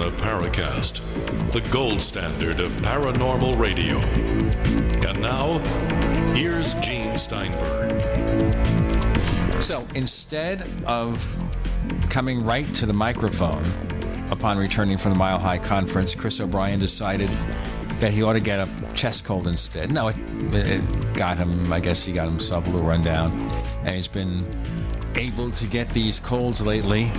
the Paracast, the gold standard of paranormal radio. And now, here's Gene Steinberg. So instead of coming right to the microphone upon returning from the Mile High Conference, Chris O'Brien decided that he ought to get a chest cold instead. No, it got him, I guess he got himself a little run down. And he's been able to get these colds lately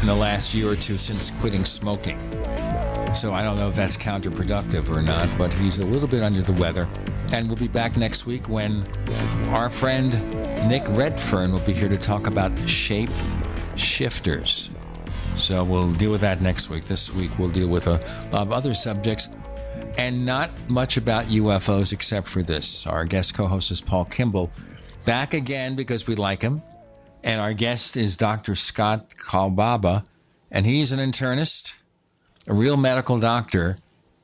in the last year or two since quitting smoking. So I don't know if that's counterproductive or not, but he's a little bit under the weather. And we'll be back next week when our friend Nick Redfern will be here to talk about shape shifters. So we'll deal with that next week. This week we'll deal with a lot of other subjects and not much about UFOs except for this. Our guest co-host is Paul Kimball, back again because we like him. And our guest is Dr. Scott Kolbaba, and he's an internist, a real medical doctor,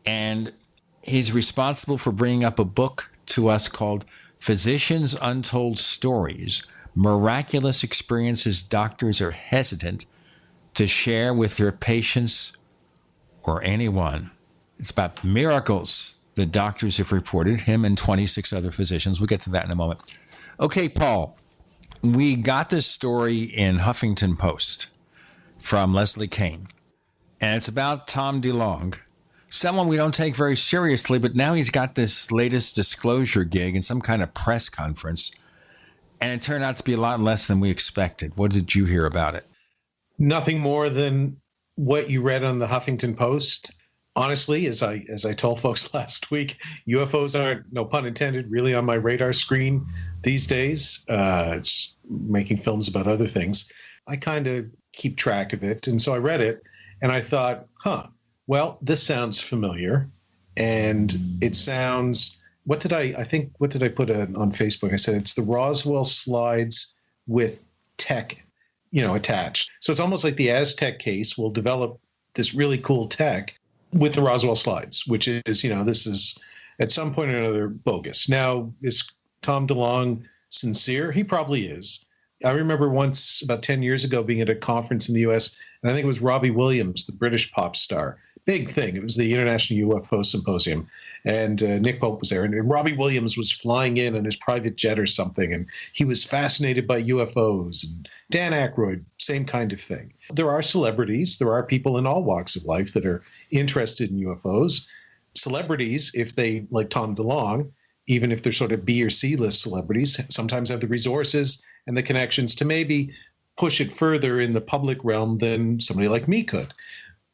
and he's responsible for bringing up a book to us called Physicians' Untold Stories, Miraculous Experiences Doctors Are Hesitant to Share with Their Patients or Anyone. It's about miracles that doctors have reported, him and 26 other physicians. We'll get to that in a moment. Okay, Paul, we got this story in Huffington Post from Leslie Kane, and it's about Tom DeLonge, someone we don't take very seriously, but now he's got this latest disclosure gig in some kind of press conference, and it turned out to be a lot less than we expected. What did you hear about it? Nothing more than what you read on the Huffington Post. Honestly, as I told folks last week, UFOs aren't, no pun intended, really on my radar screen these days. It's making films about other things. I kind of keep track of it. And so I read it and I thought, well, this sounds familiar. And it sounds, what did I put on Facebook? I said, it's the Roswell slides with tech, attached. So it's almost like the Aztec case will develop this really cool tech with the Roswell slides, which is, this is at some point or another bogus. Now, is Tom DeLonge sincere? He probably is. I remember once, about 10 years ago, being at a conference in the U.S., and I think it was Robbie Williams, the British pop star. Big thing. It was the International UFO Symposium, and Nick Pope was there. And Robbie Williams was flying in his private jet or something, and he was fascinated by UFOs. And Dan Aykroyd, same kind of thing. There are celebrities. There are people in all walks of life that are interested in UFOs. Celebrities, if they, like Tom DeLonge, even if they're sort of B or C list celebrities, sometimes have the resources and the connections to maybe push it further in the public realm than somebody like me could.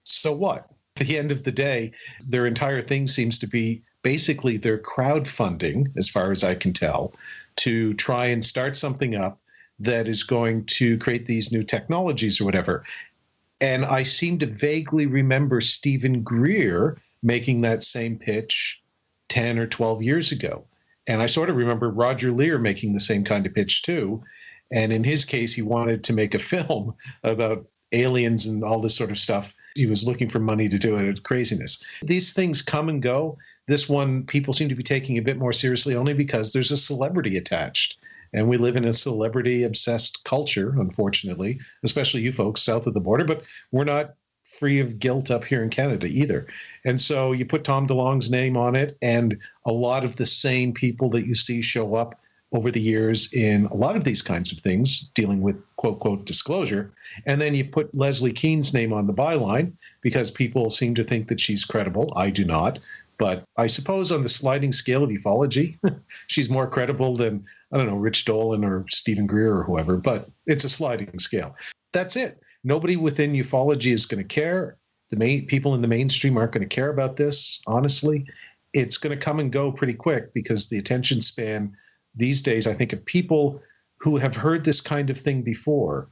So what? At the end of the day, their entire thing seems to be basically their crowdfunding, as far as I can tell, to try and start something up that is going to create these new technologies or whatever. And I seem to vaguely remember Stephen Greer making that same pitch 10 or 12 years ago. And I sort of remember Roger Lear making the same kind of pitch too. And in his case, he wanted to make a film about aliens and all this sort of stuff. He was looking for money to do it. It's craziness. These things come and go. This one, people seem to be taking a bit more seriously only because there's a celebrity attached. And we live in a celebrity-obsessed culture, unfortunately, especially you folks south of the border. But we're not free of guilt up here in Canada either. And so you put Tom DeLonge's name on it, and a lot of the same people that you see show up over the years in a lot of these kinds of things, dealing with quote, disclosure. And then you put Leslie Keane's name on the byline because people seem to think that she's credible. I do not. But I suppose on the sliding scale of ufology, she's more credible than, I don't know, Rich Dolan or Stephen Greer or whoever. But it's a sliding scale. That's it. Nobody within ufology is going to care. The people in the mainstream aren't going to care about this, honestly. It's going to come and go pretty quick because the attention span these days, I think, of people who have heard this kind of thing before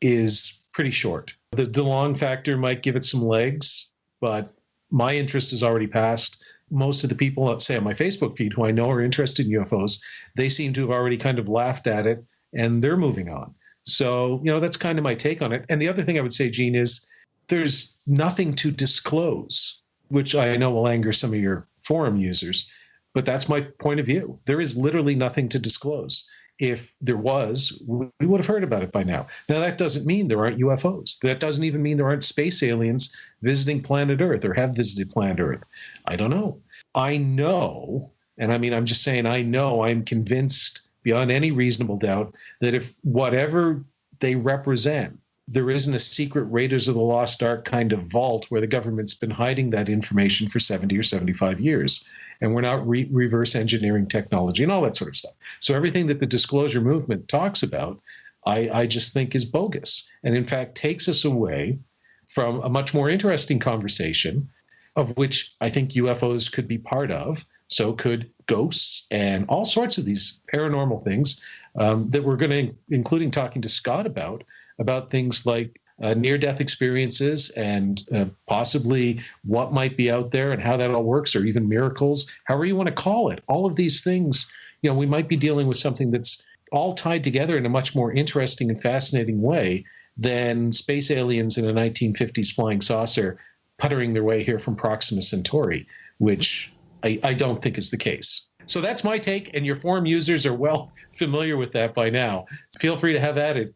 is pretty short. The DeLonge factor might give it some legs, but my interest is already past. Most of the people, let's say on my Facebook feed, who I know are interested in UFOs, they seem to have already kind of laughed at it and they're moving on. So, that's kind of my take on it. And the other thing I would say, Gene, is there's nothing to disclose, which I know will anger some of your forum users, but that's my point of view. There is literally nothing to disclose. If there was, we would have heard about it by now. Now, that doesn't mean there aren't UFOs. That doesn't even mean there aren't space aliens visiting planet Earth or have visited planet Earth. I don't know. I know, and I mean, I'm just saying, I know, I'm convinced beyond any reasonable doubt that if whatever they represent, there isn't a secret Raiders of the Lost Ark kind of vault where the government's been hiding that information for 70 or 75 years. And we're not reverse engineering technology and all that sort of stuff. So everything that the disclosure movement talks about, I just think is bogus. And in fact, takes us away from a much more interesting conversation, of which I think UFOs could be part of. So could ghosts and all sorts of these paranormal things that we're going to, including talking to Scott about things like near-death experiences and possibly what might be out there and how that all works, or even miracles, however you want to call it. All of these things, we might be dealing with something that's all tied together in a much more interesting and fascinating way than space aliens in a 1950s flying saucer puttering their way here from Proxima Centauri, which I don't think is the case. So that's my take, and your forum users are well familiar with that by now. Feel free to have at it,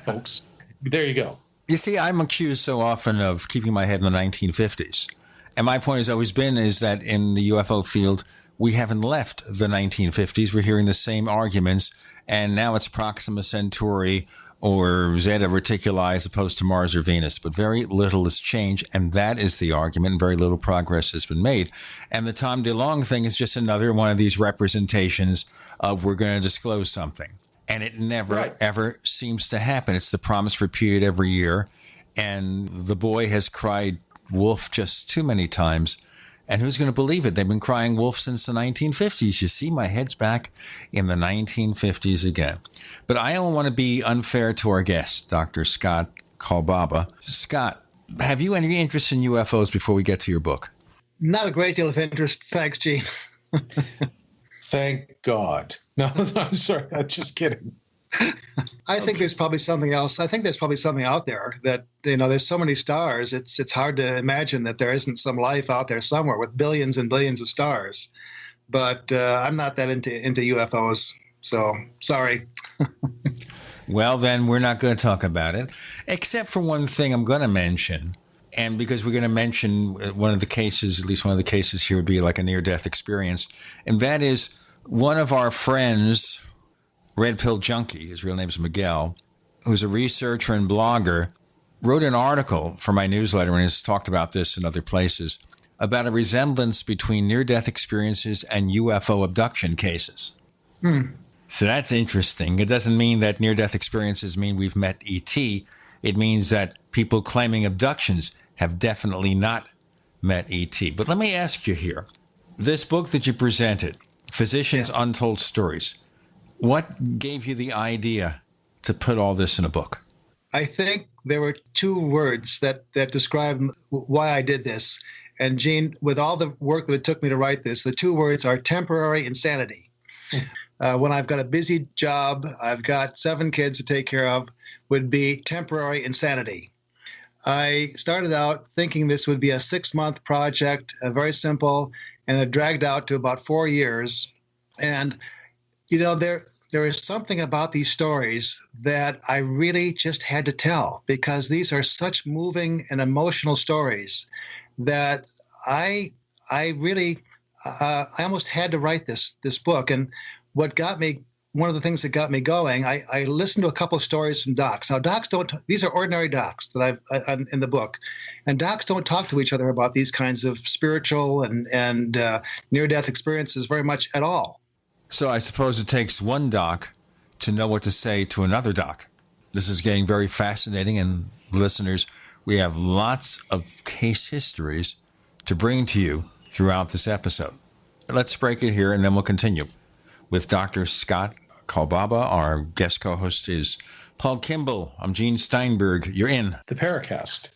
folks. There you go. You see, I'm accused so often of keeping my head in the 1950s. And my point has always been is that in the UFO field, we haven't left the 1950s. We're hearing the same arguments. And now it's Proxima Centauri or Zeta Reticuli as opposed to Mars or Venus. But very little has changed. And that is the argument. Very little progress has been made. And the Tom DeLonge thing is just another one of these representations of we're going to disclose something. And it never, ever seems to happen. It's the promise repeated every year. And the boy has cried wolf just too many times. And who's going to believe it? They've been crying wolf since the 1950s. You see, my head's back in the 1950s again. But I don't want to be unfair to our guest, Dr. Scott Kolbaba. Scott, have you any interest in UFOs before we get to your book? Not a great deal of interest. Thanks, Gene. Thank God. No, I'm sorry. I'm just kidding. I think there's probably something else. I think there's probably something out there that, there's so many stars. It's hard to imagine that there isn't some life out there somewhere with billions and billions of stars. But I'm not that into UFOs. So sorry. Well, then we're not going to talk about it, except for one thing I'm going to mention. And because we're going to mention one of the cases, at least one of the cases here would be like a near-death experience. And that is one of our friends, Red Pill Junkie, his real name's Miguel, who's a researcher and blogger, wrote an article for my newsletter and has talked about this in other places, about a resemblance between near-death experiences and UFO abduction cases. So that's interesting. It doesn't mean that near-death experiences mean we've met ET. It means that people claiming abductions have definitely not met ET. But let me ask you here, this book that you presented, Physicians' Untold Stories, what gave you the idea to put all this in a book? I think there were two words that describe why I did this. And Gene, with all the work that it took me to write this, the two words are temporary insanity. When I've got a busy job, I've got 7 kids to take care of, would be temporary insanity. I started out thinking this would be a 6-month project, very simple, and it dragged out to about 4 years. And, there is something about these stories that I really just had to tell, because these are such moving and emotional stories that I almost had to write this book. And one of the things that got me going, I listened to a couple of stories from docs. Now, docs these are ordinary docs that I've in the book, and docs don't talk to each other about these kinds of spiritual and near-death experiences very much at all. So I suppose it takes one doc to know what to say to another doc. This is getting very fascinating, and listeners, we have lots of case histories to bring to you throughout this episode. Let's break it here, and then we'll continue with Dr. Scott Kolbaba. Our guest co-host is Paul Kimball. I'm Gene Steinberg. You're in the Paracast.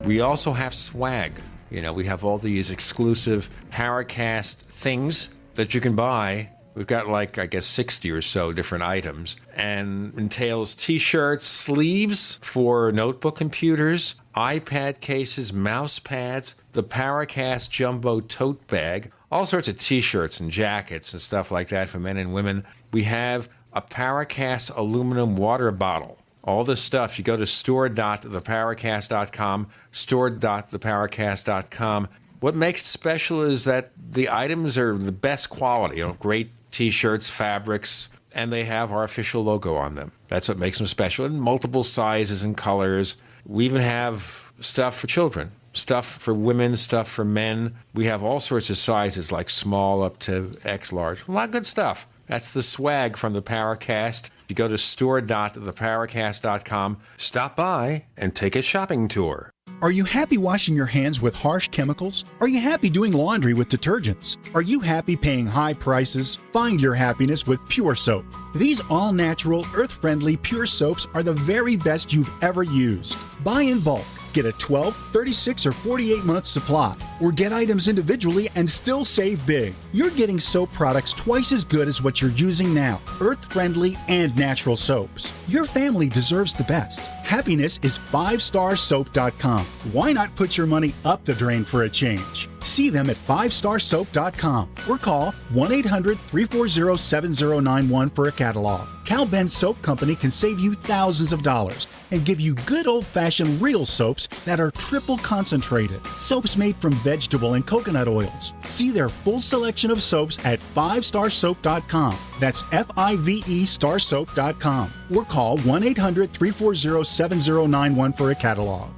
We also have swag. We have all these exclusive Paracast things that you can buy We've got like, I guess, 60 or so different items, and entails T-shirts, sleeves for notebook computers, iPad cases, mouse pads, the Paracast jumbo tote bag, all sorts of T-shirts and jackets and stuff like that for men and women. We have a Paracast aluminum water bottle. All this stuff, you go to store.theparacast.com, store.theparacast.com. What makes it special is that the items are the best quality, great T-shirts, fabrics, and they have our official logo on them. That's what makes them special, in multiple sizes and colors. We even have stuff for children, stuff for women, stuff for men. We have all sorts of sizes, like small up to X large. A lot of good stuff. That's the swag from the Paracast. You go to store.theparacast.com, stop by, and take a shopping tour. Are you happy washing your hands with harsh chemicals? Are you happy doing laundry with detergents? Are you happy paying high prices? Find your happiness with Pure Soap. These all-natural, earth-friendly Pure Soaps are the very best you've ever used. Buy in bulk. Get a 12, 36, or 48-month supply, or get items individually and still save big. You're getting soap products twice as good as what you're using now, earth-friendly and natural soaps. Your family deserves the best. Happiness is 5starsoap.com. Why not put your money up the drain for a change? See them at 5starsoap.com or call 1-800-340-7091 for a catalog. Cal Ben Soap Company can save you thousands of dollars and give you good old-fashioned real soaps that are triple concentrated. Soaps made from vegetable and coconut oils. See their full selection of soaps at 5starsoap.com. That's F-I-V-E starsoap.com. Or call 1-800-340-7091 for a catalog.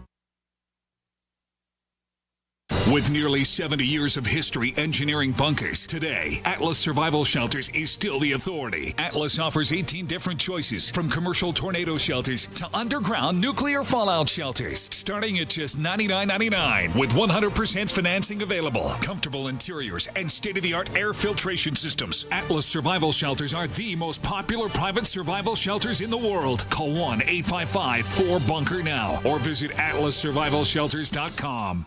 With nearly 70 years of history engineering bunkers, today, Atlas Survival Shelters is still the authority. Atlas offers 18 different choices, from commercial tornado shelters to underground nuclear fallout shelters, starting at just $99.99 with 100% financing available, comfortable interiors, and state-of-the-art air filtration systems. Atlas Survival Shelters are the most popular private survival shelters in the world. Call 1-855-4BUNKER now or visit atlassurvivalshelters.com.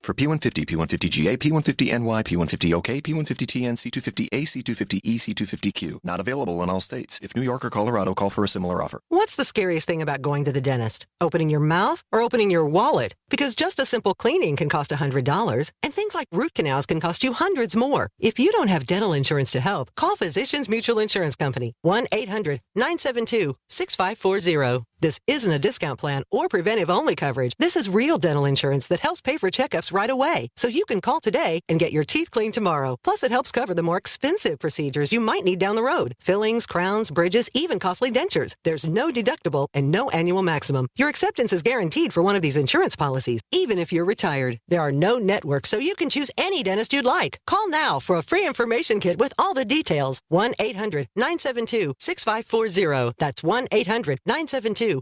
For P150, P150GA, P150NY, P150OK, P150TN, C250A, C250E, C250Q. Not available in all states. If New York or Colorado, call for a similar offer. What's the scariest thing about going to the dentist? Opening your mouth or opening your wallet? Because just a simple cleaning can cost $100, and things like root canals can cost you hundreds more. If you don't have dental insurance to help, call Physicians Mutual Insurance Company. 1-800-972-6540. This isn't a discount plan or preventive-only coverage. This is real dental insurance that helps pay for checkups right away. So you can call today and get your teeth cleaned tomorrow. Plus, it helps cover the more expensive procedures you might need down the road. Fillings, crowns, bridges, even costly dentures. There's no deductible and no annual maximum. Your acceptance is guaranteed for one of these insurance policies, even if you're retired. There are no networks, so you can choose any dentist you'd like. Call now for a free information kit with all the details. 1-800-972-6540. That's 1-800-972-6540.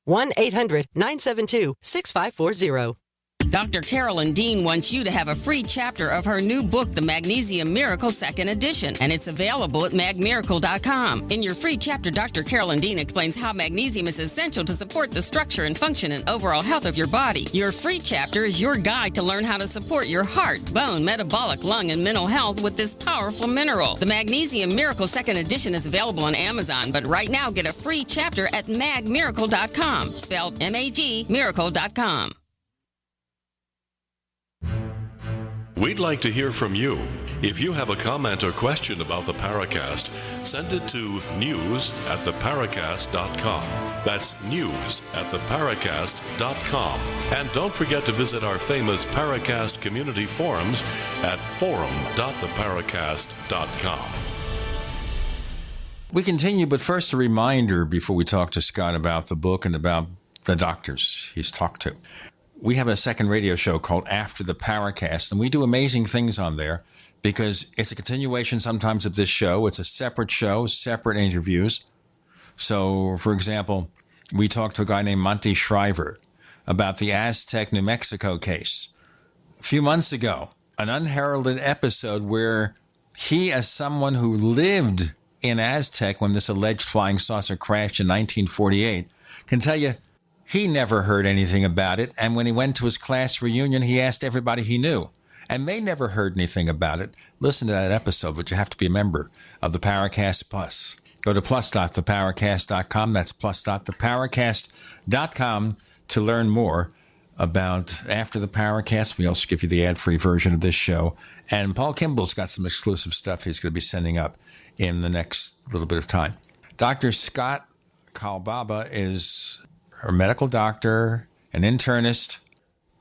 1-800-972-6540. Dr. Carolyn Dean wants you to have a free chapter of her new book, The Magnesium Miracle 2nd Edition, and it's available at magmiracle.com. In your free chapter, Dr. Carolyn Dean explains how magnesium is essential to support the structure and function and overall health of your body. Your free chapter is your guide to learn how to support your heart, bone, metabolic, lung, and mental health with this powerful mineral. The Magnesium Miracle 2nd Edition is available on Amazon, but right now get a free chapter at magmiracle.com, spelled M-A-G, miracle.com. We'd like to hear from you. If you have a comment or question about the Paracast, send it to news@theparacast.com. That's news@theparacast.com. And don't forget to visit our famous Paracast community forums at forum.theparacast.com. We continue, but first a reminder before we talk to Scott about the book and about the doctors he's talked to. We have a second radio show called After the Paracast, and we do amazing things on there because it's a continuation sometimes of this show. It's a separate show, separate interviews. So, for example, we talked to a guy named Monty Shriver about the Aztec, New Mexico case. A few months ago, an unheralded episode where he, as someone who lived in Aztec when this alleged flying saucer crashed in 1948, can tell you he never heard anything about it. And when he went to his class reunion, he asked everybody he knew. and they never heard anything about it, listen to that episode, but you have to be a member of the Paracast Plus. Go to plus.theparacast.com. That's plus.theparacast.com to learn more about After the Paracast. We also give you the ad-free version of this show. And Paul Kimball's got some exclusive stuff he's going to be sending up in the next little bit of time. Dr. Scott Kolbaba is a medical doctor, an internist,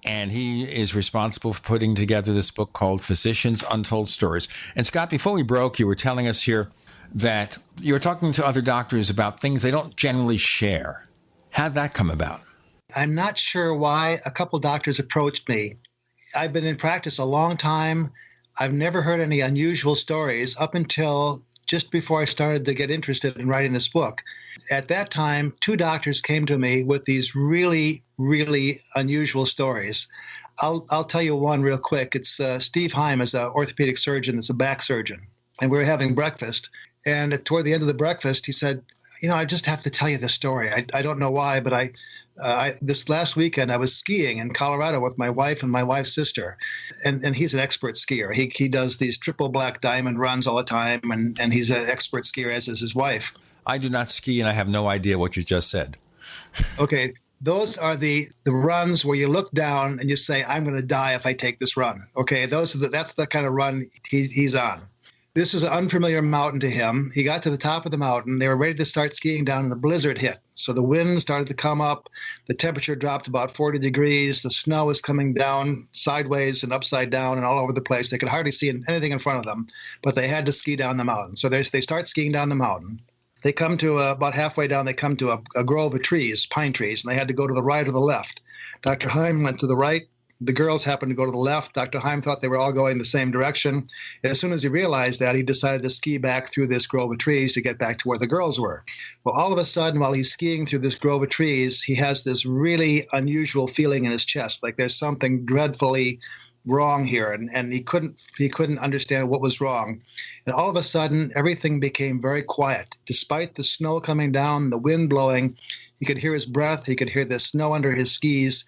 and he is responsible for putting together this book called Physicians' Untold Stories. And Scott, before we broke, you were telling us here that you were talking to other doctors about things they don't generally share. How'd that come about? I'm not sure why a couple doctors approached me. I've been in practice a long time. I've never heard any unusual stories up until just before I started to get interested in writing this book. At that time, two doctors came to me with these really, really unusual stories. I'll tell you one real quick. It's Steve Heim is an orthopedic surgeon. It's a back surgeon. And we were having breakfast. And toward the end of the breakfast, he said, I just have to tell you this story. I don't know why, but this last weekend I was skiing in Colorado with my wife and my wife's sister, and he's an expert skier. He does these triple black diamond runs all the time, and he's an expert skier, as is his wife. I do not ski, and I have no idea what you just said. Okay, those are the runs where you look down and you say, "I'm going to die if I take this run." Okay, that's the kind of run he's on. This was an unfamiliar mountain to him. He got to the top of the mountain. They were ready to start skiing down, and the blizzard hit. So the wind started to come up. The temperature dropped about 40 degrees. The snow was coming down sideways and upside down and all over the place. They could hardly see anything in front of them, but they had to ski down the mountain. So they start skiing down the mountain. They come to about halfway down, they come to a grove of trees, pine trees, and they had to go to the right or the left. Dr. Heim went to the right. The girls happened to go to the left. Dr. Heim thought they were all going the same direction. And as soon as he realized that, he decided to ski back through this grove of trees to get back to where the girls were. Well, all of a sudden, while he's skiing through this grove of trees, he has this really unusual feeling in his chest, like there's something dreadfully wrong here, and he couldn't understand what was wrong. And all of a sudden, everything became very quiet. Despite the snow coming down, the wind blowing, he could hear his breath, he could hear the snow under his skis,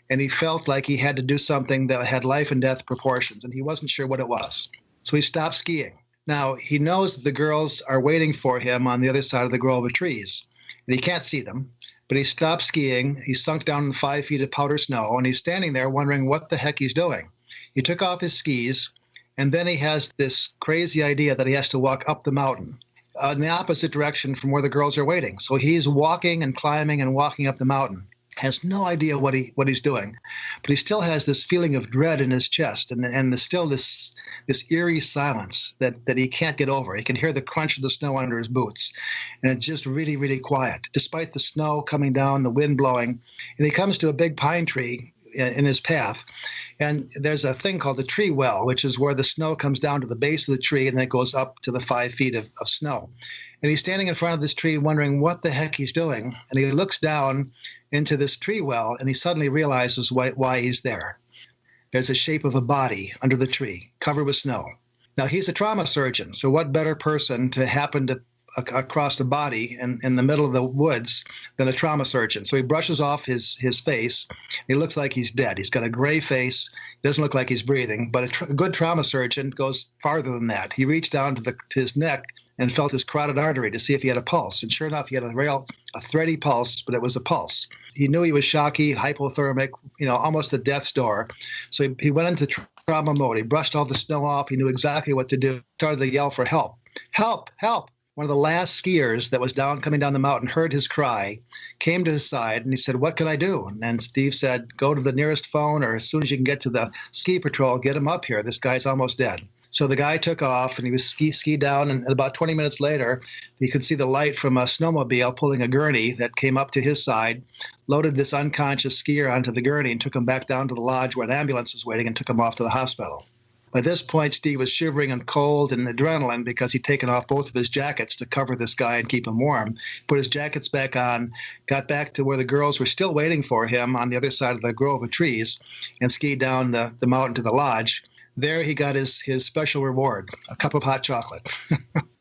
and he felt like he had to do something that had life and death proportions, and he wasn't sure what it was. So he stopped skiing. Now, he knows that the girls are waiting for him on the other side of the grove of trees, and he can't see them, but he stopped skiing. He sunk down in 5 feet of powder snow, and he's standing there wondering what the heck he's doing. He took off his skis, and then he has this crazy idea that he has to walk up the mountain in the opposite direction from where the girls are waiting. So he's walking and climbing and walking up the mountain. Has no idea what he's doing, but he still has this feeling of dread in his chest, and there's still this eerie silence that he can't get over. He can hear the crunch of the snow under his boots, and it's just really, really quiet, despite the snow coming down, the wind blowing. And he comes to a big pine tree in his path, and there's a thing called the tree well, which is where the snow comes down to the base of the tree and then it goes up to the 5 feet of snow. And he's standing in front of this tree wondering what the heck he's doing. And he looks down into this tree well, and he suddenly realizes why he's there. There's a shape of a body under the tree, covered with snow. Now, he's a trauma surgeon, so what better person to happen to across the body in the middle of the woods than a trauma surgeon? So he brushes off his face. He looks like he's dead. He's got a gray face. He doesn't look like he's breathing. But a good trauma surgeon goes farther than that. He reached down to his neck and felt his carotid artery to see if he had a pulse. And sure enough, he had a thready pulse, but it was a pulse. He knew he was shocky, hypothermic, almost at death's door. So he went into trauma mode. He brushed all the snow off. He knew exactly what to do. Started to yell for help. Help, help. One of the last skiers that was coming down the mountain heard his cry, came to his side, and he said, "What can I do?" And Steve said, "Go to the nearest phone, or as soon as you can get to the ski patrol, get him up here. This guy's almost dead." So the guy took off, and he was ski down, and about 20 minutes later, he could see the light from a snowmobile pulling a gurney that came up to his side, loaded this unconscious skier onto the gurney, and took him back down to the lodge where an ambulance was waiting and took him off to the hospital. By this point, Steve was shivering and cold and adrenaline because he'd taken off both of his jackets to cover this guy and keep him warm. Put his jackets back on, got back to where the girls were still waiting for him on the other side of the grove of trees, and skied down the mountain to the lodge. There he got his special reward, a cup of hot chocolate.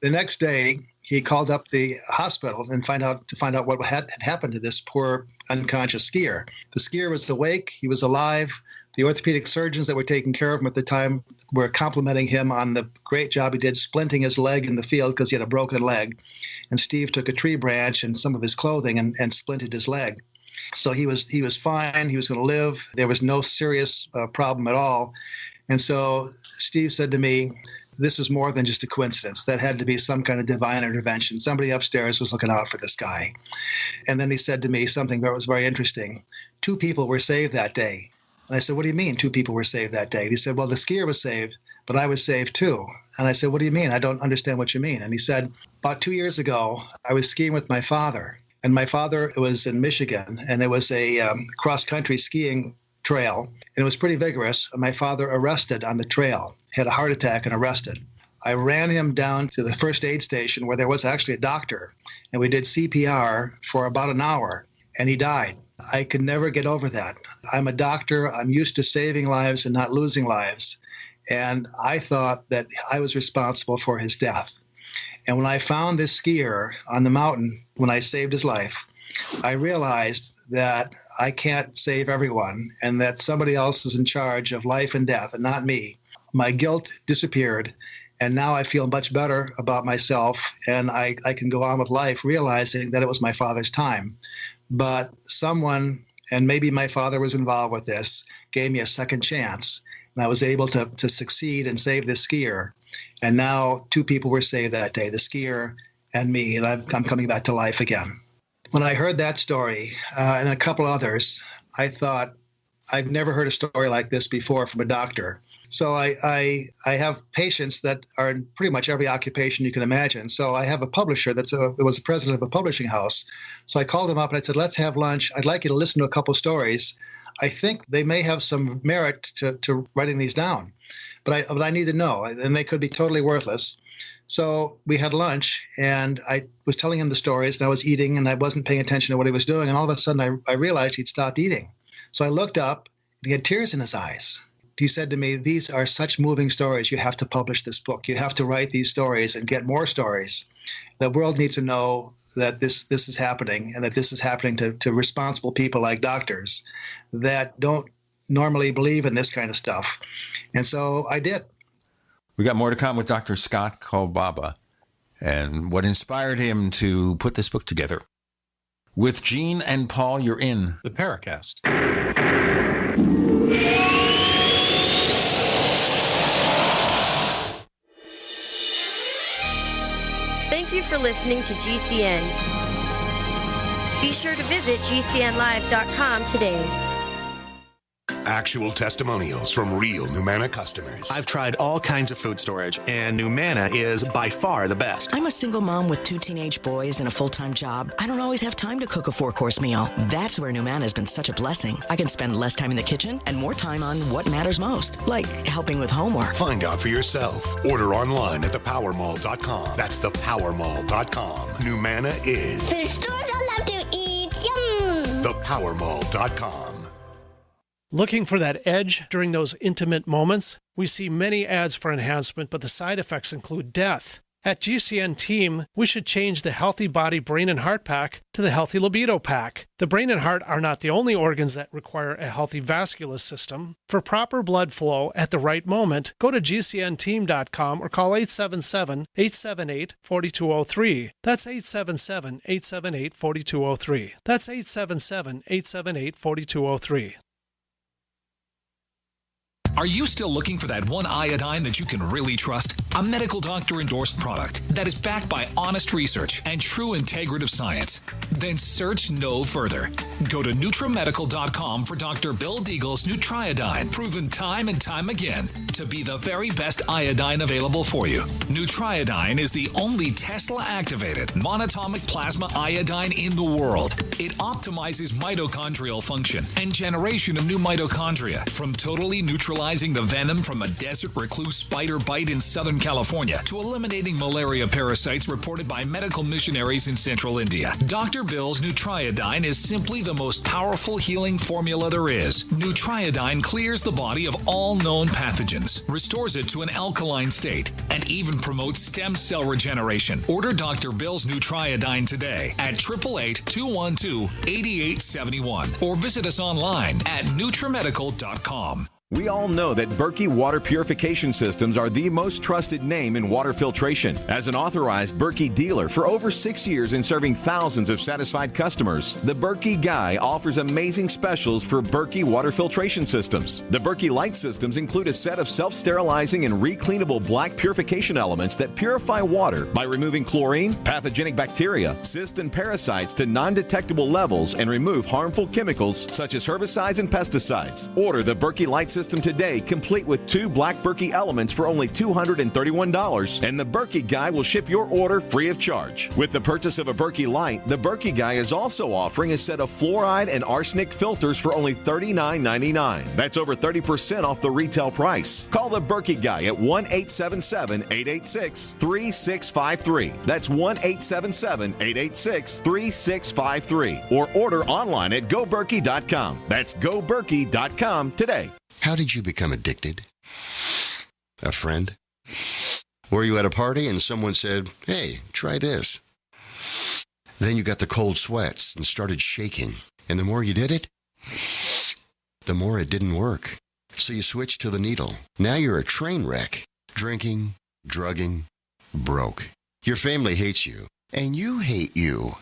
The next day, he called up the hospital and to find out what had happened to this poor unconscious skier. The skier was awake. He was alive. The orthopedic surgeons that were taking care of him at the time were complimenting him on the great job he did splinting his leg in the field because he had a broken leg. And Steve took a tree branch and some of his clothing and splinted his leg. So he was fine. He was going to live. There was no serious problem at all. And so Steve said to me, this was more than just a coincidence. That had to be some kind of divine intervention. Somebody upstairs was looking out for this guy. And then he said to me something that was very interesting. 2 people were saved that day. And I said, what do you mean 2 people were saved that day? And he said, well, the skier was saved, but I was saved too. And I said, what do you mean? I don't understand what you mean. And he said, about 2 years ago, I was skiing with my father. And my father was in Michigan, and it was a cross-country skiing trail. And it was pretty vigorous. My father arrested on the trail, had a heart attack and arrested. I ran him down to the first aid station where there was actually a doctor, and we did CPR for about an hour, and he died. I could never get over that. I'm a doctor. I'm used to saving lives and not losing lives. And I thought that I was responsible for his death. And when I found this skier on the mountain, when I saved his life, I realized that I can't save everyone and that somebody else is in charge of life and death and not me. My guilt disappeared, and now I feel much better about myself, and I can go on with life realizing that it was my father's time. But someone, and maybe my father was involved with this, gave me a second chance, and I was able to succeed and save this skier. And now 2 people were saved that day, the skier and me, and I'm coming back to life again. When I heard that story and a couple others, I thought, I've never heard a story like this before from a doctor. So I have patients that are in pretty much every occupation you can imagine. So I have a publisher it was the president of a publishing house. So I called him up and I said, let's have lunch. I'd like you to listen to a couple stories. I think they may have some merit to writing these down, but I need to know, and they could be totally worthless. So we had lunch, and I was telling him the stories, and I was eating, and I wasn't paying attention to what he was doing, and all of a sudden I realized he'd stopped eating. So I looked up, and he had tears in his eyes. He said to me, these are such moving stories. You have to publish this book. You have to write these stories and get more stories. The world needs to know that this is happening, and that this is happening to responsible people like doctors that don't normally believe in this kind of stuff. And so I did. We got more to come with Dr. Scott Kolbaba and what inspired him to put this book together. With Gene and Paul, you're in The Paracast. Thank you for listening to GCN. Be sure to visit GCNlive.com today. Actual testimonials from real Numana customers. I've tried all kinds of food storage, and Numana is by far the best. I'm a single mom with 2 teenage boys and a full-time job. I don't always have time to cook a 4-course meal. That's where Numana has been such a blessing. I can spend less time in the kitchen and more time on what matters most, like helping with homework. Find out for yourself. Order online at thepowermall.com. That's thepowermall.com. Numana is food stores I love to eat. Yum! Thepowermall.com. Looking for that edge during those intimate moments? We see many ads for enhancement, but the side effects include death. At GCN Team, we should change the Healthy Body, Brain, and Heart Pack to the Healthy Libido Pack. The brain and heart are not the only organs that require a healthy vascular system. For proper blood flow at the right moment, go to GCNteam.com or call 877-878-4203. That's 877-878-4203. That's 877-878-4203. Are you still looking for that one iodine that you can really trust? A medical doctor-endorsed product that is backed by honest research and true integrative science? Then search no further. Go to NutriMedical.com for Dr. Bill Deagle's Nutriodine, proven time and time again to be the very best iodine available for you. Nutriodine is the only Tesla-activated monatomic plasma iodine in the world. It optimizes mitochondrial function and generation of new mitochondria from totally neutralizing the venom from a desert recluse spider bite in southern California to eliminating malaria parasites reported by medical missionaries in central India. Dr. Bill's Nutriodine is simply the most powerful healing formula there is. Nutriodine clears the body of all known pathogens, restores it to an alkaline state, and even promotes stem cell regeneration. Order Dr. Bill's Nutriodine today at 888-212-8871 or visit us online at nutrimedical.com. We all know that Berkey Water Purification Systems are the most trusted name in water filtration. As an authorized Berkey dealer for over 6 years and serving thousands of satisfied customers, the Berkey Guy offers amazing specials for Berkey Water Filtration Systems. The Berkey Light Systems include a set of self-sterilizing and recleanable black purification elements that purify water by removing chlorine, pathogenic bacteria, cysts, and parasites to non-detectable levels and remove harmful chemicals such as herbicides and pesticides. Order the Berkey Light System today, complete with 2 black Berkey elements for only $231, and the Berkey Guy will ship your order free of charge. With the purchase of a Berkey Light, the Berkey Guy is also offering a set of fluoride and arsenic filters for only $39.99. That's over 30% off the retail price. Call the Berkey Guy at 1-877-886-3653. That's 1-877-886-3653. Or order online at goberkey.com. That's goberkey.com today. How did you become addicted? A friend? Were you at a party and someone said, "Hey, try this"? Then you got the cold sweats and started shaking. And the more you did it, the more it didn't work. So you switched to the needle. Now you're a train wreck. Drinking, drugging, broke. Your family hates you, and you hate you.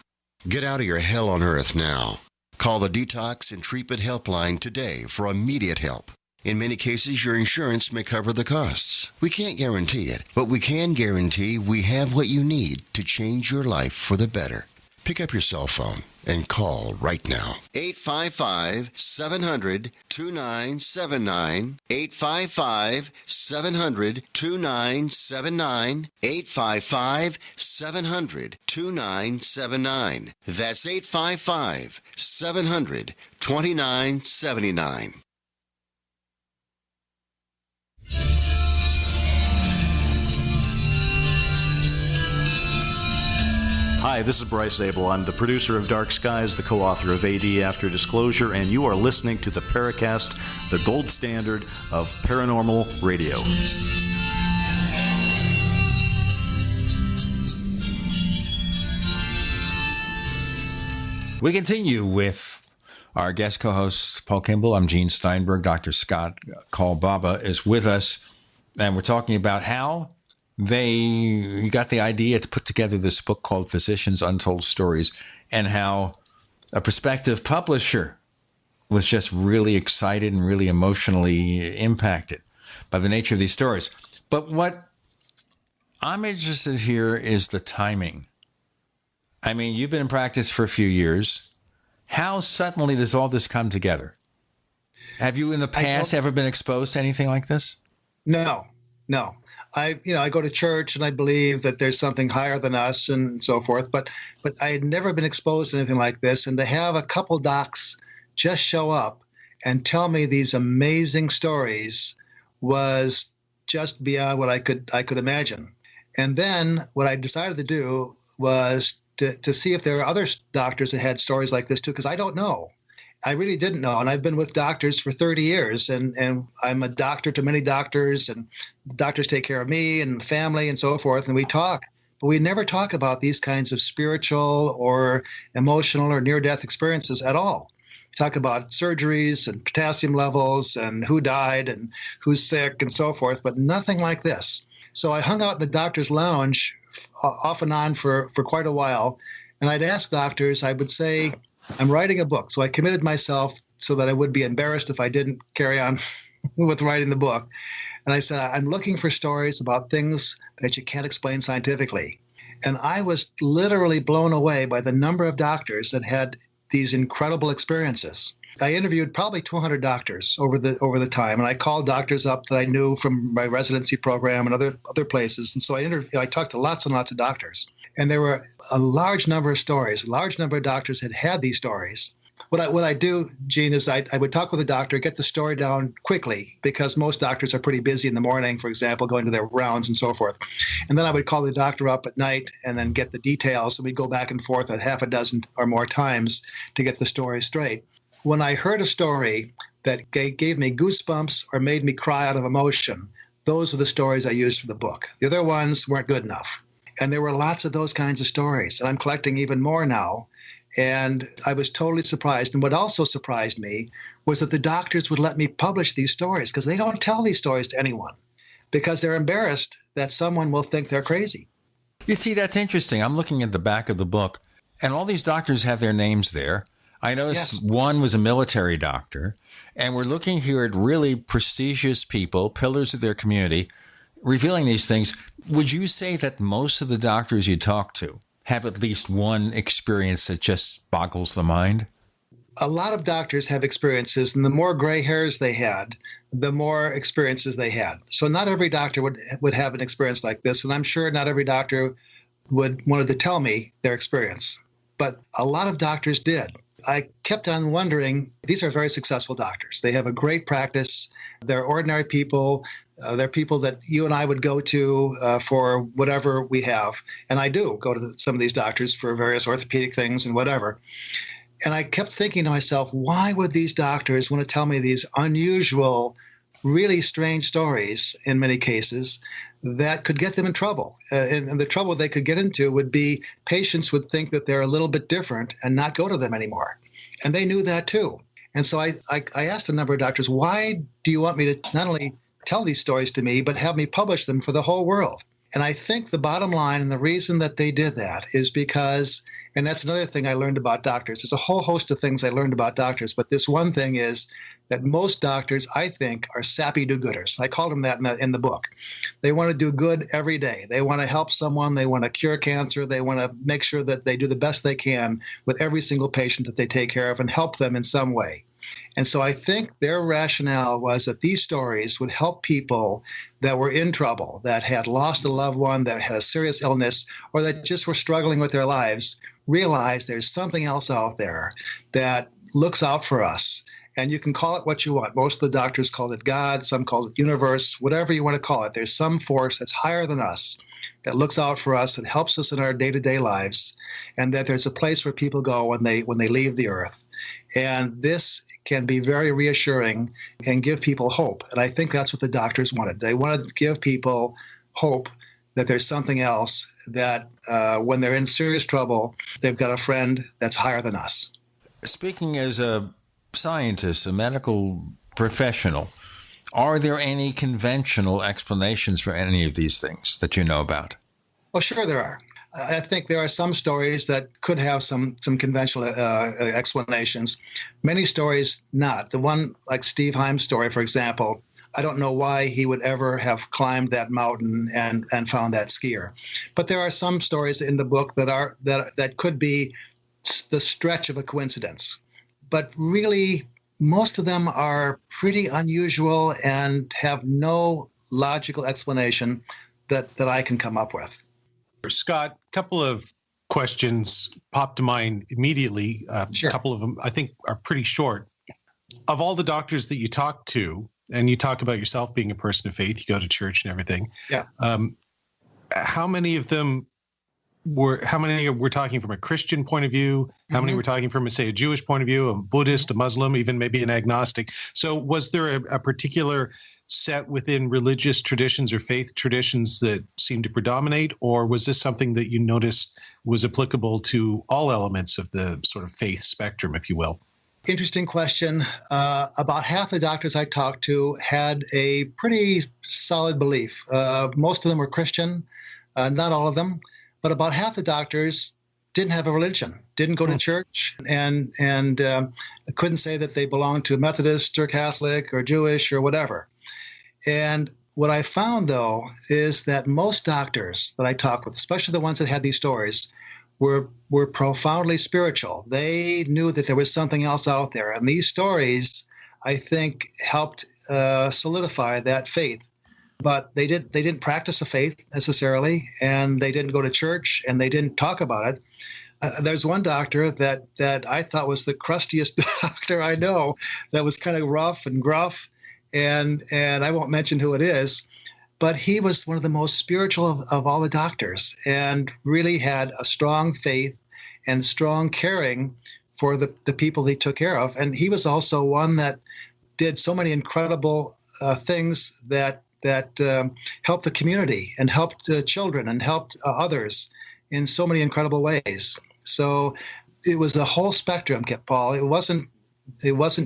Get out of your hell on earth now. Call the Detox and Treatment Helpline today for immediate help. In many cases, your insurance may cover the costs. We can't guarantee it, but we can guarantee we have what you need to change your life for the better. Pick up your cell phone and call right now. 855-700-2979. 855-700-2979. 855-700-2979. That's 855-700-2979. Hi, this is Bryce Abel. I'm the producer of Dark Skies, the co-author of AD After Disclosure, and you are listening to the Paracast, the gold standard of paranormal radio. We continue with our guest co-host, Paul Kimball. I'm Gene Steinberg. Dr. Scott Kolbaba is with us, and we're talking about how he got the idea to put together this book called Physicians' Untold Stories, and how a prospective publisher was just really excited and really emotionally impacted by the nature of these stories. But what I'm interested here is the timing. I mean, you've been in practice for a few years. How suddenly does all this come together? Have you in the past ever been exposed to anything like this? No. I go to church and I believe that there's something higher than us and so forth, but I had never been exposed to anything like this. And to have a couple docs just show up and tell me these amazing stories was just beyond what I could imagine. And then what I decided to do was to see if there are other doctors that had stories like this too, because I don't know. I really didn't know. And I've been with doctors for 30 years, and I'm a doctor to many doctors, and the doctors take care of me and family and so forth, and we talk. But we never talk about these kinds of spiritual or emotional or near-death experiences at all. We talk about surgeries and potassium levels and who died and who's sick and so forth, but nothing like this. So I hung out in the doctor's lounge off and on for quite a while, and I'd ask doctors, I would say, I'm writing a book. So I committed myself so that I would be embarrassed if I didn't carry on with writing the book. And I said, I'm looking for stories about things that you can't explain scientifically. And I was literally blown away by the number of doctors that had these incredible experiences. I interviewed probably 200 doctors over the time, and I called doctors up that I knew from my residency program and other places. And so I talked to lots and lots of doctors. And there were a large number of stories. A large number of doctors had these stories What I do, Gene, is I would talk with the doctor, get the story down quickly, because most doctors are pretty busy in the morning, for example, going to their rounds and so forth. And then I would call the doctor up at night and then get the details. And we'd go back and forth at half a dozen or more times to get the story straight. When I heard a story that gave me goosebumps or made me cry out of emotion, those are the stories I used for the book. The other ones weren't good enough. And there were lots of those kinds of stories. And I'm collecting even more now. And I was totally surprised. And what also surprised me was that the doctors would let me publish these stories, because they don't tell these stories to anyone, because they're embarrassed that someone will think they're crazy. You see, that's interesting. I'm looking at the back of the book, and all these doctors have their names there. I noticed one was a military doctor, and we're looking here at really prestigious people, pillars of their community, revealing these things. Would you say that most of the doctors you talk to have at least one experience that just boggles the mind? A lot of doctors have experiences, and the more gray hairs they had, the more experiences they had. So not every doctor would have an experience like this, and I'm sure not every doctor wanted to tell me their experience. But a lot of doctors did. I kept on wondering, these are very successful doctors. They have a great practice. They're ordinary people. They're people that you and I would go to for whatever we have. And I do go to some of these doctors for various orthopedic things and whatever. And I kept thinking to myself, why would these doctors want to tell me these unusual, really strange stories in many cases that could get them in trouble? And the trouble they could get into would be patients would think that they're a little bit different and not go to them anymore. And they knew that too. And so I asked a number of doctors, why do you want me to not only tell these stories to me, but have me publish them for the whole world? And I think the bottom line and the reason that they did that is because, and that's another thing I learned about doctors. There's a whole host of things I learned about doctors, but this one thing is that most doctors, I think, are sappy do-gooders. I called them that in the book. They want to do good every day. They want to help someone. They want to cure cancer. They want to make sure that they do the best they can with every single patient that they take care of and help them in some way. And so I think their rationale was that these stories would help people that were in trouble, that had lost a loved one, that had a serious illness, or that just were struggling with their lives, realize there's something else out there that looks out for us. And you can call it what you want. Most of the doctors call it God, some call it universe, whatever you want to call it. There's some force that's higher than us that looks out for us and helps us in our day-to-day lives, and that there's a place where people go when they leave the earth. And this can be very reassuring and give people hope. And I think that's what the doctors wanted. They wanted to give people hope that there's something else, that when they're in serious trouble, they've got a friend that's higher than us. Speaking as a scientist, a medical professional, are there any conventional explanations for any of these things that you know about? Well, sure there are. I think there are some stories that could have some conventional explanations. Many stories not. The one like Steve Heim's story, for example, I don't know why he would ever have climbed that mountain and found that skier. But there are some stories in the book that could be the stretch of a coincidence. But really, most of them are pretty unusual and have no logical explanation that I can come up with. Scott, a couple of questions popped to mind immediately. Sure. A couple of them, I think, are pretty short. Of all the doctors that you talk to, and you talk about yourself being a person of faith, you go to church and everything. Yeah. How many were talking from a Christian point of view? How many were talking from, say, a Jewish point of view, a Buddhist, a Muslim, even maybe an agnostic? So was there a particular set within religious traditions or faith traditions that seemed to predominate, or was this something that you noticed was applicable to all elements of the sort of faith spectrum, if you will? Interesting question. About half the doctors I talked to had a pretty solid belief. Most of them were Christian, not all of them, but about half the doctors didn't have a religion, didn't go to church, and couldn't say that they belonged to Methodist or Catholic or Jewish or whatever. And what I found, though, is that most doctors that I talked with, especially the ones that had these stories, were profoundly spiritual. They knew that there was something else out there. And these stories, I think, helped solidify that faith. But they didn't practice a faith necessarily, and they didn't go to church, and they didn't talk about it. There's one doctor that I thought was the crustiest doctor I know, that was kind of rough and gruff, and I won't mention who it is, but he was one of the most spiritual of all the doctors, and really had a strong faith and strong caring for the people he took care of. And he was also one that did so many incredible things that helped the community and helped the children and helped others in so many incredible ways. So it was the whole spectrum, Paul. It wasn't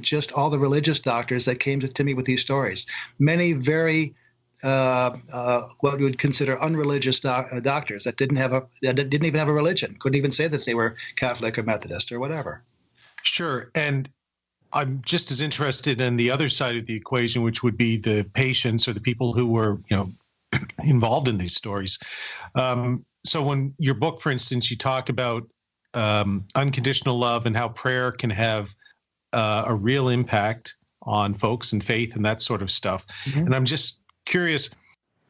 just all the religious doctors that came to me with these stories. Many very what we would consider unreligious doctors that didn't even have a religion, couldn't even say that they were Catholic or Methodist or whatever. Sure. And I'm just as interested in the other side of the equation, which would be the patients or the people who were, involved in these stories. So when your book, for instance, you talk about unconditional love and how prayer can have a real impact on folks and faith and that sort of stuff. Mm-hmm. And I'm just curious,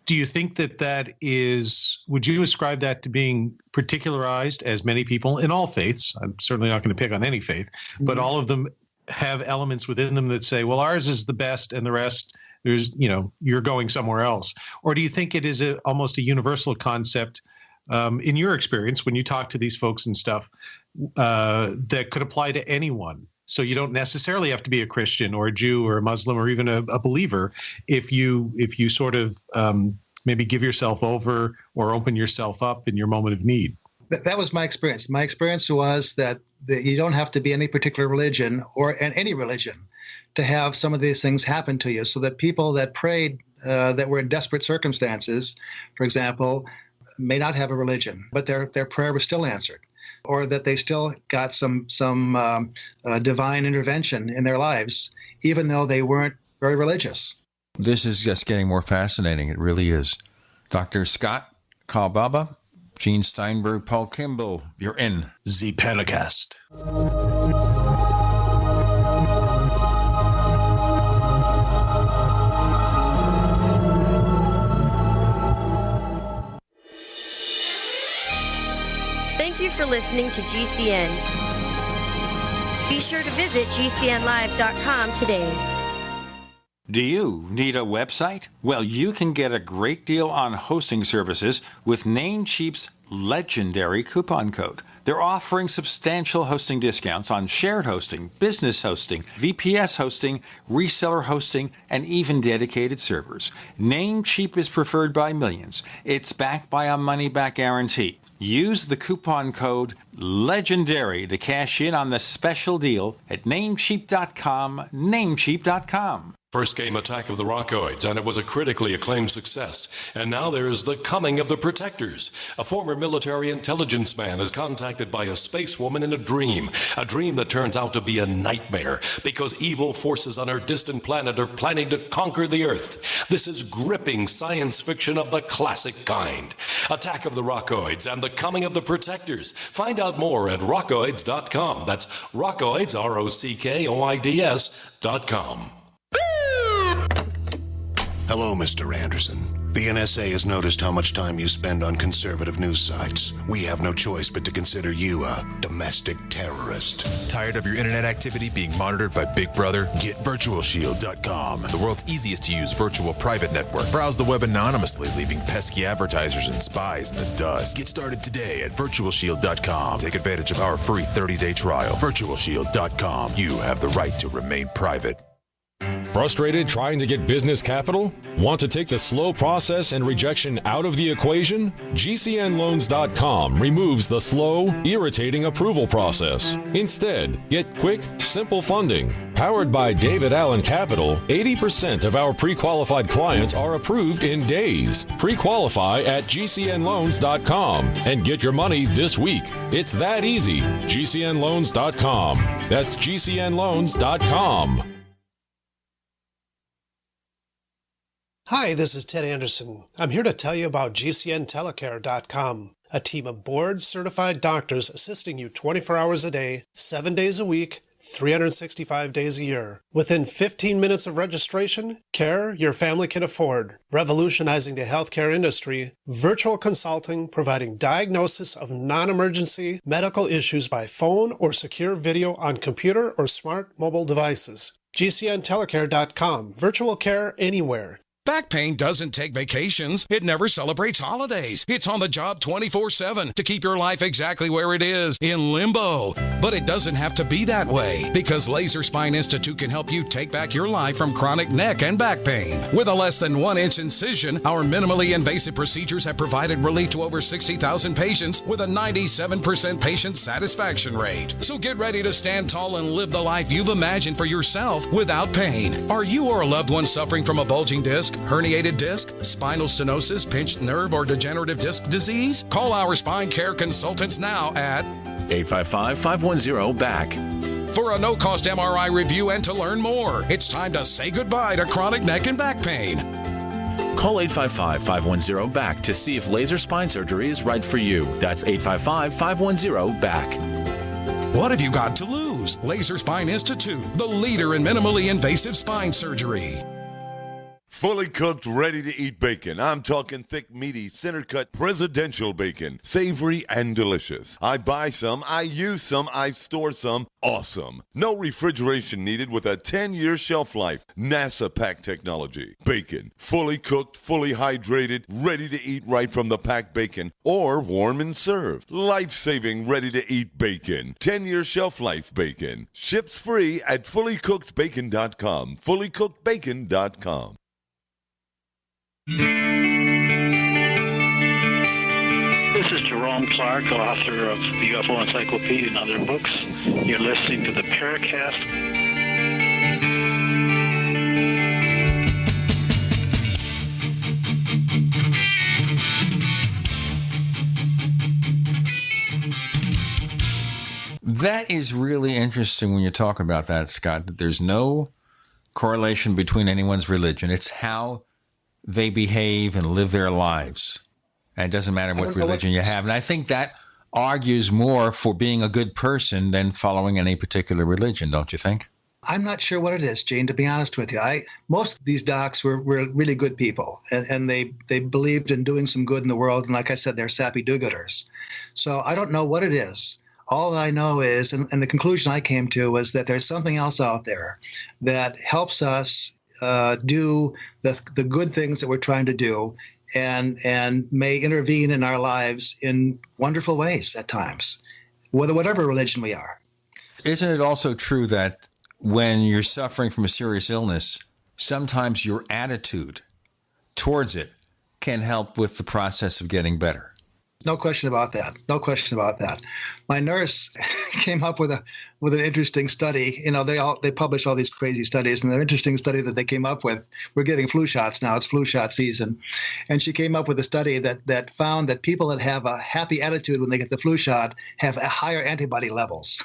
do you think would you ascribe that to being particularized, as many people in all faiths? I'm certainly not going to pick on any faith, mm-hmm. but all of them have elements within them that say, well, ours is the best and the rest, you're going somewhere else. Or do you think it is almost a universal concept in your experience when you talk to these folks and stuff that could apply to anyone? So you don't necessarily have to be a Christian or a Jew or a Muslim or even a believer if you sort of maybe give yourself over or open yourself up in your moment of need. That was my experience. My experience was that you don't have to be any particular religion or any religion to have some of these things happen to you. So that people that prayed that were in desperate circumstances, for example, may not have a religion, but their prayer was still answered, or that they still got some divine intervention in their lives, even though they weren't very religious. This is just getting more fascinating. It really is. Dr. Scott Kolbaba, Gene Steinberg, Paul Kimball, you're in the Paracast. Thank you for listening to GCN. Be sure to visit GCNlive.com today. Do you need a website? Well, you can get a great deal on hosting services with Namecheap's legendary coupon code. They're offering substantial hosting discounts on shared hosting, business hosting, VPS hosting, reseller hosting, and even dedicated servers. Namecheap is preferred by millions. It's backed by a money-back guarantee. Use the coupon code LEGENDARY to cash in on the special deal at Namecheap.com, Namecheap.com. First came Attack of the Rockoids, and it was a critically acclaimed success. And now there is The Coming of the Protectors. A former military intelligence man is contacted by a space woman in a dream that turns out to be a nightmare because evil forces on her distant planet are planning to conquer the Earth. This is gripping science fiction of the classic kind. Attack of the Rockoids and The Coming of the Protectors. Find out more at rockoids.com. That's Rockoids, ROCKOIDS.com. Hello, Mr. Anderson. The NSA has noticed how much time you spend on conservative news sites. We have no choice but to consider you a domestic terrorist. Tired of your internet activity being monitored by Big Brother? Get virtualshield.com, the world's easiest to use virtual private network. Browse the web anonymously, leaving pesky advertisers and spies in the dust. Get started today at virtualshield.com. Take advantage of our free 30-day trial. Virtualshield.com. You have the right to remain private. Frustrated trying to get business capital? Want to take the slow process and rejection out of the equation? GCNloans.com removes the slow, irritating approval process. Instead, get quick, simple funding. Powered by David Allen Capital, 80% of our pre-qualified clients are approved in days. Pre-qualify at GCNloans.com and get your money this week. It's that easy. GCNloans.com. That's GCNloans.com. Hi, this is Ted Anderson. I'm here to tell you about GCNtelecare.com, a team of board-certified doctors assisting you 24 hours a day, 7 days a week, 365 days a year. Within 15 minutes of registration, care your family can afford. Revolutionizing the healthcare industry, virtual consulting providing diagnosis of non-emergency medical issues by phone or secure video on computer or smart mobile devices. GCNtelecare.com. Virtual care anywhere. Back pain doesn't take vacations. It never celebrates holidays. It's on the job 24/7 to keep your life exactly where it is, in limbo. But it doesn't have to be that way, because Laser Spine Institute can help you take back your life from chronic neck and back pain. With a less than 1-inch incision, our minimally invasive procedures have provided relief to over 60,000 patients with a 97% patient satisfaction rate. So get ready to stand tall and live the life you've imagined for yourself without pain. Are you or a loved one suffering from a bulging disc, herniated disc, spinal stenosis, pinched nerve, or degenerative disc disease? Call our spine care consultants now at 855-510-BACK. For a no-cost MRI review and to learn more. It's time to say goodbye to chronic neck and back pain. Call 855-510-BACK to see if laser spine surgery is right for you. That's 855-510-BACK. What have you got to lose? Laser Spine Institute, the leader in minimally invasive spine surgery. Fully cooked, ready-to-eat bacon. I'm talking thick, meaty, center-cut presidential bacon. Savory and delicious. I buy some, I use some, I store some. Awesome. No refrigeration needed with a 10-year shelf life. NASA pack technology. Bacon. Fully cooked, fully hydrated, ready to eat right from the packed bacon or warm and served. Life-saving, ready-to-eat bacon. 10-year shelf life bacon. Ships free at fullycookedbacon.com. Fullycookedbacon.com. This is Jerome Clark, author of the UFO Encyclopedia and other books. You're listening to the Paracast. That is really interesting when you talk about that, Scott, that there's no correlation between anyone's religion. It's how they behave and live their lives. And it doesn't matter what religion you have. And I think that argues more for being a good person than following any particular religion, don't you think? I'm not sure what it is, Gene, to be honest with you. Most of these docs were really good people, and they believed in doing some good in the world. And like I said, they're sappy do-gooders. So I don't know what it is. All I know is, and the conclusion I came to was that there's something else out there that helps us do the good things that we're trying to do, and may intervene in our lives in wonderful ways at times, whatever religion we are. Isn't it also true that when you're suffering from a serious illness, sometimes your attitude towards it can help with the process of getting better? No question about that. No question about that. My nurse came up with an interesting study. You know, they publish all these crazy studies, and the interesting study that they came up with, we're getting flu shots now. It's flu shot season. And she came up with a study that found that people that have a happy attitude when they get the flu shot have higher antibody levels.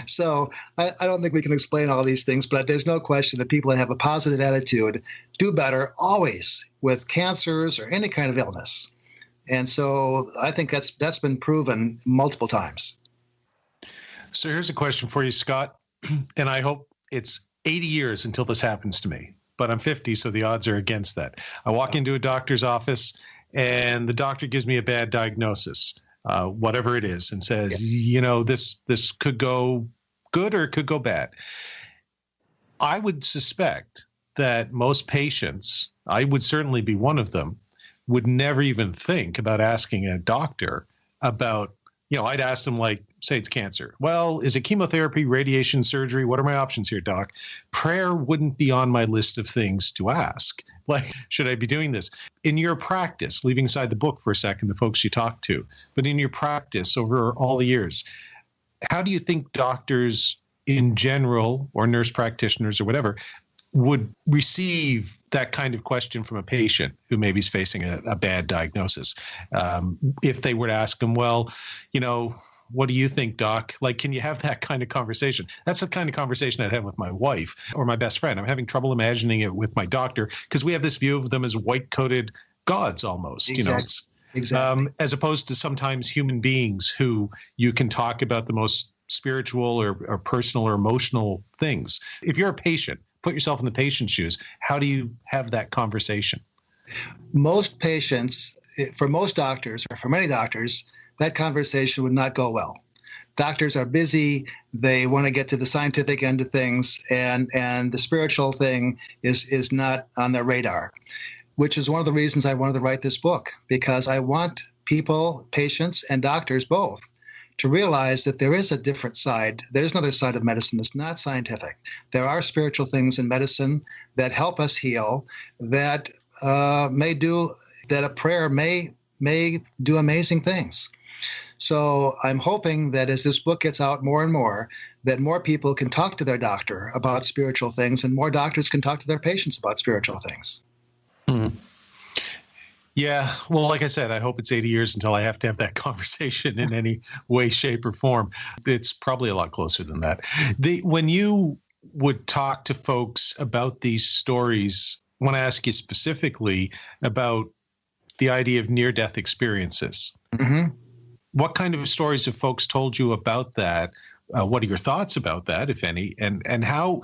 So I don't think we can explain all these things, but there's no question that people that have a positive attitude do better always with cancers or any kind of illness. And so I think that's been proven multiple times. So here's a question for you, Scott, and I hope it's 80 years until this happens to me, but I'm 50, so the odds are against that. I walk into a doctor's office, and the doctor gives me a bad diagnosis, whatever it is, and says, you know, this could go good or it could go bad. I would suspect that most patients, I would certainly be one of them, would never even think about asking a doctor about, you know, I'd ask them, like, say it's cancer. Well, is it chemotherapy, radiation, surgery? What are my options here, doc? Prayer wouldn't be on my list of things to ask. Like, should I be doing this? In your practice, leaving aside the book for a second, the folks you talk to, but in your practice over all the years, how do you think doctors in general, or nurse practitioners or whatever, would receive that kind of question from a patient who maybe is facing a bad diagnosis? If they were to ask them, well, you know, what do you think, doc? Like, can you have that kind of conversation? That's the kind of conversation I'd have with my wife or my best friend. I'm having trouble imagining it with my doctor because we have this view of them as white-coated gods almost. Exactly. You know, Exactly. As opposed to sometimes human beings who you can talk about the most spiritual or personal or emotional things. If you're a patient, put yourself in the patient's shoes. How do you have that conversation? Most patients, for most doctors, or for many doctors, that conversation would not go well. Doctors are busy. They want to get to the scientific end of things, and the spiritual thing is not on their radar, which is one of the reasons I wanted to write this book, because I want people, patients, and doctors both, to realize that there is a different side. There's another side of medicine that's not scientific. There are spiritual things in medicine that help us heal, that a prayer may do amazing things. So I'm hoping that as this book gets out more and more, that more people can talk to their doctor about spiritual things, and more doctors can talk to their patients about spiritual things. Mm. Yeah, well, like I said, I hope it's 80 years until I have to have that conversation in any way, shape, or form. It's probably a lot closer than that. When you would talk to folks about these stories, I want to ask you specifically about the idea of near-death experiences. Mm-hmm. What kind of stories have folks told you about that? What are your thoughts about that, if any? And how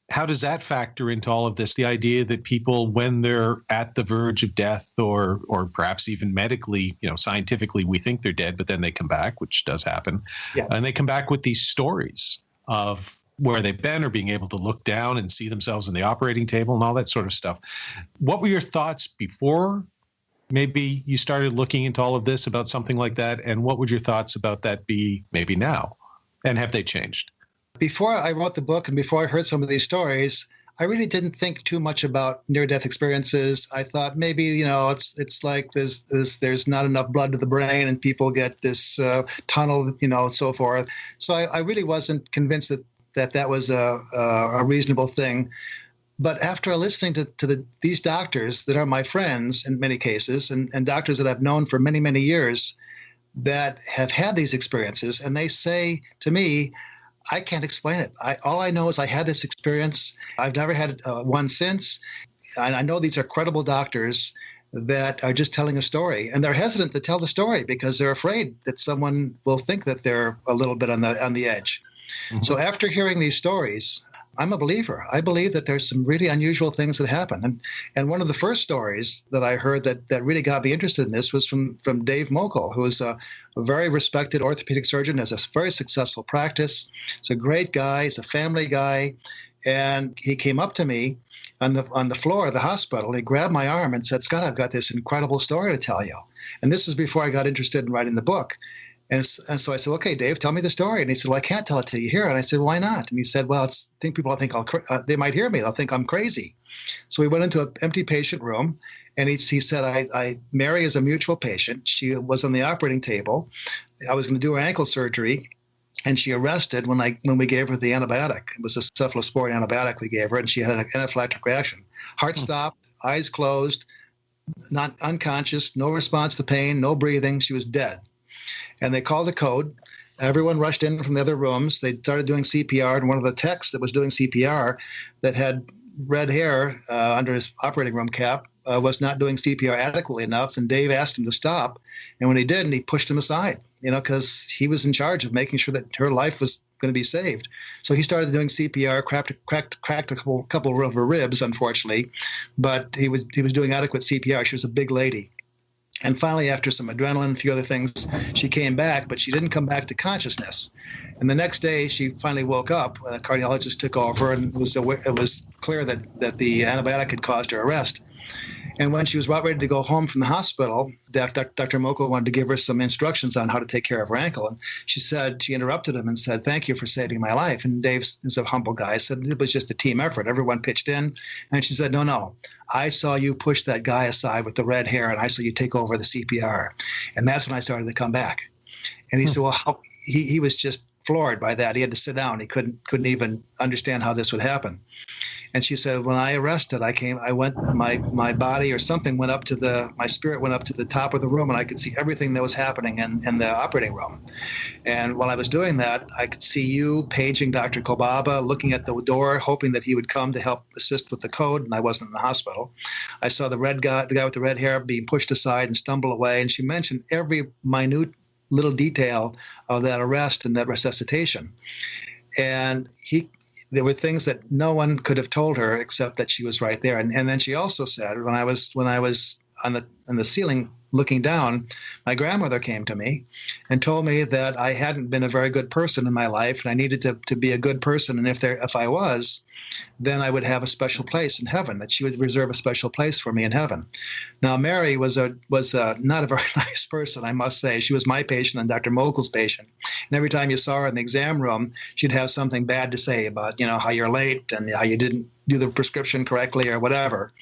does that factor into all of this? The idea that people, when they're at the verge of death, or perhaps even medically, scientifically, we think they're dead, but then they come back, which does happen. Yeah. And they come back with these stories of where they've been, or being able to look down and see themselves in the operating table and all that sort of stuff. What were your thoughts before maybe you started looking into all of this about something like that? And what would your thoughts about that be maybe now? And have they changed? Before I wrote the book and before I heard some of these stories, I really didn't think too much about near-death experiences. I thought maybe, it's like there's not enough blood to the brain and people get this tunnel, and so forth. So I really wasn't convinced that was a reasonable thing. But after listening to these doctors that are my friends in many cases, and doctors that I've known for many, many years that have had these experiences, and they say to me, I can't explain it. All I know is I had this experience. I've never had one since. And I know these are credible doctors that are just telling a story. And they're hesitant to tell the story because they're afraid that someone will think that they're a little bit on the edge. Mm-hmm. So after hearing these stories, I'm a believer. I believe that there's some really unusual things that happen. And one of the first stories that I heard that really got me interested in this was from Dave Mokel, who is a very respected orthopedic surgeon, has a very successful practice. He's a great guy. He's a family guy. And he came up to me on the floor of the hospital. He grabbed my arm and said, Scott, I've got this incredible story to tell you. And this was before I got interested in writing the book. And so I said, okay, Dave, tell me the story. And he said, well, I can't tell it to you here. And I said, why not? And he said, well, they might hear me. They'll think I'm crazy. So we went into an empty patient room, and he said, Mary is a mutual patient. She was on the operating table. I was going to do her ankle surgery, and she arrested when we gave her the antibiotic. It was a cephalosporin antibiotic we gave her, and she had an anaphylactic reaction. Heart stopped, eyes closed, not unconscious, no response to pain, no breathing. She was dead. And they called the code. Everyone rushed in from the other rooms. They started doing CPR, and one of the techs that was doing CPR that had red hair under his operating room cap was not doing CPR adequately enough, and Dave asked him to stop. And when he did, he pushed him aside, because he was in charge of making sure that her life was going to be saved. So he started doing CPR, cracked a couple of her ribs, unfortunately, but he was doing adequate CPR. She was a big lady. And finally, after some adrenaline and a few other things, she came back, but she didn't come back to consciousness. And the next day, she finally woke up. The cardiologist took over, and it was clear that the antibiotic had caused her arrest. And when she was about ready to go home from the hospital, Dr. Mokel wanted to give her some instructions on how to take care of her ankle. And she interrupted him and said, thank you for saving my life. And Dave is a humble guy, said it was just a team effort. Everyone pitched in. And she said, no, I saw you push that guy aside with the red hair, and I saw you take over the CPR. And that's when I started to come back. And he said, well, he was just floored by that. He had to sit down. He couldn't even understand how this would happen. And she said, when I arrested, my body or something went up my spirit went up to the top of the room, and I could see everything that was happening in the operating room. And while I was doing that, I could see you paging Dr. Kolbaba, looking at the door, hoping that he would come to help assist with the code, and I wasn't in the hospital. I saw the guy with the red hair being pushed aside and stumble away, and she mentioned every minute little detail of that arrest and that resuscitation. And there were things that no one could have told her except that she was right there. And then she also said, when I was on the ceiling looking down, my grandmother came to me and told me that I hadn't been a very good person in my life, and I needed to be a good person. And if I was, then I would have a special place in heaven, that she would reserve a special place for me in heaven. Now, Mary was not a very nice person, I must say. She was my patient and Dr. Mokel's patient. And every time you saw her in the exam room, she'd have something bad to say about, how you're late and how you didn't do the prescription correctly or whatever.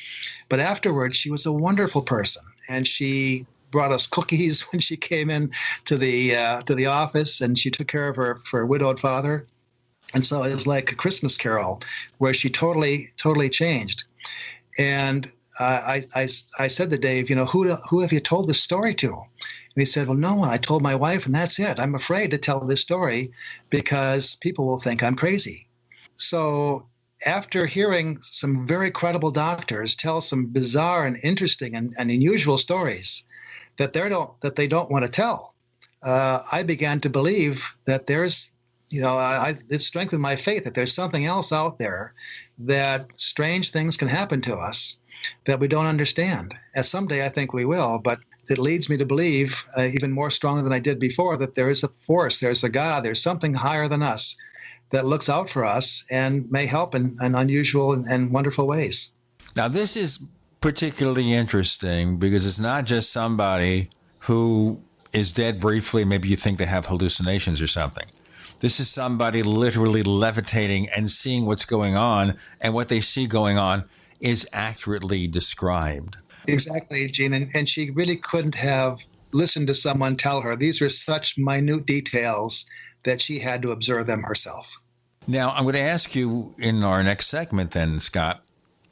But afterwards, she was a wonderful person. And she brought us cookies when she came in to the office, and she took care of her widowed father. And so it was like a Christmas carol where she totally changed. And I said to Dave, who have you told this story to? And he said, well, no one. I told my wife, and that's it. I'm afraid to tell this story because people will think I'm crazy. So after hearing some very credible doctors tell some bizarre and interesting and unusual stories that they don't want to tell, I began to believe that there's, it strengthened my faith that there's something else out there, that strange things can happen to us that we don't understand. And someday I think we will, but it leads me to believe even more strongly than I did before that there is a force, there's a God, there's something higher than us that looks out for us and may help in unusual and wonderful ways. Now, this is particularly interesting because it's not just somebody who is dead briefly. Maybe you think they have hallucinations or something. This is somebody literally levitating and seeing what's going on, and what they see going on is accurately described. Exactly, Gene. And she really couldn't have listened to someone tell her. These are such minute details that she had to observe them herself. Now, I'm going to ask you in our next segment then, Scott,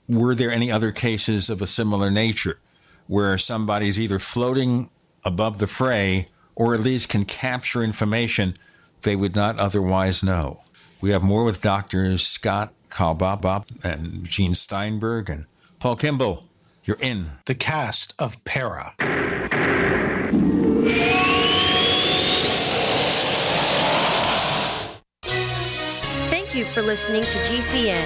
were there any other cases of a similar nature where somebody's either floating above the fray or at least can capture information they would not otherwise know? We have more with Drs. Scott Kolbaba and Gene Steinberg and Paul Kimball. You're in the cast of Para. Thank you for listening to GCN.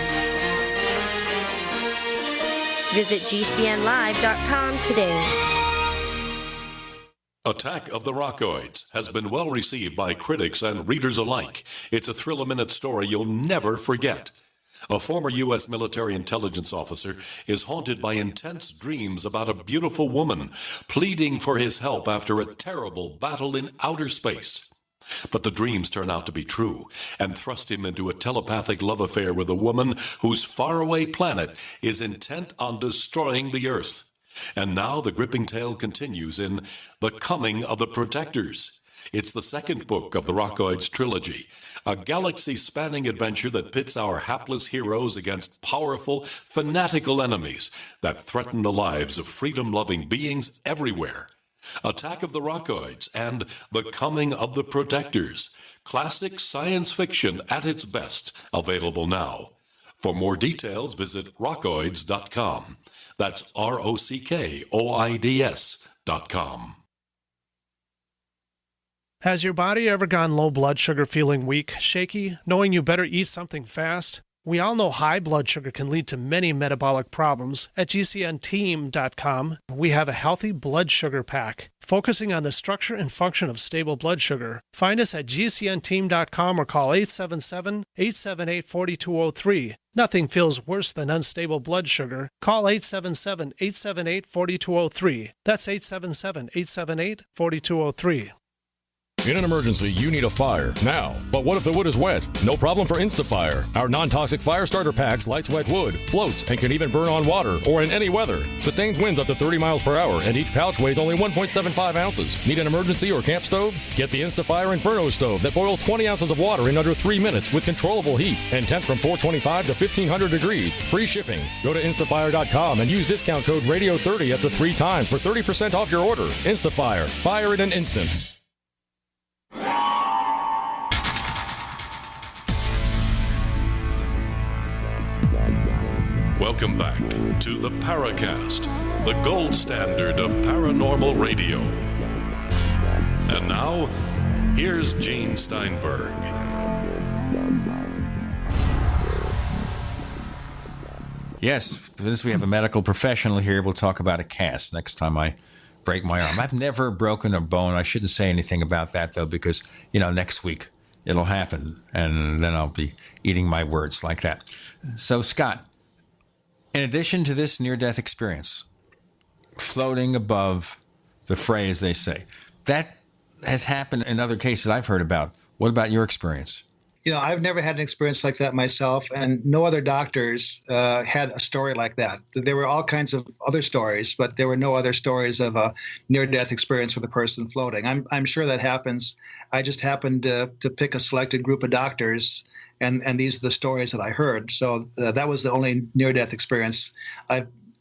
Visit GCNlive.com today. Attack of the Rockoids has been well received by critics and readers alike. It's a thrill-a-minute story you'll never forget. A former U.S. military intelligence officer is haunted by intense dreams about a beautiful woman pleading for his help after a terrible battle in outer space. But the dreams turn out to be true and thrust him into a telepathic love affair with a woman whose faraway planet is intent on destroying the Earth. And now the gripping tale continues in The Coming of the Protectors. It's the second book of the Rockoids trilogy, a galaxy-spanning adventure that pits our hapless heroes against powerful, fanatical enemies that threaten the lives of freedom-loving beings everywhere. Attack of the Rockoids and The Coming of the Protectors, classic science fiction at its best, available now. For more details, visit rockoids.com. That's ROCKOIDS.com. Has your body ever gone low blood sugar, feeling weak, shaky, knowing you better eat something fast? We all know high blood sugar can lead to many metabolic problems. At GCNteam.com, we have a healthy blood sugar pack, focusing on the structure and function of stable blood sugar. Find us at GCNteam.com or call 877-878-4203. Nothing feels worse than unstable blood sugar. Call 877-878-4203. That's 877-878-4203. In an emergency, you need a fire now. But what if the wood is wet? No problem for InstaFire. Our non-toxic fire starter packs lights wet wood, floats, and can even burn on water or in any weather. Sustains winds up to 30 miles per hour, and each pouch weighs only 1.75 ounces. Need an emergency or camp stove? Get the InstaFire Inferno stove that boils 20 ounces of water in under 3 minutes with controllable heat and temps from 425 to 1500 degrees. Free shipping. Go to instafire.com and use discount code RADIO30 up to 3 times for 30% off your order. InstaFire. Fire in an instant. Welcome back to the Paracast, the gold standard of paranormal radio. And now, here's Gene Steinberg. Yes, since we have a medical professional here, we'll talk about a cast next time I break my arm. I've never broken a bone. I shouldn't say anything about that, though, because, next week it'll happen, and then I'll be eating my words like that. So, Scott, in addition to this near-death experience, floating above the fray, as they say, that has happened in other cases I've heard about. What about your experience? I've never had an experience like that myself, and no other doctors had a story like that. There were all kinds of other stories, but there were no other stories of a near-death experience with a person floating. I'm sure that happens. I just happened to pick a selected group of doctors, and these are the stories that I heard. So that was the only near-death experience.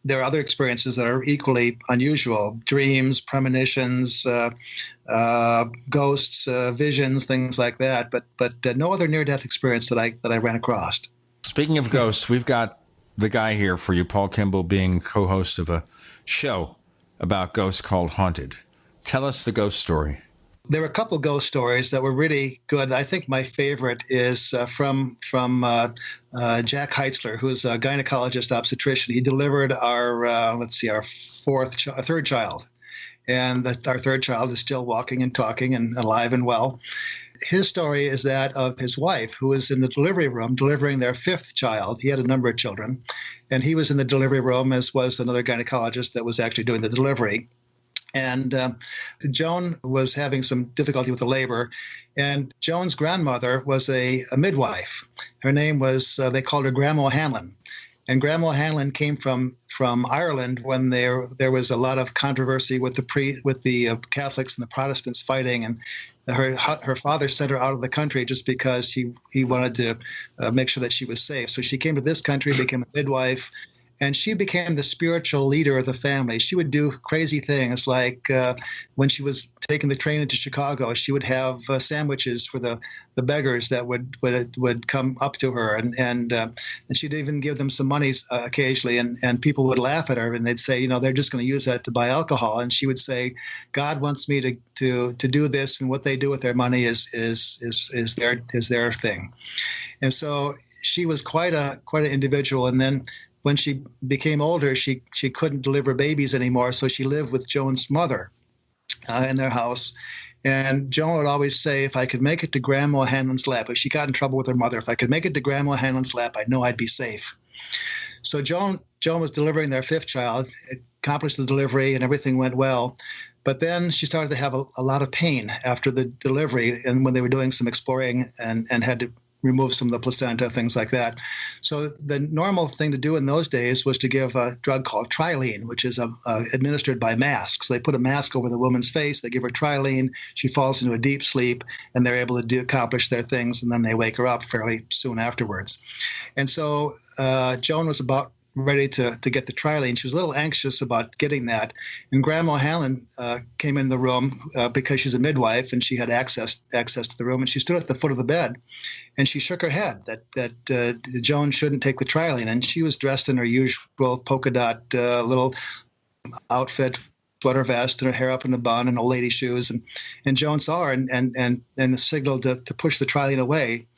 There are other experiences that are equally unusual: dreams, premonitions, ghosts, visions, things like that. But no other near-death experience that I ran across. Speaking of ghosts, we've got the guy here for you, Paul Kimball, being co-host of a show about ghosts called Haunted. Tell us the ghost story. There were a couple ghost stories that were really good. I think my favorite is from Jack Heitzler, who's a gynecologist obstetrician. He delivered our third child, and our third child is still walking and talking and alive and well. His story is that of his wife, who was in the delivery room delivering their fifth child. He had a number of children, and he was in the delivery room, as was another gynecologist that was actually doing the delivery. And Joan was having some difficulty with the labor, and Joan's grandmother was a midwife. Her name was, they called her Grandma Hanlon. And Grandma Hanlon came from Ireland when there was a lot of controversy with the Catholics and the Protestants fighting, and her father sent her out of the country just because he wanted to make sure that she was safe. So she came to this country, became a midwife, and she became the spiritual leader of the family. She would do crazy things, like when she was taking the train into Chicago, she would have sandwiches for the beggars that would come up to her, and she'd even give them some money occasionally, and people would laugh at her, and they'd say, they're just going to use that to buy alcohol. And she would say, God wants me to do this, and what they do with their money is their thing. And so she was quite an individual. And then when she became older, she couldn't deliver babies anymore, so she lived with Joan's mother in their house. And Joan would always say, if I could make it to Grandma Hanlon's lap, if she got in trouble with her mother, if I could make it to Grandma Hanlon's lap, I know I'd be safe. So Joan was delivering their fifth child, accomplished the delivery, and everything went well. But then she started to have a lot of pain after the delivery, and when they were doing some exploring and had to remove some of the placenta, things like that. So the normal thing to do in those days was to give a drug called Trilene, which is administered by masks. So they put a mask over the woman's face, they give her Trilene, she falls into a deep sleep, and they're able to accomplish their things, and then they wake her up fairly soon afterwards. And so Joan was about ready to get the Trilene. She was a little anxious about getting that. And Grandma Hanlon came in the room because she's a midwife and she had access to the room. And she stood at the foot of the bed and she shook her head that Joan shouldn't take the Trilene. And she was dressed in her usual polka dot little outfit, sweater vest, and her hair up in a bun and old lady shoes. And Joan saw her and signaled to push the Trilene away.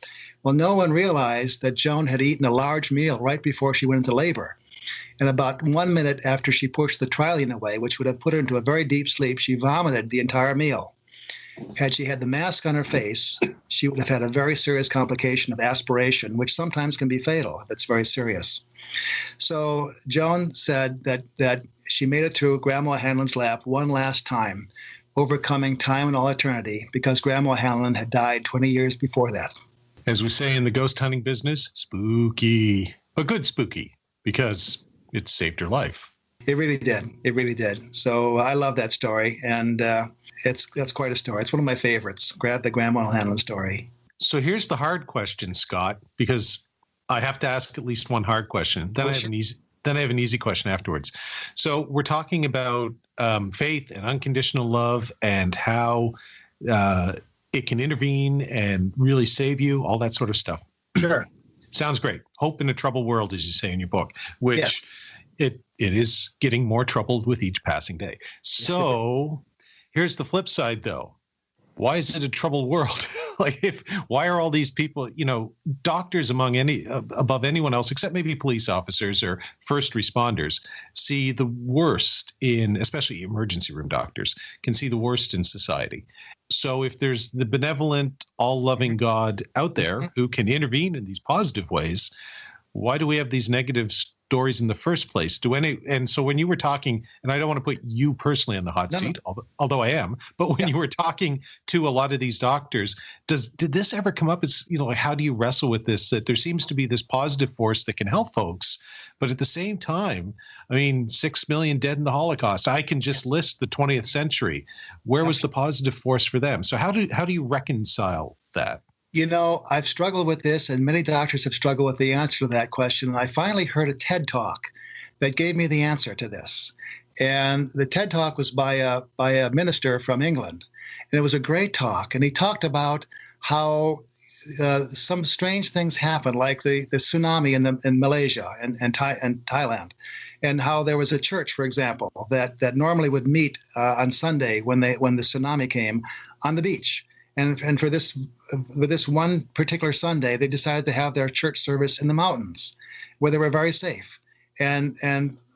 Well, no one realized that Joan had eaten a large meal right before she went into labor. And about 1 minute after she pushed the Trilene away, which would have put her into a very deep sleep, she vomited the entire meal. Had she had the mask on her face, she would have had a very serious complication of aspiration, which sometimes can be fatal if it's very serious. So Joan said that she made it through Grandma Hanlon's lap one last time, overcoming time and all eternity, because Grandma Hanlon had died 20 years before that. As we say in the ghost hunting business, spooky, but good spooky, because it saved her life. It really did. It really did. So I love that story, and that's quite a story. It's one of my favorites, the Grandma Hanlon story. So here's the hard question, Scott, because I have to ask at least one hard question. Then I have an easy question afterwards. So we're talking about faith and unconditional love and how it can intervene and really save you, all that sort of stuff. Sure. Sounds great. Hope in a troubled world, as you say in your book, which yes. it is getting more troubled with each passing day. So here's the flip side, though. why is it a troubled world? Why are all these people, doctors above anyone else, except maybe police officers or first responders, see the worst in, especially emergency room doctors, can see the worst in society. So if there's the benevolent, all-loving God out there who can intervene in these positive ways, why do we have these negative stories in the first place? And so when you were talking, and I don't want to put you personally on the hot seat, although I am, but when you were talking to a lot of these doctors, did this ever come up as, how do you wrestle with this, that there seems to be this positive force that can help folks, but at the same time, 6 million dead in the Holocaust, I can just list the 20th century. Where was the positive force for them? So how do you reconcile that? I've struggled with this, and many doctors have struggled with the answer to that question. And I finally heard a TED Talk that gave me the answer to this. And the TED Talk was by a minister from England. And it was a great talk. And he talked about how some strange things happened, like the tsunami in Malaysia and Thailand, and how there was a church, for example, that normally would meet on Sunday when the tsunami came on the beach. And for this one particular Sunday, they decided to have their church service in the mountains, where they were very safe. And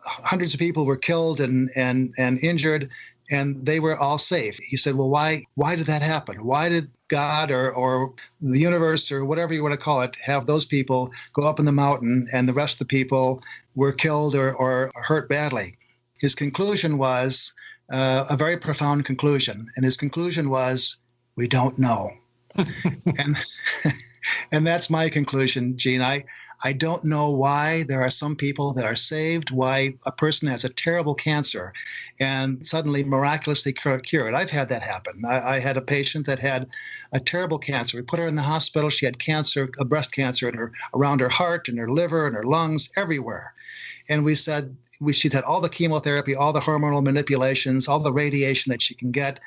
hundreds of people were killed and injured, and they were all safe. He said, well, why did that happen? Why did God or the universe or whatever you want to call it have those people go up in the mountain and the rest of the people were killed or hurt badly? His conclusion was a very profound conclusion. And his conclusion was, we don't know. and that's my conclusion, Gene. I don't know why there are some people that are saved, why a person has a terrible cancer and suddenly miraculously cured. I've had that happen. I had a patient that had a terrible cancer. We put her in the hospital. She had cancer, a breast cancer around her heart and her liver and her lungs, everywhere. And we said she'd had all the chemotherapy, all the hormonal manipulations, all the radiation that she can get.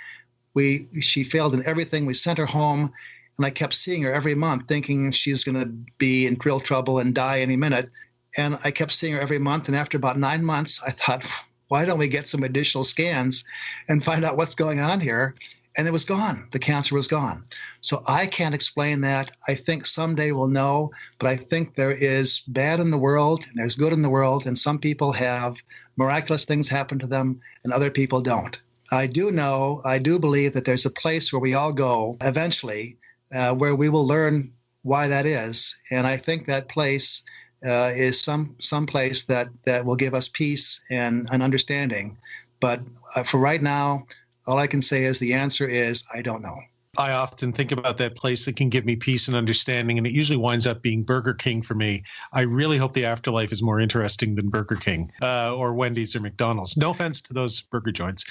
She failed in everything. We sent her home, and I kept seeing her every month, thinking she's going to be in real trouble and die any minute. And I kept seeing her every month. And after about 9 months, I thought, why don't we get some additional scans and find out what's going on here? And it was gone. The cancer was gone. So I can't explain that. I think someday we'll know, but I think there is bad in the world and there's good in the world. And some people have miraculous things happen to them and other people don't. I do believe that there's a place where we all go eventually where we will learn why that is. And I think that place is some place that will give us peace and an understanding. But for right now, all I can say is the answer is I don't know. I often think about that place that can give me peace and understanding, and it usually winds up being Burger King for me. I really hope the afterlife is more interesting than Burger King or Wendy's or McDonald's. No offense to those burger joints.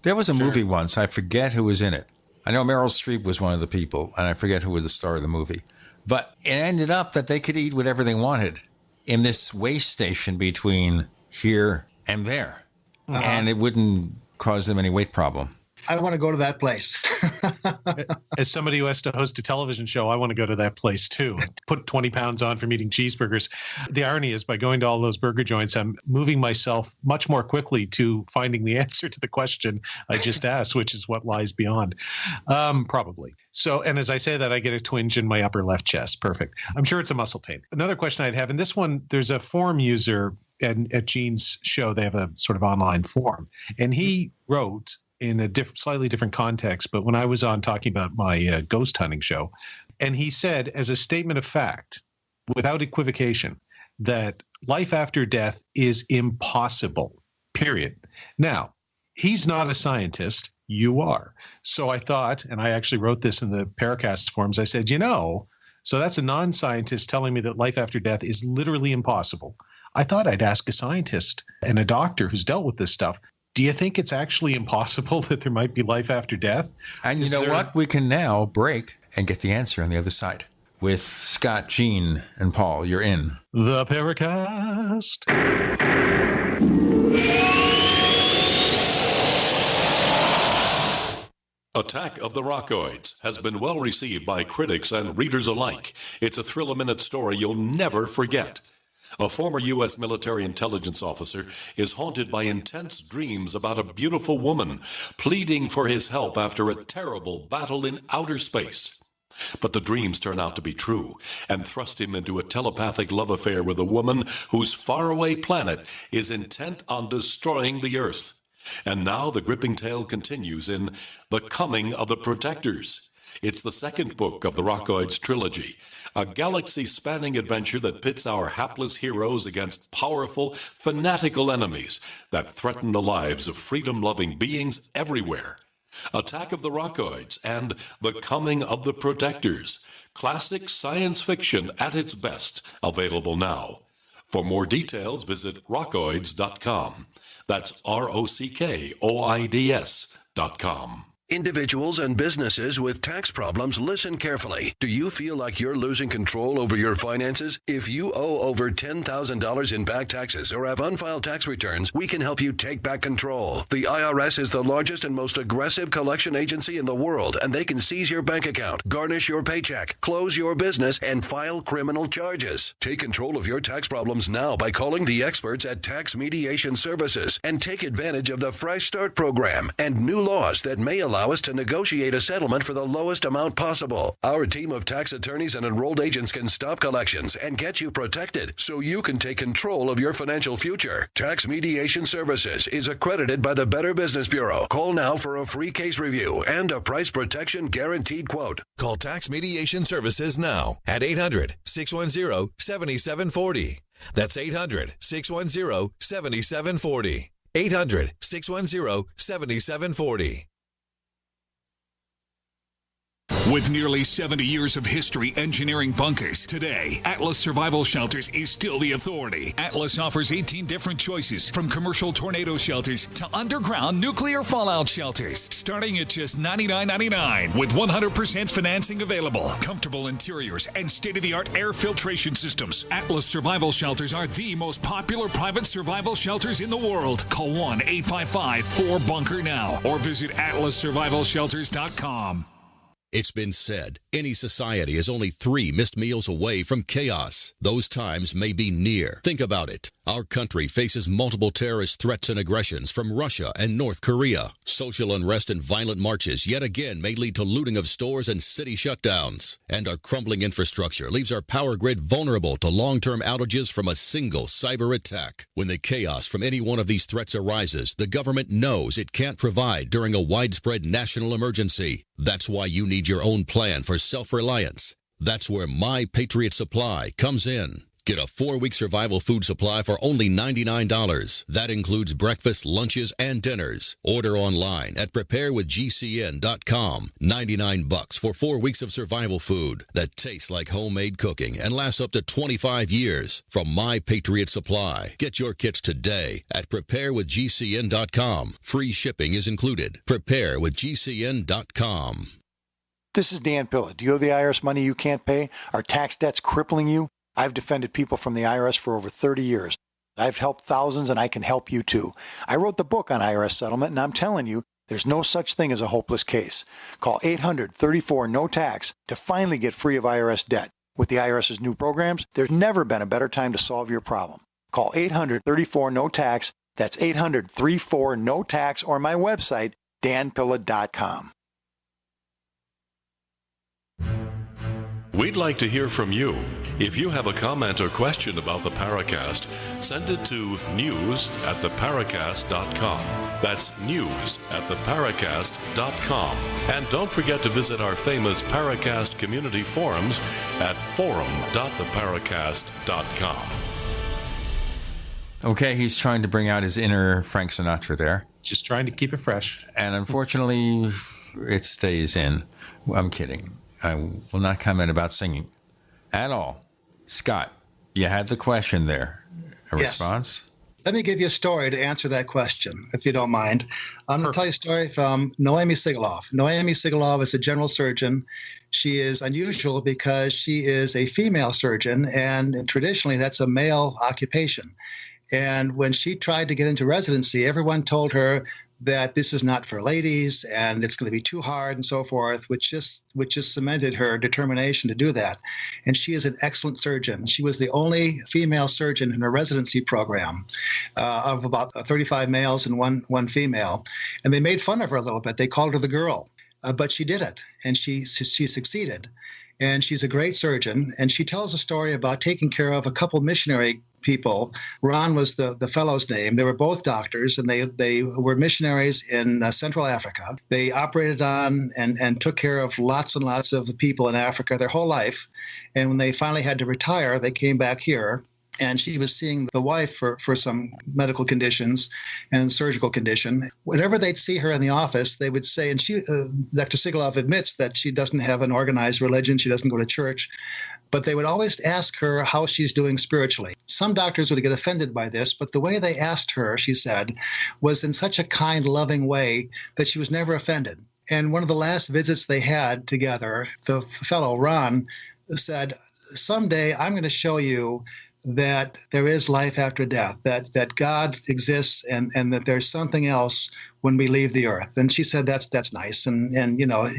There was a movie once. I forget who was in it. I know Meryl Streep was one of the people, and I forget who was the star of the movie. But it ended up that they could eat whatever they wanted in this waste station between here and there. Uh-huh. And it wouldn't cause them any weight problem. I want to go to that place. As somebody who has to host a television show, I want to go to that place too. Put 20 pounds on from eating cheeseburgers. The irony is by going to all those burger joints, I'm moving myself much more quickly to finding the answer to the question I just asked, which is what lies beyond. Probably. So, and as I say that, I get a twinge in my upper left chest. Perfect. I'm sure it's a muscle pain. Another question I'd have, and this one, there's a forum user at Gene's show. They have a sort of online forum. And he wrote, in a slightly different context, but when I was on talking about my ghost hunting show, and he said, as a statement of fact, without equivocation, that life after death is impossible, period. Now, he's not a scientist, you are. So I thought, and I actually wrote this in the Paracast forums, I said, so that's a non-scientist telling me that life after death is literally impossible. I thought I'd ask a scientist and a doctor who's dealt with this stuff, do you think it's actually impossible that there might be life after death? And you know what? We can now break and get the answer on the other side. With Scott, Gene, and Paul, you're in the Paracast. Attack of the Rockoids has been well received by critics and readers alike. It's a thrill-a-minute story you'll never forget. A former U.S. military intelligence officer is haunted by intense dreams about a beautiful woman pleading for his help after a terrible battle in outer space. But the dreams turn out to be true and thrust him into a telepathic love affair with a woman whose faraway planet is intent on destroying the Earth. And now the gripping tale continues in The Coming of the Protectors. It's the second book of the Rockoids trilogy, a galaxy-spanning adventure that pits our hapless heroes against powerful, fanatical enemies that threaten the lives of freedom-loving beings everywhere. Attack of the Rockoids and The Coming of the Protectors. Classic science fiction at its best, available now. For more details, visit rockoids.com. That's ROCKOIDS.com. Individuals and businesses with tax problems, listen carefully. Do you feel like you're losing control over your finances? If you owe over $10,000 in back taxes or have unfiled tax returns, we can help you take back control. The IRS is the largest and most aggressive collection agency in the world, and they can seize your bank account, garnish your paycheck, close your business, and file criminal charges. Take control of your tax problems now by calling the experts at Tax Mediation Services and take advantage of the Fresh Start program and new laws that may allow us to negotiate a settlement for the lowest amount possible. Our team of tax attorneys and enrolled agents can stop collections and get you protected so you can take control of your financial future. Tax Mediation Services is accredited by the Better Business Bureau. Call now for a free case review and a price protection guaranteed quote. Call Tax Mediation Services now at 800-610-7740. That's 800-610-7740. 800-610-7740. With nearly 70 years of history engineering bunkers, today, Atlas Survival Shelters is still the authority. Atlas offers 18 different choices, from commercial tornado shelters to underground nuclear fallout shelters, starting at just $99.99 with 100% financing available, comfortable interiors, and state-of-the-art air filtration systems. Atlas Survival Shelters are the most popular private survival shelters in the world. Call 1-855-4BUNKER now or visit atlassurvivalshelters.com. It's been said, any society is only 3 missed meals away from chaos. Those times may be near. Think about it. Our country faces multiple terrorist threats and aggressions from Russia and North Korea. Social unrest and violent marches yet again may lead to looting of stores and city shutdowns. And our crumbling infrastructure leaves our power grid vulnerable to long-term outages from a single cyber attack. When the chaos from any one of these threats arises, the government knows it can't provide during a widespread national emergency. That's why you need your own plan for self-reliance. That's where My Patriot Supply comes in. Get a 4-week survival food supply for only $99. That includes breakfast, lunches, and dinners. Order online at preparewithgcn.com. $99 for 4 weeks of survival food that tastes like homemade cooking and lasts up to 25 years. From My Patriot Supply. Get your kits today at preparewithgcn.com. Free shipping is included. Preparewithgcn.com. This is Dan Pilla. Do you owe the IRS money you can't pay? Are tax debts crippling you? I've defended people from the IRS for over 30 years. I've helped thousands, and I can help you too. I wrote the book on IRS settlement, and I'm telling you, there's no such thing as a hopeless case. Call 800-34-NO-TAX to finally get free of IRS debt. With the IRS's new programs, there's never been a better time to solve your problem. Call 800-34-NO-TAX. That's 800-34-NO-TAX, or my website, danpilla.com. We'd like to hear from you. If you have a comment or question about the Paracast, send it to news@theparacast.com. That's news@theparacast.com. And don't forget to visit our famous Paracast community forums at forum.theparacast.com. Okay, he's trying to bring out his inner Frank Sinatra there. Just trying to keep it fresh. And unfortunately, it stays in. I'm kidding. I will not comment about singing at all. Scott, you had the question there. A response? Let me give you a story to answer that question, if you don't mind. I'm going to tell you a story from Noemi Sigaloff. Noemi Sigaloff is a general surgeon. She is unusual because she is a female surgeon, and traditionally that's a male occupation. And when she tried to get into residency, everyone told her that this is not for ladies and it's going to be too hard and so forth, which just cemented her determination to do that. And she is an excellent surgeon. She was the only female surgeon in her residency program of about 35 males and one female. And they made fun of her a little bit. They called her the girl, but she did it, and she succeeded. And she's a great surgeon, and she tells a story about taking care of a couple missionary people. Ron was the fellow's name. They were both doctors, and they were missionaries in Central Africa. They operated on and took care of lots and lots of the people in Africa their whole life. And when they finally had to retire, they came back here. And she was seeing the wife for some medical conditions and surgical condition. Whenever they'd see her in the office, they would say, and Dr. Sigelov admits that she doesn't have an organized religion, she doesn't go to church, but they would always ask her how she's doing spiritually. Some doctors would get offended by this, but the way they asked her, she said, was in such a kind, loving way that she was never offended. And one of the last visits they had together, the fellow, Ron, said, someday I'm going to show you that there is life after death, that God exists and that there's something else when we leave the earth. And she said, that's nice. And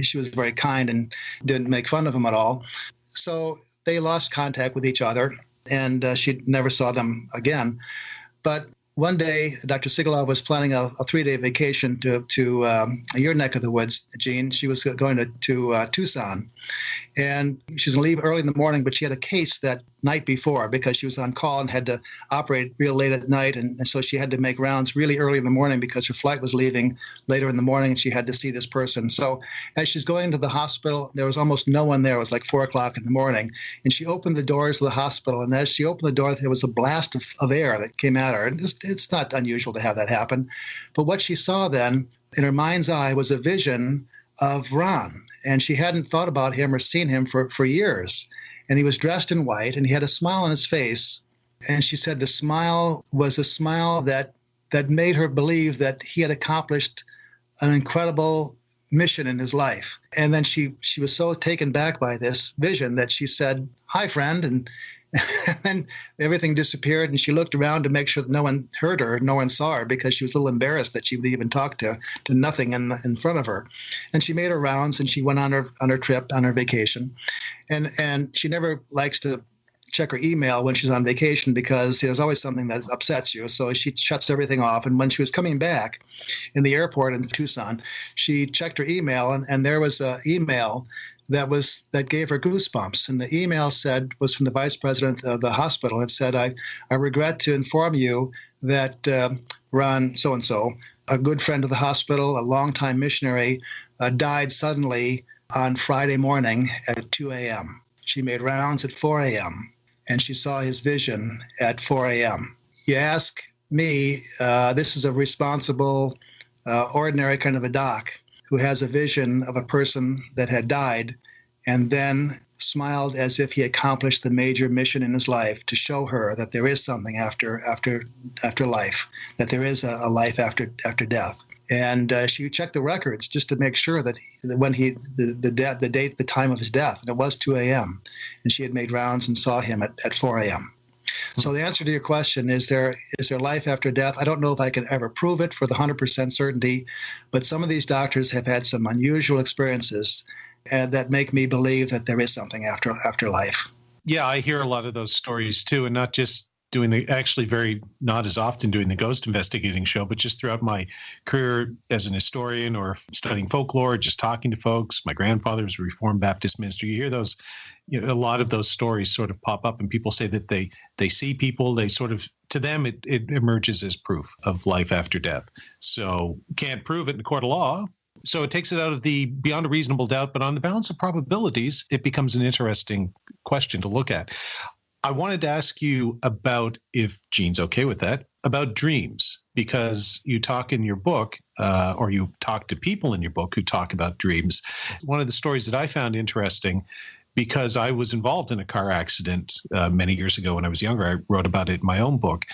she was very kind and didn't make fun of him at all. So they lost contact with each other, and she never saw them again. But one day, Dr. Sigelov was planning a 3-day vacation to your neck of the woods, Gene. She was going to Tucson. And she was going to leave early in the morning, but she had a case that night before because she was on call and had to operate real late at night. And so she had to make rounds really early in the morning because her flight was leaving later in the morning and she had to see this person. So as she's going to the hospital, there was almost no one there. It was like 4 o'clock in the morning. And she opened the doors of the hospital. And as she opened the door, there was a blast of air that came at her. And it's not unusual to have that happen. But what she saw then in her mind's eye was a vision of Ron. And she hadn't thought about him or seen him for years. And he was dressed in white, and he had a smile on his face. And she said the smile was a smile that made her believe that he had accomplished an incredible mission in his life. And then she was so taken back by this vision that she said, "Hi, friend," and then everything disappeared, and she looked around to make sure that no one heard her, no one saw her, because she was a little embarrassed that she would even talk to nothing in front of her. And she made her rounds, and she went on her trip, on her vacation. And she never likes to check her email when she's on vacation because there's always something that upsets you. So she shuts everything off. And when she was coming back in the airport in Tucson, she checked her email, and there was an email that gave her goosebumps. And the email was from the vice president of the hospital. It said, I regret to inform you that Ron so-and-so, a good friend of the hospital, a longtime missionary, died suddenly on Friday morning at 2 a.m. She made rounds at 4 a.m. and she saw his vision at 4 a.m. You ask me, this is a responsible, ordinary kind of a doc who has a vision of a person that had died and then smiled as if he accomplished the major mission in his life to show her that there is something after life, that there is a life after death. And she checked the records just to make sure that when the time of his death, and it was 2 a.m., and she had made rounds and saw him at 4 a.m. So the answer to your question, is there life after death? I don't know if I can ever prove it for the 100% certainty, but some of these doctors have had some unusual experiences that make me believe that there is something after life. Yeah, I hear a lot of those stories too, and not just not as often doing the ghost investigating show, but just throughout my career as an historian or studying folklore, just talking to folks. My grandfather was a Reformed Baptist minister. You hear those, a lot of those stories sort of pop up, and people say that they see people, they sort of, to them, it emerges as proof of life after death. So can't prove it in a court of law. So it takes it out of the beyond a reasonable doubt, but on the balance of probabilities, it becomes an interesting question to look at. I wanted to ask you about, if Gene's okay with that, about dreams, because you talk in your book, or you talk to people in your book who talk about dreams. One of the stories that I found interesting, because I was involved in a car accident many years ago when I was younger, I wrote about it in my own book,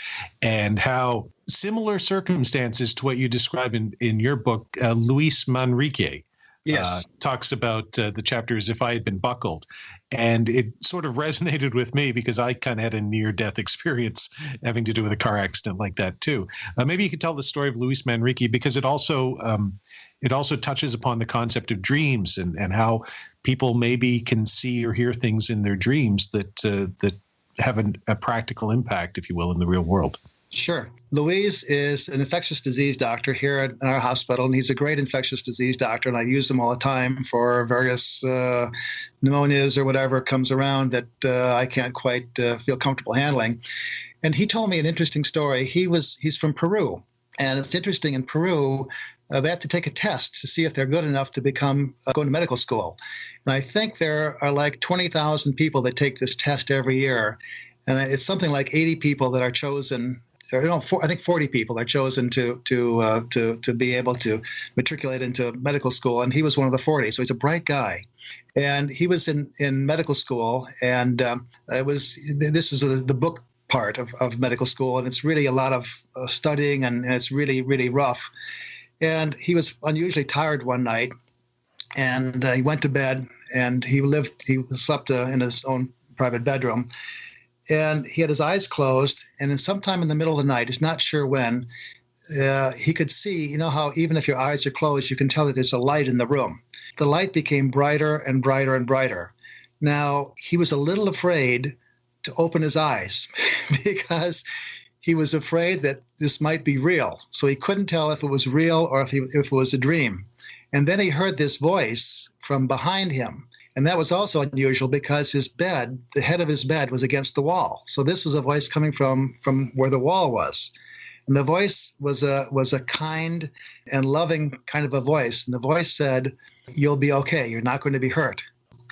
and how similar circumstances to what you describe in your book, Luis Manrique, Yes. Talks about the chapter as if I had been buckled. And it sort of resonated with me because I kind of had a near-death experience having to do with a car accident like that too. Maybe you could tell the story of Luis Manrique, because it also touches upon the concept of dreams and how people maybe can see or hear things in their dreams that have a practical impact, if you will, in the real world. Sure. Luis is an infectious disease doctor here at our hospital, and he's a great infectious disease doctor, and I use him all the time for various pneumonias or whatever comes around that I can't quite feel comfortable handling. And he told me an interesting story. He's from Peru, and it's interesting. In Peru, they have to take a test to see if they're good enough to become go to medical school. And I think there are like 20,000 people that take this test every year, and it's something like 80 people that are chosen. I think 40 people are chosen to be able to matriculate into medical school, and he was one of the 40. So he's a bright guy, and he was in medical school, and this is the book part of medical school, and it's really a lot of studying, and it's really, really rough. And he was unusually tired one night, and he went to bed, and he slept in his own private bedroom. And he had his eyes closed, and then sometime in the middle of the night, he's not sure when, he could see, you know how even if your eyes are closed, you can tell that there's a light in the room. The light became brighter and brighter and brighter. Now, he was a little afraid to open his eyes because he was afraid that this might be real. So he couldn't tell if it was real or if it was a dream. And then he heard this voice from behind him. And that was also unusual because his bed, the head of his bed, was against the wall. So this was a voice coming from where the wall was. And the voice was a kind and loving kind of a voice. And the voice said, "You'll be okay. You're not going to be hurt."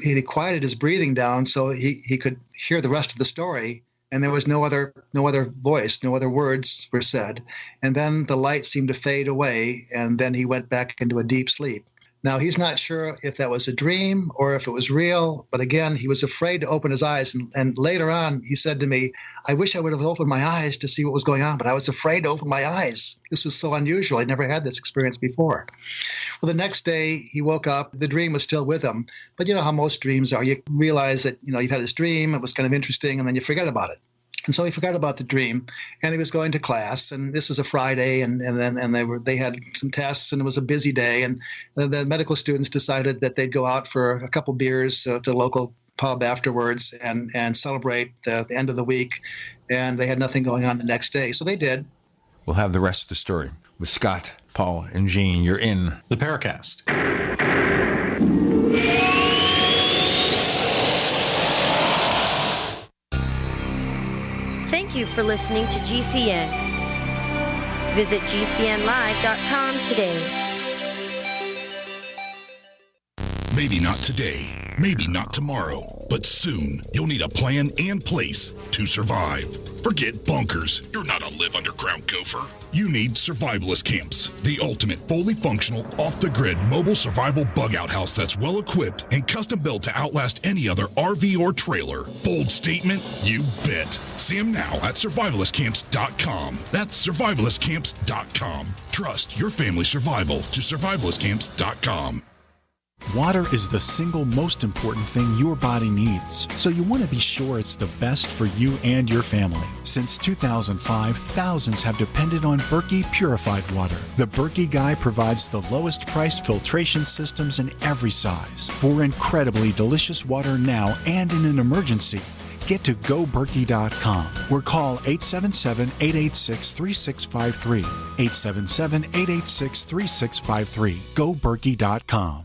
He quieted his breathing down so he could hear the rest of the story. And there was no other voice, no other words were said. And then the light seemed to fade away, and then he went back into a deep sleep. Now, he's not sure if that was a dream or if it was real, but again, he was afraid to open his eyes. And later on, he said to me, "I wish I would have opened my eyes to see what was going on, but I was afraid to open my eyes. This was so unusual. I never had this experience before." Well, the next day, he woke up. The dream was still with him. But you know how most dreams are. You realize that, you've had this dream. It was kind of interesting, and then you forget about it. And so he forgot about the dream, and he was going to class. And this was a Friday, and they had some tests, and it was a busy day. And the medical students decided that they'd go out for a couple beers to a local pub afterwards and celebrate the end of the week. And they had nothing going on the next day, so they did. We'll have the rest of the story with Scott, Paul, and Gene. You're in the Paracast. Thank you for listening to GCN. Visit GCNlive.com today. Maybe not today, maybe not tomorrow, but soon you'll need a plan and place to survive. Forget bunkers. You're not a live underground gopher. You need survivalist camps, the ultimate fully functional, off-the-grid mobile survival bug-out house that's well-equipped and custom-built to outlast any other RV or trailer. Bold statement? You bet. See them now at survivalistcamps.com. That's survivalistcamps.com. Trust your family survival to survivalistcamps.com. Water is the single most important thing your body needs, so you want to be sure it's the best for you and your family. Since 2005, thousands have depended on Berkey purified water. The Berkey Guy provides the lowest priced filtration systems in every size. For incredibly delicious water now and in an emergency, get to goberkey.com or call 877-886-3653. 877-886-3653. goberkey.com.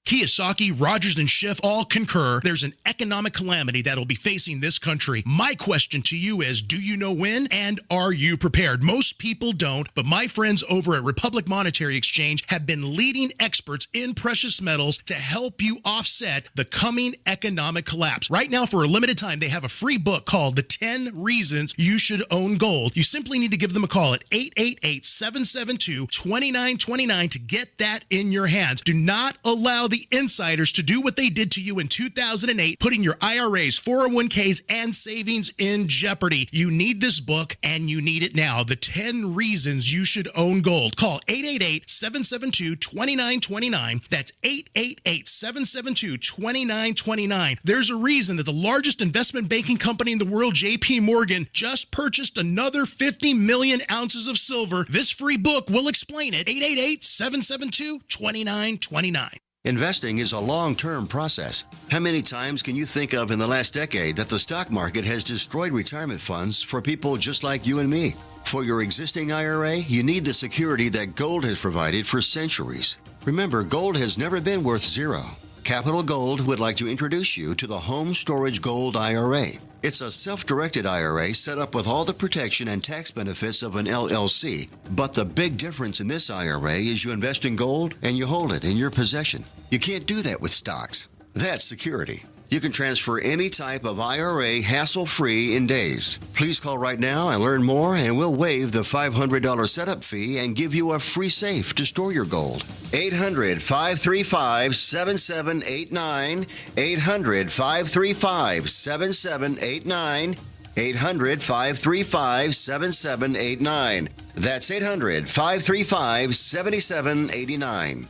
Kiyosaki, Rogers, and Schiff all concur there's an economic calamity that will be facing this country. My question to you is, do you know when, and are you prepared? Most people don't, but my friends over at Republic Monetary Exchange have been leading experts in precious metals to help you offset the coming economic collapse. Right now, for a limited time, they have a free book called The 10 Reasons You Should Own Gold. You simply need to give them a call at 888-772-2929 to get that in your hands. Do not allow the wealthy insiders to do what they did to you in 2008, putting your IRAs, 401ks, and savings in jeopardy. You need this book, and you need it now. The 10 Reasons You Should Own Gold. Call 888-772-2929. That's 888-772-2929. There's a reason that the largest investment banking company in the world, JP Morgan, just purchased another 50 million ounces of silver. This free book will explain it. 888-772-2929. Investing is a long-term process. How many times can you think of in the last decade that the stock market has destroyed retirement funds for people just like you and me? For your existing IRA, you need the security that gold has provided for centuries. Remember, gold has never been worth zero. Capital Gold would like to introduce you to the Home Storage Gold IRA. It's a self-directed IRA set up with all the protection and tax benefits of an LLC. But the big difference in this IRA is you invest in gold and you hold it in your possession. You can't do that with stocks. That's security. You can transfer any type of IRA hassle-free in days. Please call right now and learn more, and we'll waive the $500 setup fee and give you a free safe to store your gold. 800-535-7789. 800-535-7789. 800-535-7789. That's 800-535-7789.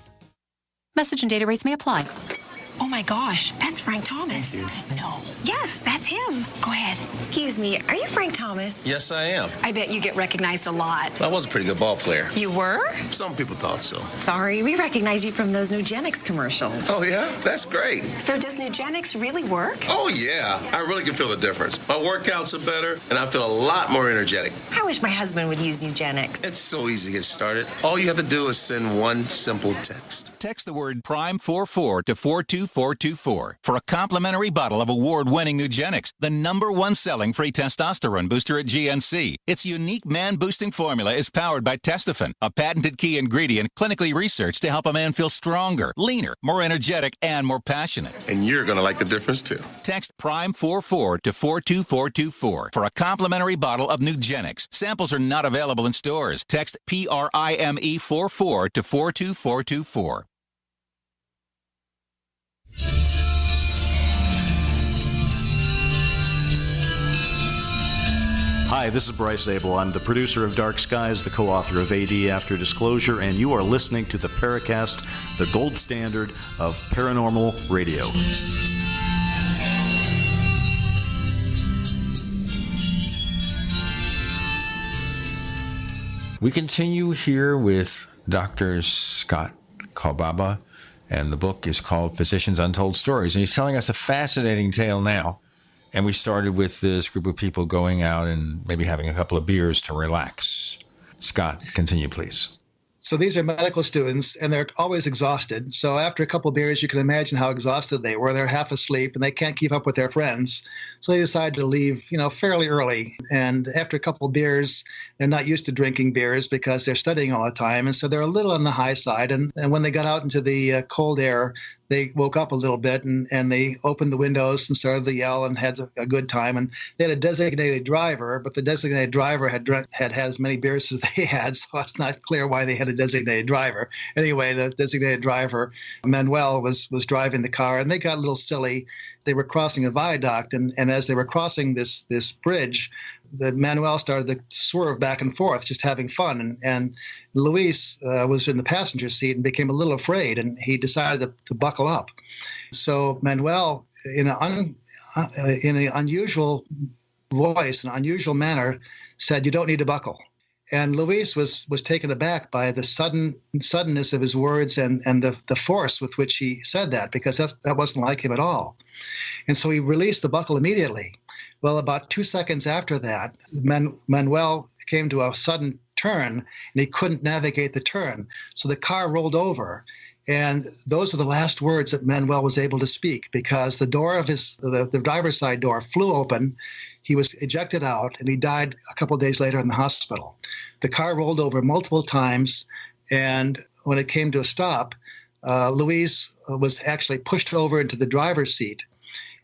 Message and data rates may apply. Oh my gosh, that's Frank Thomas. No. Yes, that's him. Go ahead. Excuse me, are you Frank Thomas? Yes, I am. I bet you get recognized a lot. I was a pretty good ball player. You were? Some people thought so. Sorry, we recognize you from those Nugenics commercials. Oh, yeah? That's great. So does Nugenics really work? Oh, yeah. I really can feel the difference. My workouts are better, and I feel a lot more energetic. I wish my husband would use Nugenics. It's so easy to get started. All you have to do is send one simple text. Text the word PRIME44 to 42424 for a complimentary bottle of award-winning Nugenics, the #1 selling free testosterone booster at GNC. Its unique man-boosting formula is powered by Testofen, a patented key ingredient clinically researched to help a man feel stronger, leaner, more energetic, and more passionate. And you're going to like the difference, too. Text PRIME44 to 42424 for a complimentary bottle of Nugenics. Samples are not available in stores. Text PRIME44 to 42424. Hi, this is Bryce Abel. I'm the producer of Dark Skies, the co-author of AD After Disclosure, and you are listening to the Paracast, the gold standard of paranormal radio. We continue here with Dr. Scott Kolbaba, and the book is called Physicians' Untold Stories. And he's telling us a fascinating tale now. And we started with this group of people going out and maybe having a couple of beers to relax. Scott, continue, please. So these are medical students, and they're always exhausted. So after a couple of beers, you can imagine how exhausted they were. They're half asleep, and they can't keep up with their friends. So they decide to leave, fairly early. And after a couple of beers, they're not used to drinking beers because they're studying all the time. And so they're a little on the high side. And when they got out into the cold air, they woke up a little bit, and they opened the windows and started to yell and had a good time. And they had a designated driver, but the designated driver had as many beers as they had, so it's not clear why they had a designated driver. Anyway, the designated driver, Manuel, was driving the car, and they got a little silly. They were crossing a viaduct, and as they were crossing this bridge, the Manuel started to swerve back and forth, just having fun. And Luis was in the passenger seat and became a little afraid, and he decided to buckle up. So Manuel, in an unusual voice, an unusual manner, said, "You don't need to buckle." And Luis was taken aback by the suddenness of his words and the force with which he said that, because that wasn't like him at all. And so he released the buckle immediately. Well, about 2 seconds after that, Manuel came to a sudden turn, and he couldn't navigate the turn. So the car rolled over. And those were the last words that Manuel was able to speak, because the door of the driver's side door flew open. He was ejected out, and he died a couple of days later in the hospital. The car rolled over multiple times, and when it came to a stop, Luis was actually pushed over into the driver's seat,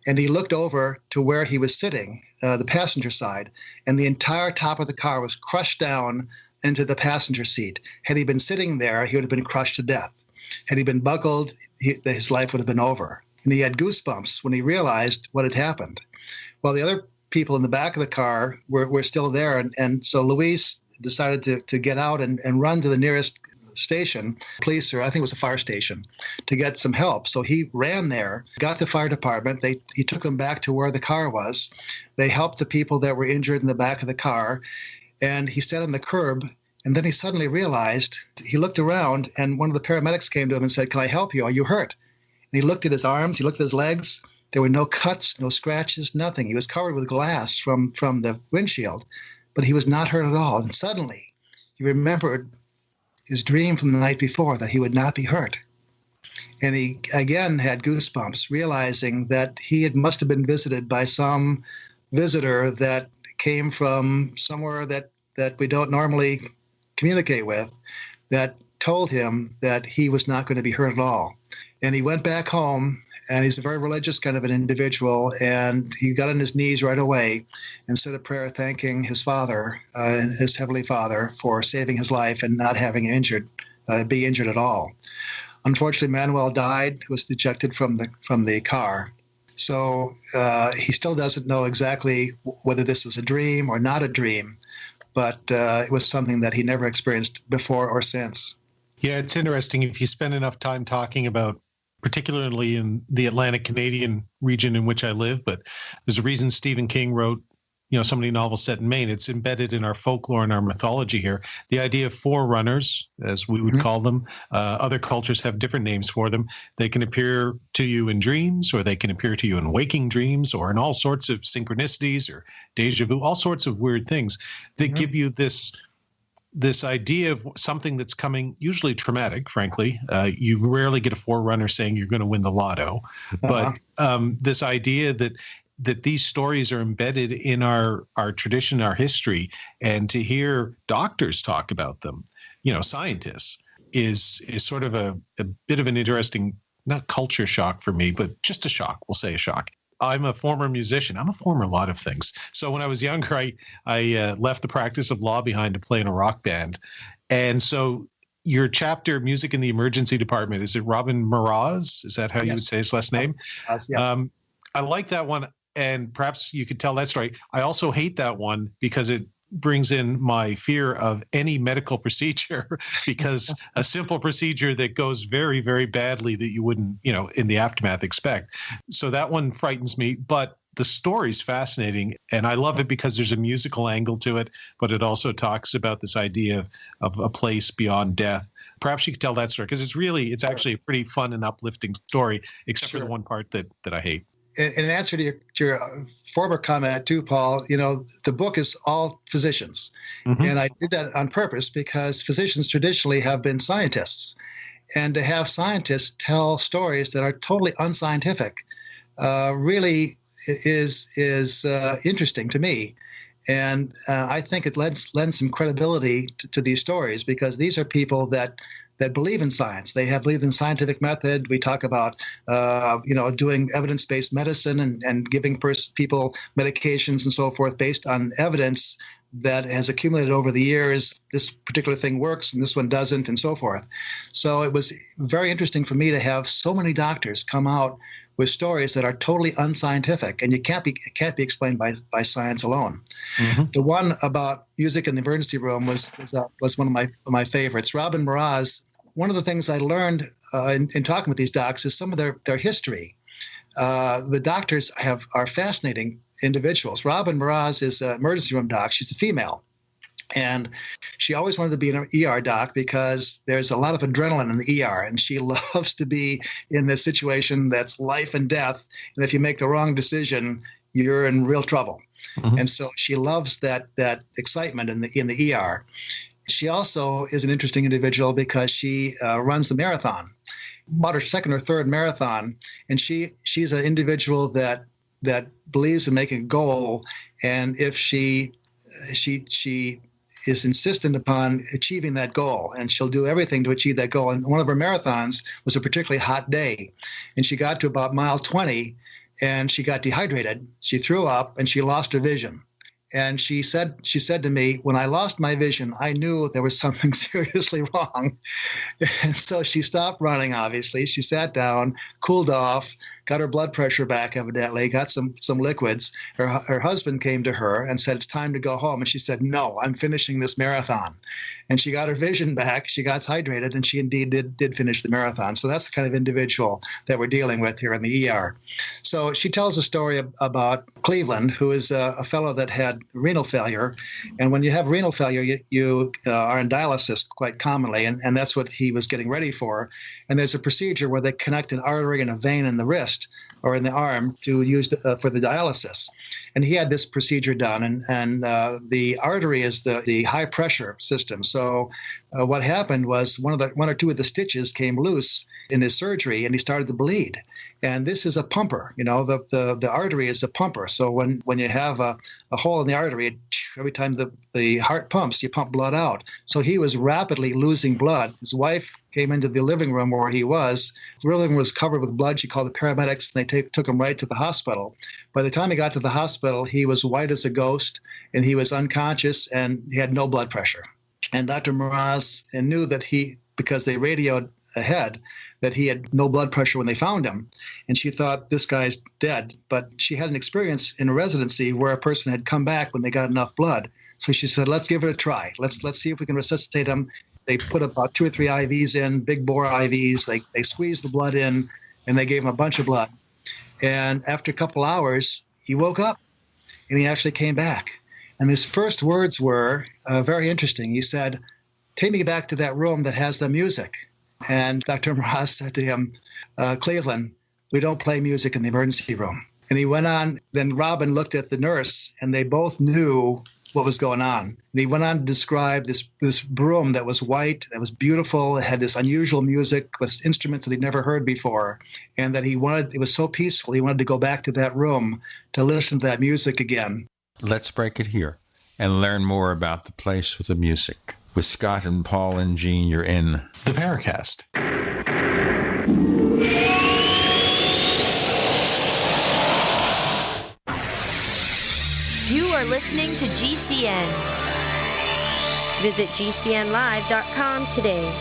and he looked over to where he was sitting, the passenger side, and the entire top of the car was crushed down into the passenger seat. Had he been sitting there, he would have been crushed to death. Had he been buckled, his life would have been over. And he had goosebumps when he realized what had happened. Well, the other people in the back of the car were still there. And so Luis decided to get out and run to the nearest station, police, or I think it was a fire station, to get some help. So he ran there, got the fire department. He took them back to where the car was. They helped the people that were injured in the back of the car. And he sat on the curb. And then he suddenly realized, he looked around, and one of the paramedics came to him and said, "Can I help you? Are you hurt?" And he looked at his arms, he looked at his legs. There were no cuts, no scratches, nothing. He was covered with glass from the windshield, but he was not hurt at all. And suddenly he remembered his dream from the night before that he would not be hurt. And he again had goosebumps, realizing that he must have been visited by some visitor that came from somewhere that we don't normally communicate with, that told him that he was not going to be hurt at all. And he went back home, and he's a very religious kind of an individual, and he got on his knees right away and said a prayer thanking his father, his heavenly father, for saving his life and not having be injured at all. Unfortunately, Manuel died, was ejected from the car. So he still doesn't know exactly whether this was a dream or not a dream, but it was something that he never experienced before or since. Yeah, it's interesting. If you spend enough time talking about, particularly in the Atlantic Canadian region in which I live, but there's a reason Stephen King wrote, so many novels set in Maine. It's embedded in our folklore and our mythology here. The idea of forerunners, as we would call them, other cultures have different names for them. They can appear to you in dreams, or they can appear to you in waking dreams, or in all sorts of synchronicities or deja vu, all sorts of weird things that give you this idea of something that's coming, usually traumatic, frankly. You rarely get a forerunner saying you're going to win the lotto. But this idea that these stories are embedded in our tradition, our history, and to hear doctors talk about them, scientists, is sort of a bit of an interesting, not culture shock for me, but just a shock. We'll say a shock. I'm a former musician. I'm a former lot of things. So when I was younger, I left the practice of law behind to play in a rock band. And so your chapter, Music in the Emergency Department, is it Robin Mraz? Is that how you would say his last name? Yeah. I like that one. And perhaps you could tell that story. I also hate that one because it brings in my fear of any medical procedure, because a simple procedure that goes very, very badly that you wouldn't, in the aftermath expect. So that one frightens me, but the story's fascinating, and I love it because there's a musical angle to it, but it also talks about this idea of a place beyond death. Perhaps you could tell that story, because it's actually a pretty fun and uplifting story, except for the one part that I hate. In answer to your former comment too, Paul, the book is all physicians. And I did that on purpose because physicians traditionally have been scientists. And to have scientists tell stories that are totally unscientific really is interesting to me. And I think it lends some credibility to these stories, because these are people that believe in science. They have believed in scientific method. We talk about, doing evidence-based medicine and giving people medications and so forth based on evidence that has accumulated over the years. This particular thing works and this one doesn't, and so forth. So it was very interesting for me to have so many doctors come out with stories that are totally unscientific, and it can't be explained by science alone. The one about music in the emergency room was one of my favorites. Robin Mraz. One of the things I learned in talking with these docs is some of their history. The doctors are fascinating individuals. Robin Mraz is an emergency room doc. She's a female. And she always wanted to be an ER doc because there's a lot of adrenaline in the ER, and she loves to be in this situation that's life and death. And if you make the wrong decision, you're in real trouble. And so she loves that excitement in the ER. She also is an interesting individual because she runs a marathon, about her second or third marathon, and she's an individual that believes in making a goal, and if she is insistent upon achieving that goal, and she'll do everything to achieve that goal. And one of her marathons was a particularly hot day, and she got to about mile 20, and she got dehydrated. She threw up, and she lost her vision. And she said to me, when I lost my vision, I knew there was something seriously wrong. And so she stopped running, obviously. She sat down, cooled off, got her blood pressure back, evidently, got some liquids. Her husband came to her and said, it's time to go home. And she said, no, I'm finishing this marathon. And she got her vision back. She got hydrated, and she indeed did finish the marathon. So that's the kind of individual that we're dealing with here in the ER. So she tells a story about Cleveland, who is a fellow that had renal failure. And when you have renal failure, you are in dialysis quite commonly, and that's what he was getting ready for. And there's a procedure where they connect an artery and a vein in the wrist or in the arm to use for the dialysis. And he had this procedure done, and the artery is the high pressure system. So what happened was one or two of the stitches came loose in his surgery, and he started to bleed. And this is a pumper, the artery is a pumper. So when you have a hole in the artery, every time the heart pumps, you pump blood out. So he was rapidly losing blood. His wife came into the living room where he was. The living room was covered with blood. She called the paramedics, and they took him right to the hospital. By the time he got to the hospital, he was white as a ghost, and he was unconscious, and he had no blood pressure. And Dr. Mraz knew that because they radioed ahead, that he had no blood pressure when they found him. And she thought, this guy's dead. But she had an experience in a residency where a person had come back when they got enough blood. So she said, let's give it a try. Let's see if we can resuscitate him. They put about 2 or 3 IVs in, big bore IVs. They squeezed the blood in, and they gave him a bunch of blood. And after a couple hours, he woke up, and he actually came back. And his first words were very interesting. He said, take me back to that room that has the music. And Dr. Mraz said to him, Cleveland, we don't play music in the emergency room. And he went on. Then Robin looked at the nurse, and they both knew what was going on. And he went on to describe this room that was white, that was beautiful, it had this unusual music with instruments that he'd never heard before, and that it was so peaceful, he wanted to go back to that room to listen to that music again. Let's break it here and learn more about the place with the music. With Scott and Paul and Jean, you're in the Paracast. You are listening to GCN. Visit GCNlive.com today.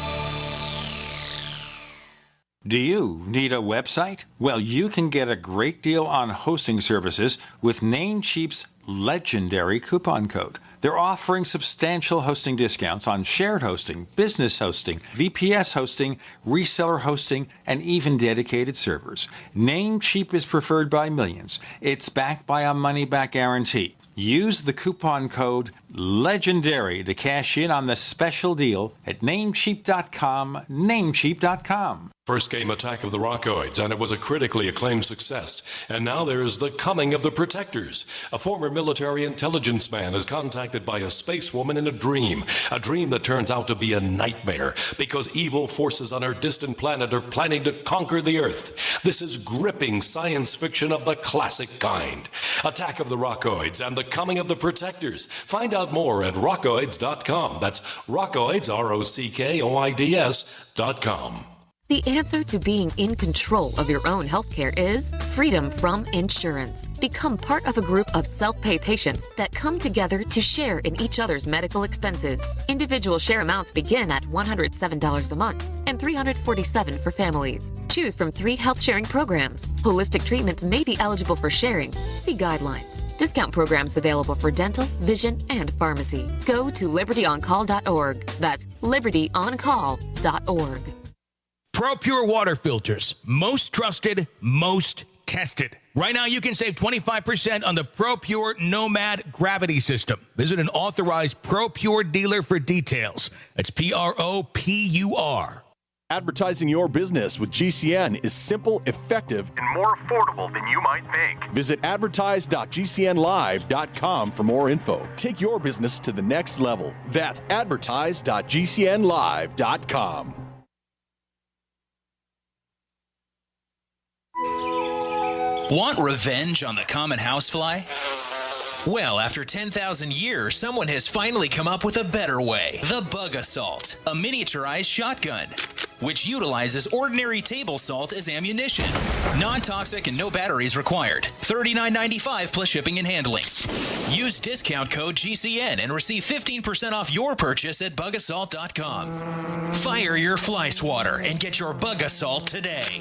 Do you need a website? Well, you can get a great deal on hosting services with Namecheap's legendary coupon code. They're offering substantial hosting discounts on shared hosting, business hosting, VPS hosting, reseller hosting, and even dedicated servers. Namecheap is preferred by millions. It's backed by a money-back guarantee. Use the coupon code LEGENDARY to cash in on the special deal at Namecheap.com, Namecheap.com. First came Attack of the Rockoids, and it was a critically acclaimed success. And now there is The Coming of the Protectors. A former military intelligence man is contacted by a space woman in a dream that turns out to be a nightmare because evil forces on her distant planet are planning to conquer the Earth. This is gripping science fiction of the classic kind. Attack of the Rockoids and The Coming of the Protectors. Find out more at rockoids.com. That's Rockoids, ROCKOIDS.com. The answer to being in control of your own healthcare is freedom from insurance. Become part of a group of self-pay patients that come together to share in each other's medical expenses. Individual share amounts begin at $107 a month and $347 for families. Choose from 3 health-sharing programs. Holistic treatments may be eligible for sharing. See guidelines. Discount programs available for dental, vision, and pharmacy. Go to libertyoncall.org. That's libertyoncall.org. ProPure water filters. Most trusted, most tested. Right now, you can save 25% on the ProPure Nomad Gravity System. Visit an authorized ProPure dealer for details. That's PROPUR. Advertising your business with GCN is simple, effective, and more affordable than you might think. Visit advertise.gcnlive.com for more info. Take your business to the next level. That's advertise.gcnlive.com. Want revenge on the common housefly? Well, after 10,000 years, someone has finally come up with a better way. The Bug Assault, a miniaturized shotgun. which utilizes ordinary table salt as ammunition. Non-toxic and no batteries required. $39.95 plus shipping and handling. Use discount code GCN and receive 15% off your purchase at bugasalt.com. Fire your fly swatter and get your Bug Assault today.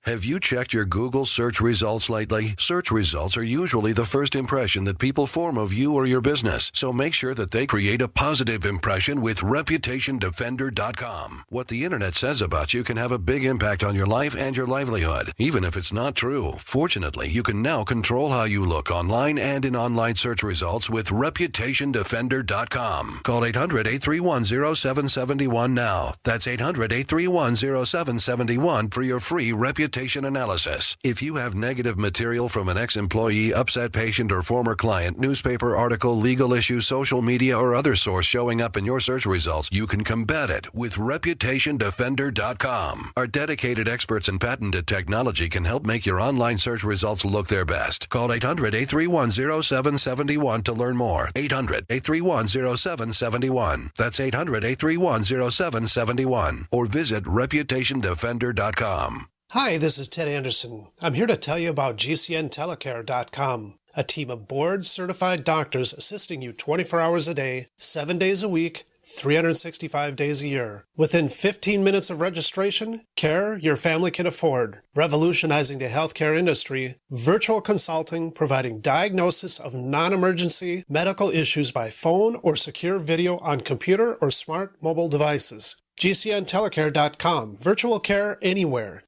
Have you checked your Google search results lately? Search results are usually the first impression that people form of you or your business, so make sure that they create a positive impression with ReputationDefender.com. What the internet says about you can have a big impact on your life and your livelihood, even if it's not true. Fortunately, you can now control how you look online and in online search results with ReputationDefender.com. Call 800-831-0771 now. That's 800-831-0771 for your free reputation analysis. If you have negative material from an ex-employee, upset patient, or former client, newspaper article, legal issue, social media, or other source showing up in your search results, you can combat it with ReputationDefender.com. Our dedicated experts in patented technology can help make your online search results look their best. Call 800-831-0771 to learn more. 800-831-0771. That's 800-831-0771. Or visit ReputationDefender.com. Hi, this is Ted Anderson. I'm here to tell you about GCNtelecare.com, a team of board-certified doctors assisting you 24 hours a day, 7 days a week, 365 days a year. Within 15 minutes of registration, care your family can afford. Revolutionizing the healthcare industry, virtual consulting providing diagnosis of non-emergency medical issues by phone or secure video on computer or smart mobile devices. GCNtelecare.com, virtual care anywhere.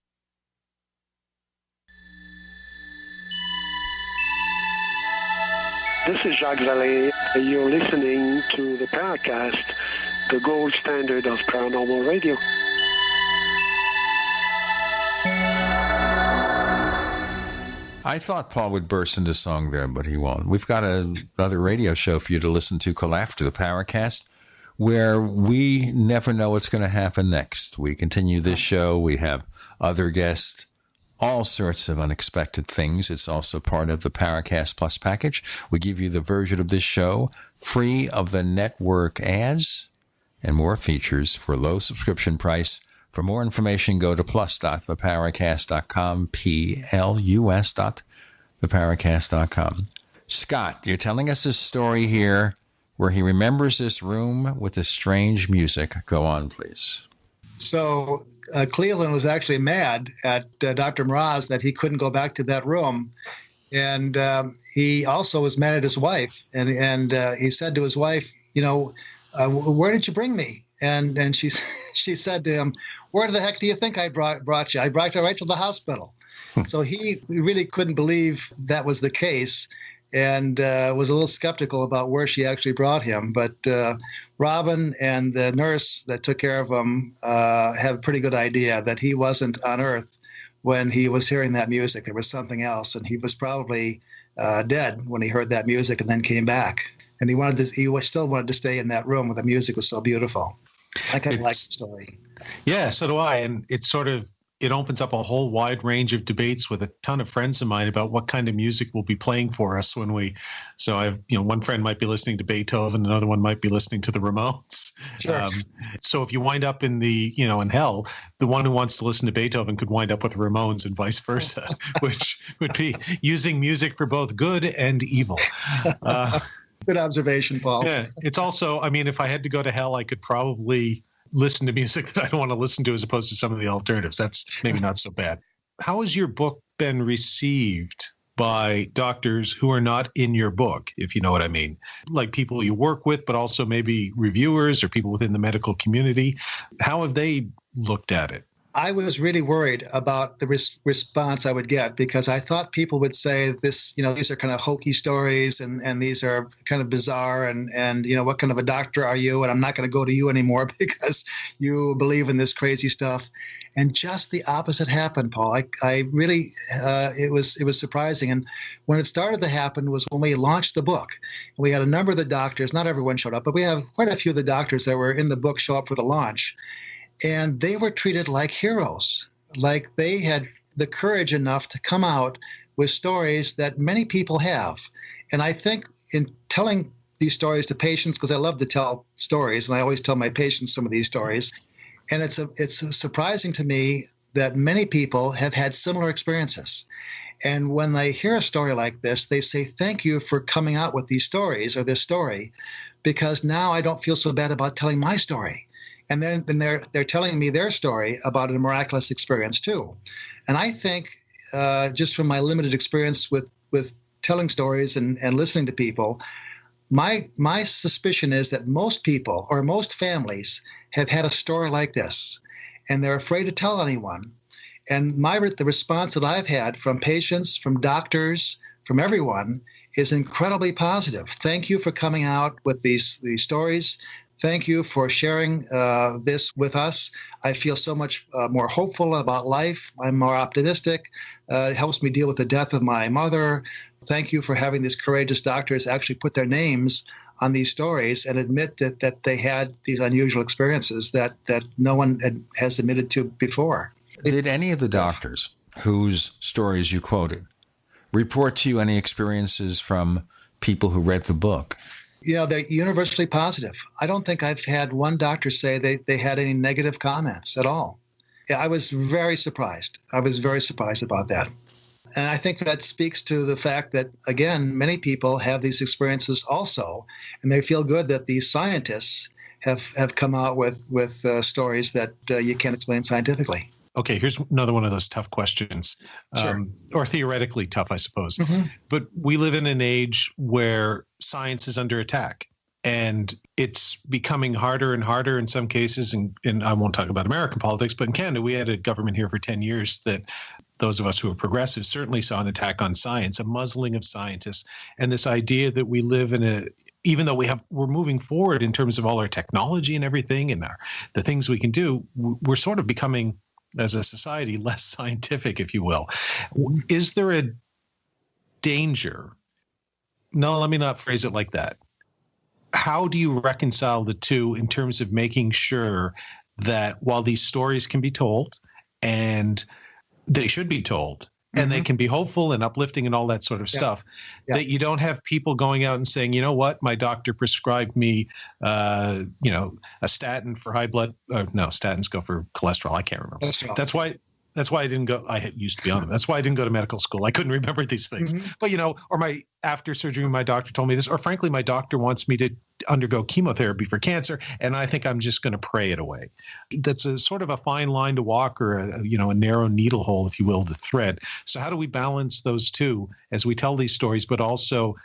This is Jacques Vallée. You're listening to the Paracast, the gold standard of paranormal radio. I thought Paul would burst into song there, but he won't. We've got another radio show for you to listen to called After the Paracast, where we never know what's going to happen next. We continue this show. We have other guests, all sorts of unexpected things. It's also part of the Paracast Plus package. We give you the version of this show free of the network ads and more features for a low subscription price. For more information, go to plus.theparacast.com, plus.theparacast.com. Scott, you're telling us this story here where he remembers this room with the strange music. Go on, please. So Cleveland was actually mad at Dr. Mraz that he couldn't go back to that room. And he also was mad at his wife. And he said to his wife, where did you bring me? And she said to him, where the heck do you think I brought you? I brought you right to the hospital. So he really couldn't believe that was the case and was a little skeptical about where she actually brought him. But Robin and the nurse that took care of him have a pretty good idea that he wasn't on Earth when he was hearing that music. There was something else, and he was probably dead when he heard that music and then came back. And he still wanted to stay in that room where the music was so beautiful. I kind of like the story. Yeah, so do I. And it opens up a whole wide range of debates with a ton of friends of mine about what kind of music will be playing for us when we. So I've, one friend might be listening to Beethoven, another one might be listening to the Ramones. Sure. So if you wind up in in hell, the one who wants to listen to Beethoven could wind up with the Ramones and vice versa, which would be using music for both good and evil. Good observation, Paul. Yeah, it's also, if I had to go to hell, I could probably listen to music that I don't want to listen to as opposed to some of the alternatives. That's maybe not so bad. How has your book been received by doctors who are not in your book, if you know what I mean? Like people you work with, but also maybe reviewers or people within the medical community. How have they looked at it? I was really worried about the response I would get because I thought people would say this, these are kind of hokey stories and these are kind of bizarre and what kind of a doctor are you? And I'm not going to go to you anymore because you believe in this crazy stuff. And just the opposite happened, Paul. I really, it was surprising. And when it started to happen was when we launched the book. We had a number of the doctors, not everyone showed up, but we have quite a few of the doctors that were in the book show up for the launch. And they were treated like heroes, like they had the courage enough to come out with stories that many people have. And I think in telling these stories to patients, because I love to tell stories, and I always tell my patients some of these stories, And it's surprising to me that many people have had similar experiences. And when they hear a story like this, they say, thank you for coming out with these stories or this story, because now I don't feel so bad about telling my story. And then they're telling me their story about a miraculous experience too. And I think just from my limited experience with telling stories and listening to people, my suspicion is that most people or most families have had a story like this, and they're afraid to tell anyone. And the response that I've had from patients, from doctors, from everyone is incredibly positive. Thank you for coming out with these stories. Thank you for sharing this with us. I feel so much more hopeful about life. I'm more optimistic. It helps me deal with the death of my mother. Thank you for having these courageous doctors actually put their names on these stories and admit that they had these unusual experiences that no one has admitted to before. Did any of the doctors whose stories you quoted report to you any experiences from people who read the book? They're universally positive. I don't think I've had one doctor say they had any negative comments at all. I was very surprised. I was very surprised about that. And I think that speaks to the fact that, again, many people have these experiences also, and they feel good that these scientists have come out with stories that you can't explain scientifically. Okay, here's another one of those tough questions, Sure. Or theoretically tough, I suppose. Mm-hmm. But we live in an age where science is under attack, and it's becoming harder and harder in some cases. And I won't talk about American politics, but in Canada, we had a government here for 10 years that those of us who are progressive certainly saw an attack on science, a muzzling of scientists, and this idea that we live in even though we're moving forward in terms of all our technology and everything and the things we can do, we're sort of becoming, as a society, less scientific, if you will. Is there a danger? No, let me not phrase it like that. How do you reconcile the two in terms of making sure that while these stories can be told, and they should be told, and they can be hopeful and uplifting and all that sort of stuff, that you don't have people going out and saying, you know what, my doctor prescribed me, a statin for high blood. No, statins go for cholesterol. I can't remember. Cholesterol. That's why I didn't go. I used to be on them. That's why I didn't go to medical school. I couldn't remember these things. Mm-hmm. But, or after surgery, my doctor told me this, or frankly, my doctor wants me to undergo chemotherapy for cancer, and I think I'm just going to pray it away. That's a sort of a fine line to walk, or a narrow needle hole, if you will, to thread. So how do we balance those two as we tell these stories, but also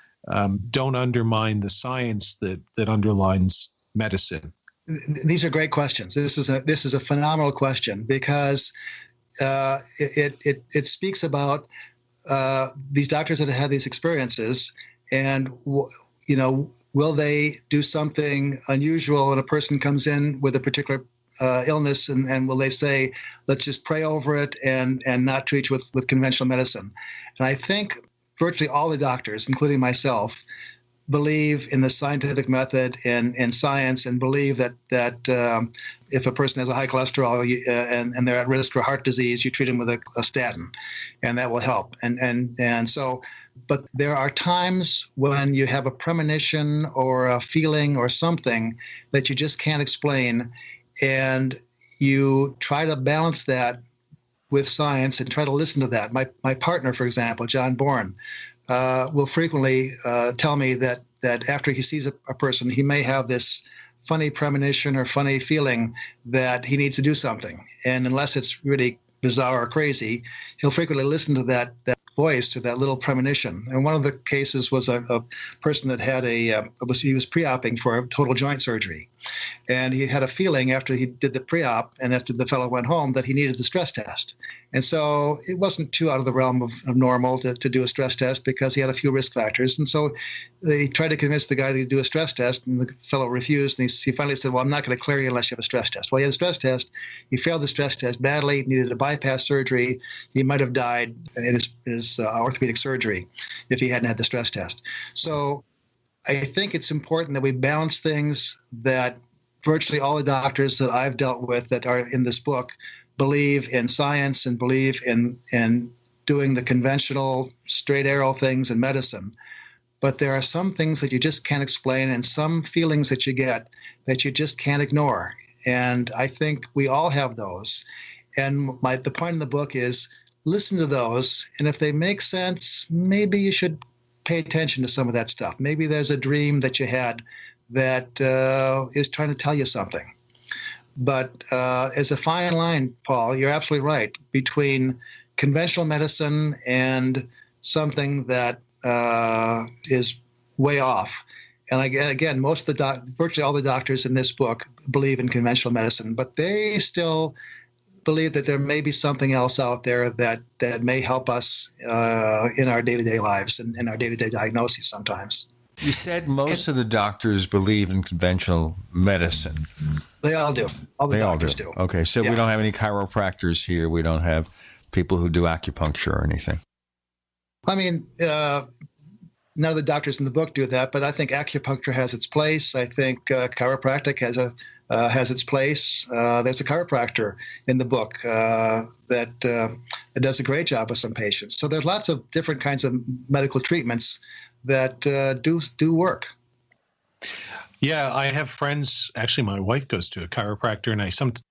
don't undermine the science that underlines medicine? These are great questions. This is a phenomenal question, because it speaks about these doctors that have had these experiences, and will they do something unusual when a person comes in with a particular illness, and will they say, let's just pray over it and not treat you with conventional medicine? And I think virtually all the doctors, including myself, believe in the scientific method and science, and believe that if a person has a high cholesterol and they're at risk for heart disease, you treat them with a statin, and that will help. And so, but there are times when you have a premonition or a feeling or something that you just can't explain, and you try to balance that with science and try to listen to that. My partner, for example, John Bourne, will frequently tell me that after he sees a person, he may have this funny premonition or funny feeling that he needs to do something. And unless it's really bizarre or crazy, he'll frequently listen to that voice, to that little premonition. And one of the cases was a person that had he was pre-oping for a total joint surgery. And he had a feeling after he did the pre-op and after the fellow went home that he needed the stress test. And so it wasn't too out of the realm of normal to do a stress test, because he had a few risk factors. And so they tried to convince the guy to do a stress test, and the fellow refused. And he finally said, well, I'm not going to clear you unless you have a stress test. Well, he had a stress test. He failed the stress test badly, needed a bypass surgery. He might have died in his orthopedic surgery if he hadn't had the stress test. So I think it's important that we balance things, that virtually all the doctors that I've dealt with that are in this book believe in science and believe in doing the conventional straight arrow things in medicine. But there are some things that you just can't explain, and some feelings that you get that you just can't ignore. And I think we all have those. And the point in the book is listen to those. And if they make sense, maybe you should pay attention to some of that stuff. Maybe there's a dream that you had that is trying to tell you something. But as a fine line, Paul, you're absolutely right, between conventional medicine and something that is way off. And again, most of virtually all the doctors in this book believe in conventional medicine, but they still believe that there may be something else out there that may help us in our day-to-day lives and in our day-to-day diagnoses sometimes. You said most of the doctors believe in conventional medicine. They all do. All the doctors do. Okay, so we don't have any chiropractors here. We don't have people who do acupuncture or anything. I mean, none of the doctors in the book do that, but I think acupuncture has its place. I think chiropractic has its place. There's a chiropractor in the book that does a great job with some patients. So there's lots of different kinds of medical treatments that do work. Yeah, I have friends. Actually, my wife goes to a chiropractor, and I sometimes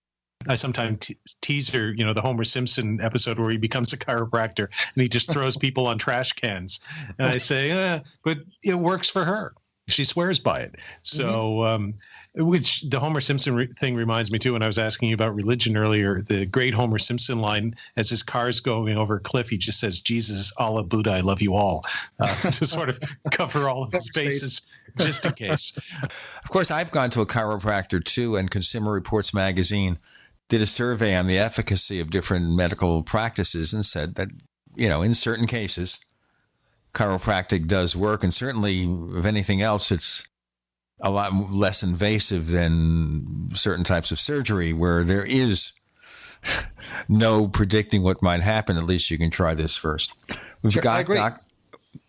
tease her, the Homer Simpson episode where he becomes a chiropractor and he just throws people on trash cans. And I say, but it works for her. She swears by it. So, which the Homer Simpson thing reminds me too, when I was asking you about religion earlier, the great Homer Simpson line, as his car's going over a cliff, he just says, Jesus, Allah, Buddha, I love you all, to sort of cover all of his bases, just in case. Of course, I've gone to a chiropractor too, and Consumer Reports magazine did a survey on the efficacy of different medical practices and said that, in certain cases, chiropractic does work. And certainly, if anything else, it's a lot less invasive than certain types of surgery where there is no predicting what might happen. At least you can try this first. We've got I agree.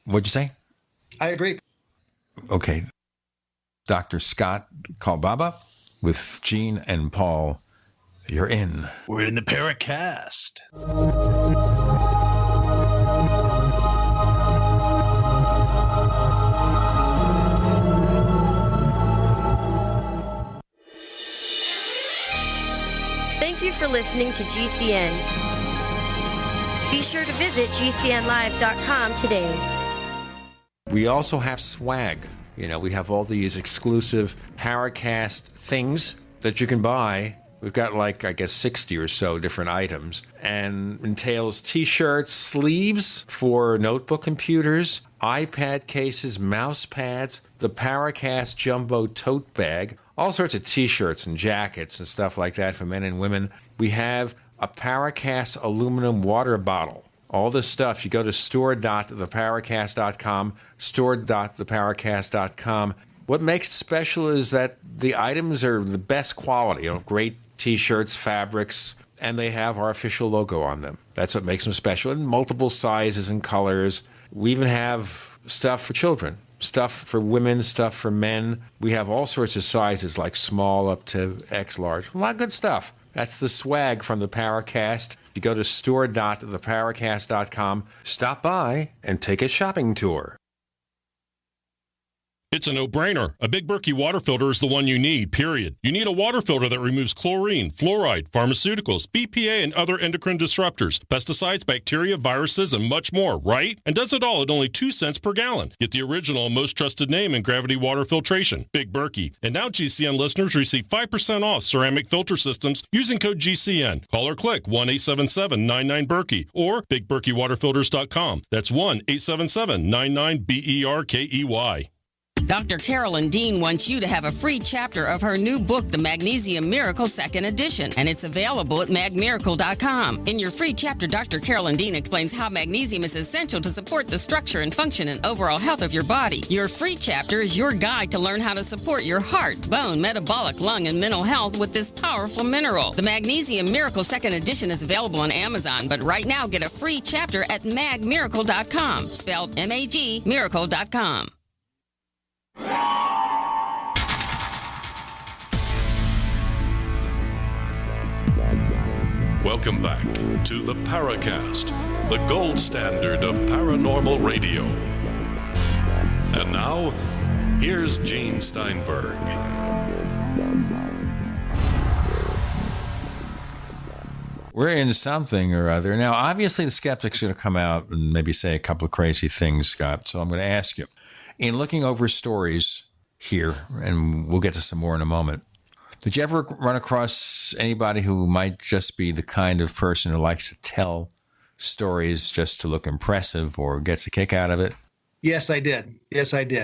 What'd you say? I agree. Okay. Dr. Scott Kolbaba with Gene and Paul. You're in. We're in the Paracast. Thank you for listening to GCN. Be sure to visit GCNlive.com today. We also have swag. We have all these exclusive Paracast things that you can buy. We've got 60 or so different items, and entails t-shirts, sleeves for notebook computers, iPad cases, mouse pads, the Paracast jumbo tote bag, all sorts of t-shirts and jackets and stuff like that for men and women. We have a Paracast aluminum water bottle. All this stuff, you go to store.theparacast.com, store.theparacast.com. What makes it special is that the items are the best quality, great t-shirts, fabrics, and they have our official logo on them. That's what makes them special, in multiple sizes and colors. We even have stuff for children, stuff for women, stuff for men. We have all sorts of sizes, like small up to X large. A lot of good stuff. That's the swag from the Paracast. You go to store.theparacast.com, stop by, and take a shopping tour. It's a no-brainer. A Big Berkey water filter is the one you need, period. You need a water filter that removes chlorine, fluoride, pharmaceuticals, BPA, and other endocrine disruptors, pesticides, bacteria, viruses, and much more, right? And does it all at only 2 cents per gallon. Get the original and most trusted name in gravity water filtration, Big Berkey. And now GCN listeners receive 5% off ceramic filter systems using code GCN. Call or click 1-877-99-BERKEY or BigBerkeyWaterFilters.com. That's 1-877-99-BERKEY. Dr. Carolyn Dean wants you to have a free chapter of her new book, The Magnesium Miracle 2nd Edition, and it's available at magmiracle.com. In your free chapter, Dr. Carolyn Dean explains how magnesium is essential to support the structure and function and overall health of your body. Your free chapter is your guide to learn how to support your heart, bone, metabolic, lung, and mental health with this powerful mineral. The Magnesium Miracle 2nd Edition is available on Amazon, but right now get a free chapter at magmiracle.com, spelled M-A-G, miracle.com. Welcome back to the Paracast, the gold standard of paranormal radio. And now, here's Gene Steinberg. We're in something or other. Now, obviously, the skeptic's going to come out and maybe say a couple of crazy things, Scott. So I'm going to ask you, in looking over stories here, and we'll get to some more in a moment, did you ever run across anybody who might just be the kind of person who likes to tell stories just to look impressive or gets a kick out of it? Yes, I did.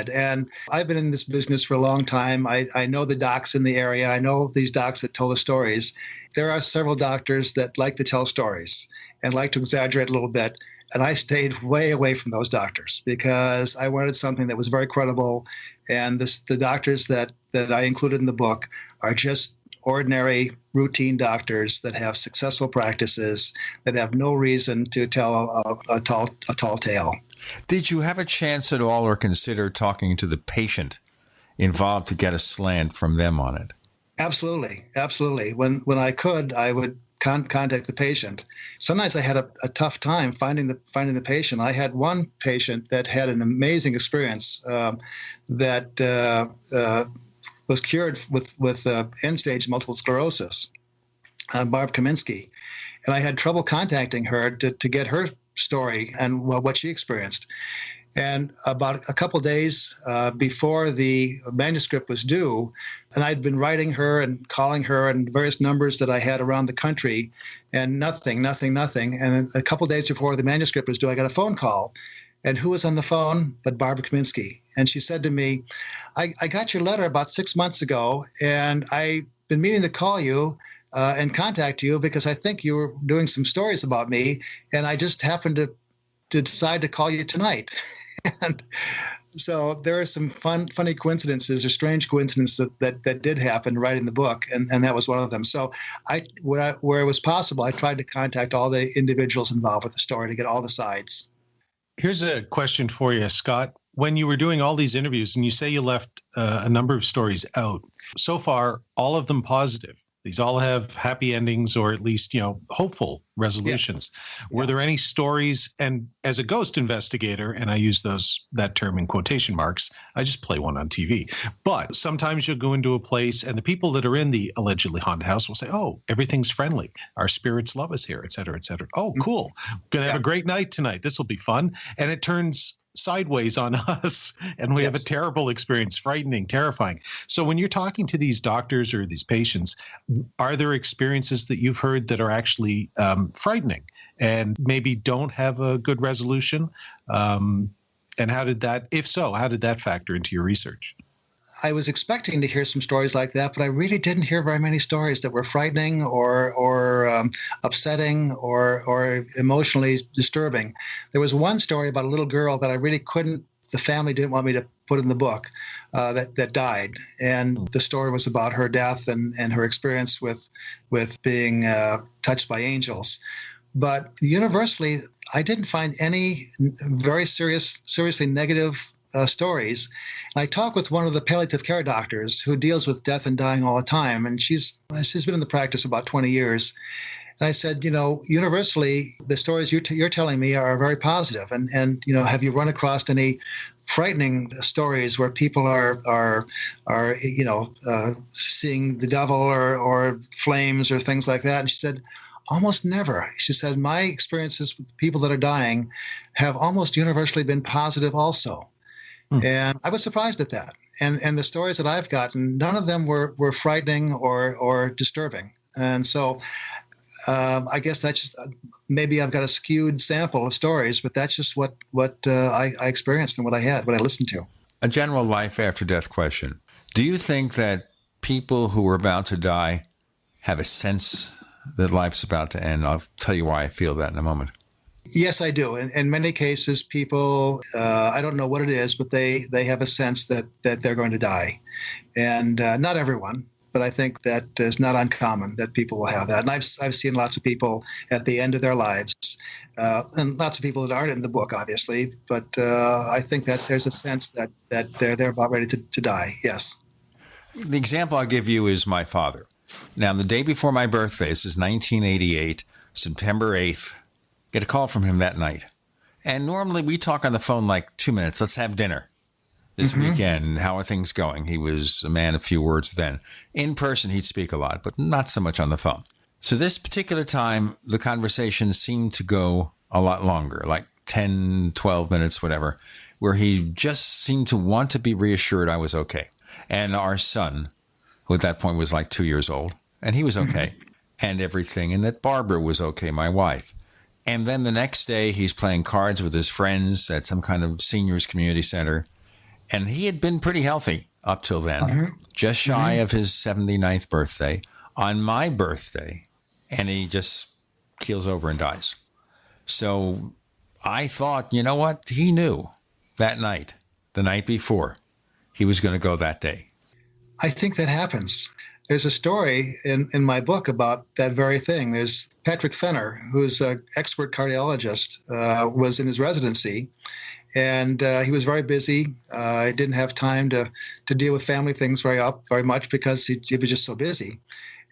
And I've been in this business for a long time. I know the docs in the area. I know these docs that tell the stories. There are several doctors that like to tell stories and like to exaggerate a little bit. And I stayed way away from those doctors because I wanted something that was very credible. And the doctors that I included in the book are just ordinary, routine doctors that have successful practices that have no reason to tell a tall tale. Did you have a chance at all or consider talking to the patient involved to get a slant from them on it? Absolutely. When I could, I would contact the patient. Sometimes I had a tough time finding the patient. I had one patient that had an amazing experience that was cured with end-stage multiple sclerosis, Barb Kaminsky. And I had trouble contacting her to get her story and what she experienced. And about a couple of days before the manuscript was due, and I'd been writing her and calling her and various numbers that I had around the country, and nothing. And a couple of days before the manuscript was due, I got a phone call. And who was on the phone but Barbara Kaminsky? And she said to me, I got your letter about 6 months ago, and I've been meaning to call you and contact you because I think you were doing some stories about me, and I just happened to decide to call you tonight. And so there are some funny coincidences or strange coincidences that did happen writing the book, and that was one of them. So where it was possible, I tried to contact all the individuals involved with the story to get all the sides. Here's a question for you, Scott. When you were doing all these interviews, and you say you left a number of stories out, so far, all of them positive. These all have happy endings or at least, hopeful resolutions. Yeah. Were there any stories, and as a ghost investigator, and I use that term in quotation marks, I just play one on TV, but sometimes you'll go into a place and the people that are in the allegedly haunted house will say, oh, everything's friendly. Our spirits love us here, et cetera, et cetera. Oh, cool. Going to have a great night tonight. This will be fun. And it turns sideways on us, and we have a terrible experience, frightening, terrifying. So when you're talking to these doctors or these patients, are there experiences that you've heard that are actually frightening and maybe don't have a good resolution? And how did that factor into your research? I was expecting to hear some stories like that, but I really didn't hear very many stories that were frightening or upsetting or emotionally disturbing. There was one story about a little girl that I really couldn't, the family didn't want me to put in the book, that died. And the story was about her death and her experience with being touched by angels. But universally, I didn't find any very seriously negative stories. And I talked with one of the palliative care doctors who deals with death and dying all the time, and she's been in the practice about 20 years. And I said, universally, the stories you're telling me are very positive. And have you run across any frightening stories where people are seeing the devil or flames or things like that? And she said, almost never. She said, my experiences with people that are dying have almost universally been positive also. And I was surprised at that. And the stories that I've gotten, none of them were frightening or disturbing. And so I guess that's just, maybe I've got a skewed sample of stories, but that's just what I experienced and what I listened to. A general life after death question. Do you think that people who are about to die have a sense that life's about to end? I'll tell you why I feel that in a moment. Yes, I do. In many cases, people, I don't know what it is, but they have a sense that they're going to die. And not everyone, but I think that is not uncommon that people will have that. And I've seen lots of people at the end of their lives, and lots of people that aren't in the book, obviously, but I think that there's a sense that they're about ready to die, yes. The example I'll give you is my father. Now, the day before my birthday, this is 1988, September 8th, get a call from him that night. And normally we talk on the phone like 2 minutes. Let's have dinner this weekend. How are things going? He was a man of few words then. In person, he'd speak a lot, but not so much on the phone. So this particular time, the conversation seemed to go a lot longer, like 10, 12 minutes, whatever, where he just seemed to want to be reassured I was okay. And our son, who at that point was like 2 years old, and he was okay, and everything, and that Barbara was okay, my wife. And then the next day, he's playing cards with his friends at some kind of seniors community center, and he had been pretty healthy up till then, just shy of his 79th birthday, on my birthday, and he just keels over and dies. So I thought, you know what? He knew that night, the night before, he was going to go that day. I think that happens. There's a story in my book about that very thing. There's Patrick Fenner, who's an expert cardiologist, was in his residency, and he was very busy. He didn't have time to deal with family things very much because he was just so busy.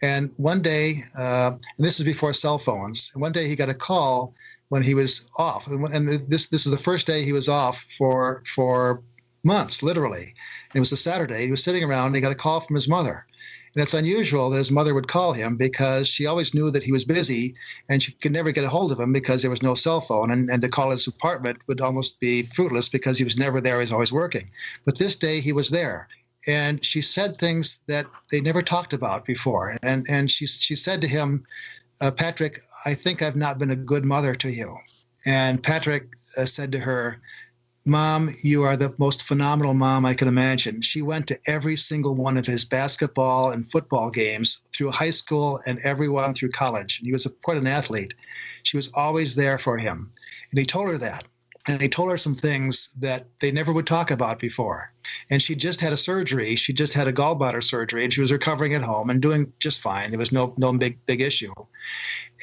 And one day, and this is before cell phones, one day he got a call when he was off. And this is the first day he was off for months, literally. And it was a Saturday. He was sitting around and he got a call from his mother. And it's unusual that his mother would call him because she always knew that he was busy and she could never get a hold of him because there was no cell phone. And to call his apartment would almost be fruitless because he was never there. He was always working. But this day he was there. And she said things that they never talked about before. And she said to him, Patrick, I think I've not been a good mother to you. And Patrick said to her, Mom, you are the most phenomenal mom I can imagine. She went to every single one of his basketball and football games through high school and everyone through college. And he was quite an athlete. She was always there for him. And he told her that. And he told her some things that they never would talk about before. And she just had a surgery. She just had a gallbladder surgery, and she was recovering at home and doing just fine. There was no big issue.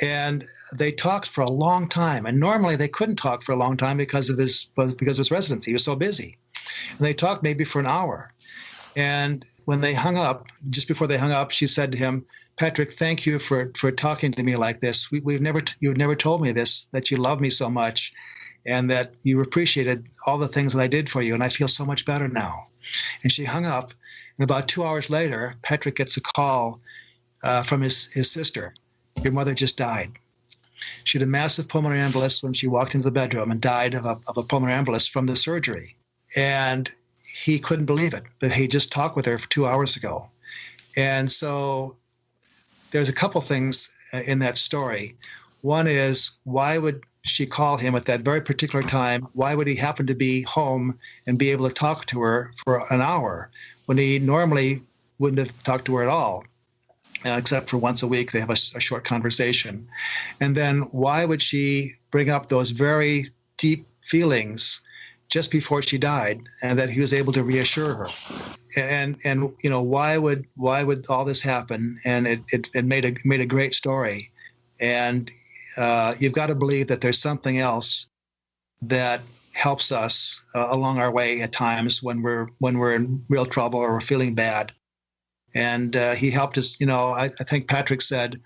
And they talked for a long time. And normally they couldn't talk for a long time because of his residency. He was so busy. And they talked maybe for an hour. And when they hung up, just before they hung up, she said to him, Patrick, thank you for talking to me like this. You've never told me this, that you love me so much, and that you appreciated all the things that I did for you, and I feel so much better now. And she hung up, and about 2 hours later, Patrick gets a call from his sister. Your mother just died. She had a massive pulmonary embolus when she walked into the bedroom and died of a pulmonary embolus from the surgery. And he couldn't believe it, but he just talked with her 2 hours ago. And so there's a couple things in that story. One is, why would she call him at that very particular time? Why would he happen to be home and be able to talk to her for an hour when he normally wouldn't have talked to her at all, except for once a week they have a short conversation? And then why would she bring up those very deep feelings just before she died, and that he was able to reassure her? And you know, why would all this happen? And it made a great story. And you've got to believe that there's something else that helps us along our way at times when we're in real trouble or we're feeling bad. And he helped us. You know, I think Patrick said,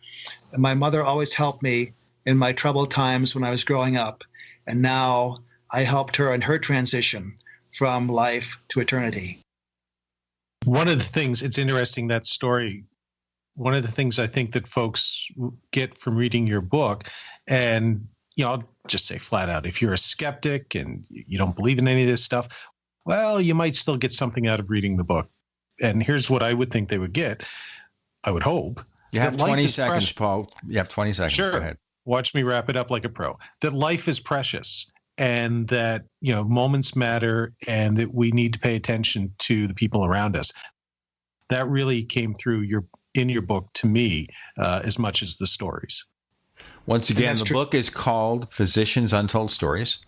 my mother always helped me in my troubled times when I was growing up, and now I helped her in her transition from life to eternity. One of the things, it's interesting, that story, one of the things I think that folks get from reading your book, and, you know, I'll just say flat out, if you're a skeptic and you don't believe in any of this stuff, well, you might still get something out of reading the book. And here's what I would think they would get. I would hope. You have 20 seconds, Paul. You have 20 seconds. Sure. Go ahead. Watch me wrap it up like a pro. That life is precious, and that, you know, moments matter, and that we need to pay attention to the people around us. That really came through in your book to me, as much as the stories. Once again, the book is called Physicians' Untold Stories.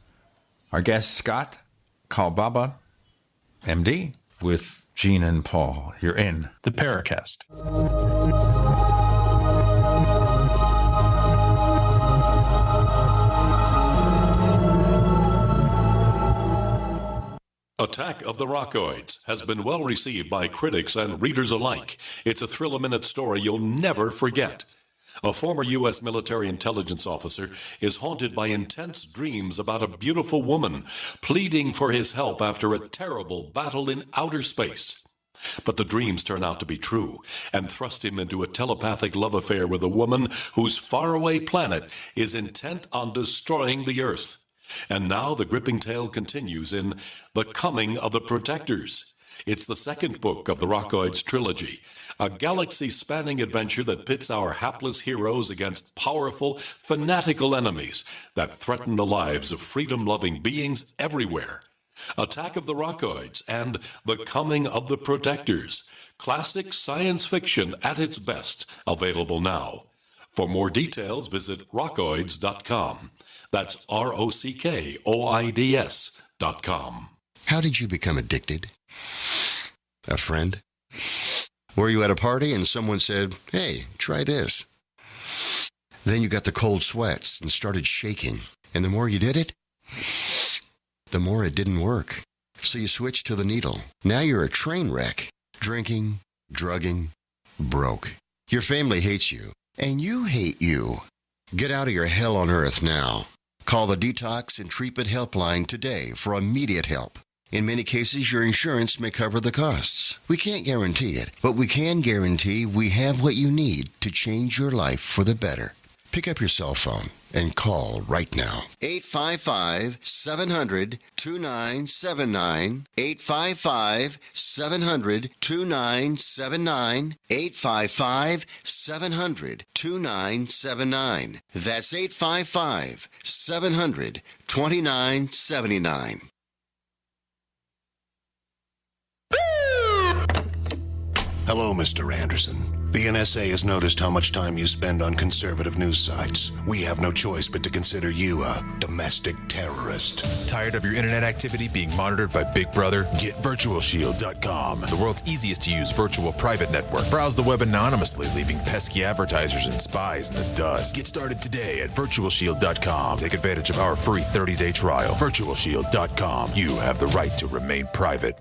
Our guest, Scott Kolbaba, MD, with Gene and Paul. You're in the Paracast. Attack of the Rockoids has been well received by critics and readers alike. It's a thrill-a-minute story you'll never forget. A former U.S. military intelligence officer is haunted by intense dreams about a beautiful woman pleading for his help after a terrible battle in outer space. But the dreams turn out to be true and thrust him into a telepathic love affair with a woman whose faraway planet is intent on destroying the Earth. And now the gripping tale continues in The Coming of the Protectors. It's the second book of the Rockoids trilogy, a galaxy-spanning adventure that pits our hapless heroes against powerful, fanatical enemies that threaten the lives of freedom-loving beings everywhere. Attack of the Rockoids and The Coming of the Protectors. Classic science fiction at its best, available now. For more details, visit rockoids.com. That's ROCKOIDS.com. How did you become addicted? A friend? Were you at a party and someone said, "Hey, try this"? Then you got the cold sweats and started shaking. And the more you did it, the more it didn't work. So you switched to the needle. Now you're a train wreck. Drinking, drugging, broke. Your family hates you, and you hate you. Get out of your hell on earth now. Call the Detox and Treatment Helpline today for immediate help. In many cases, your insurance may cover the costs. We can't guarantee it, but we can guarantee we have what you need to change your life for the better. Pick up your cell phone and call right now. 855-700-2979. 855-700-2979. 855-700-2979. That's 855-700-2979. Hello, Mr. Anderson. The NSA has noticed how much time you spend on conservative news sites. We have no choice but to consider you a domestic terrorist. Tired of your internet activity being monitored by Big Brother? Get virtualshield.com, the world's easiest to use virtual private network. Browse the web anonymously, leaving pesky advertisers and spies in the dust. Get started today at virtualshield.com. Take advantage of our free 30-day trial. Virtualshield.com. You have the right to remain private.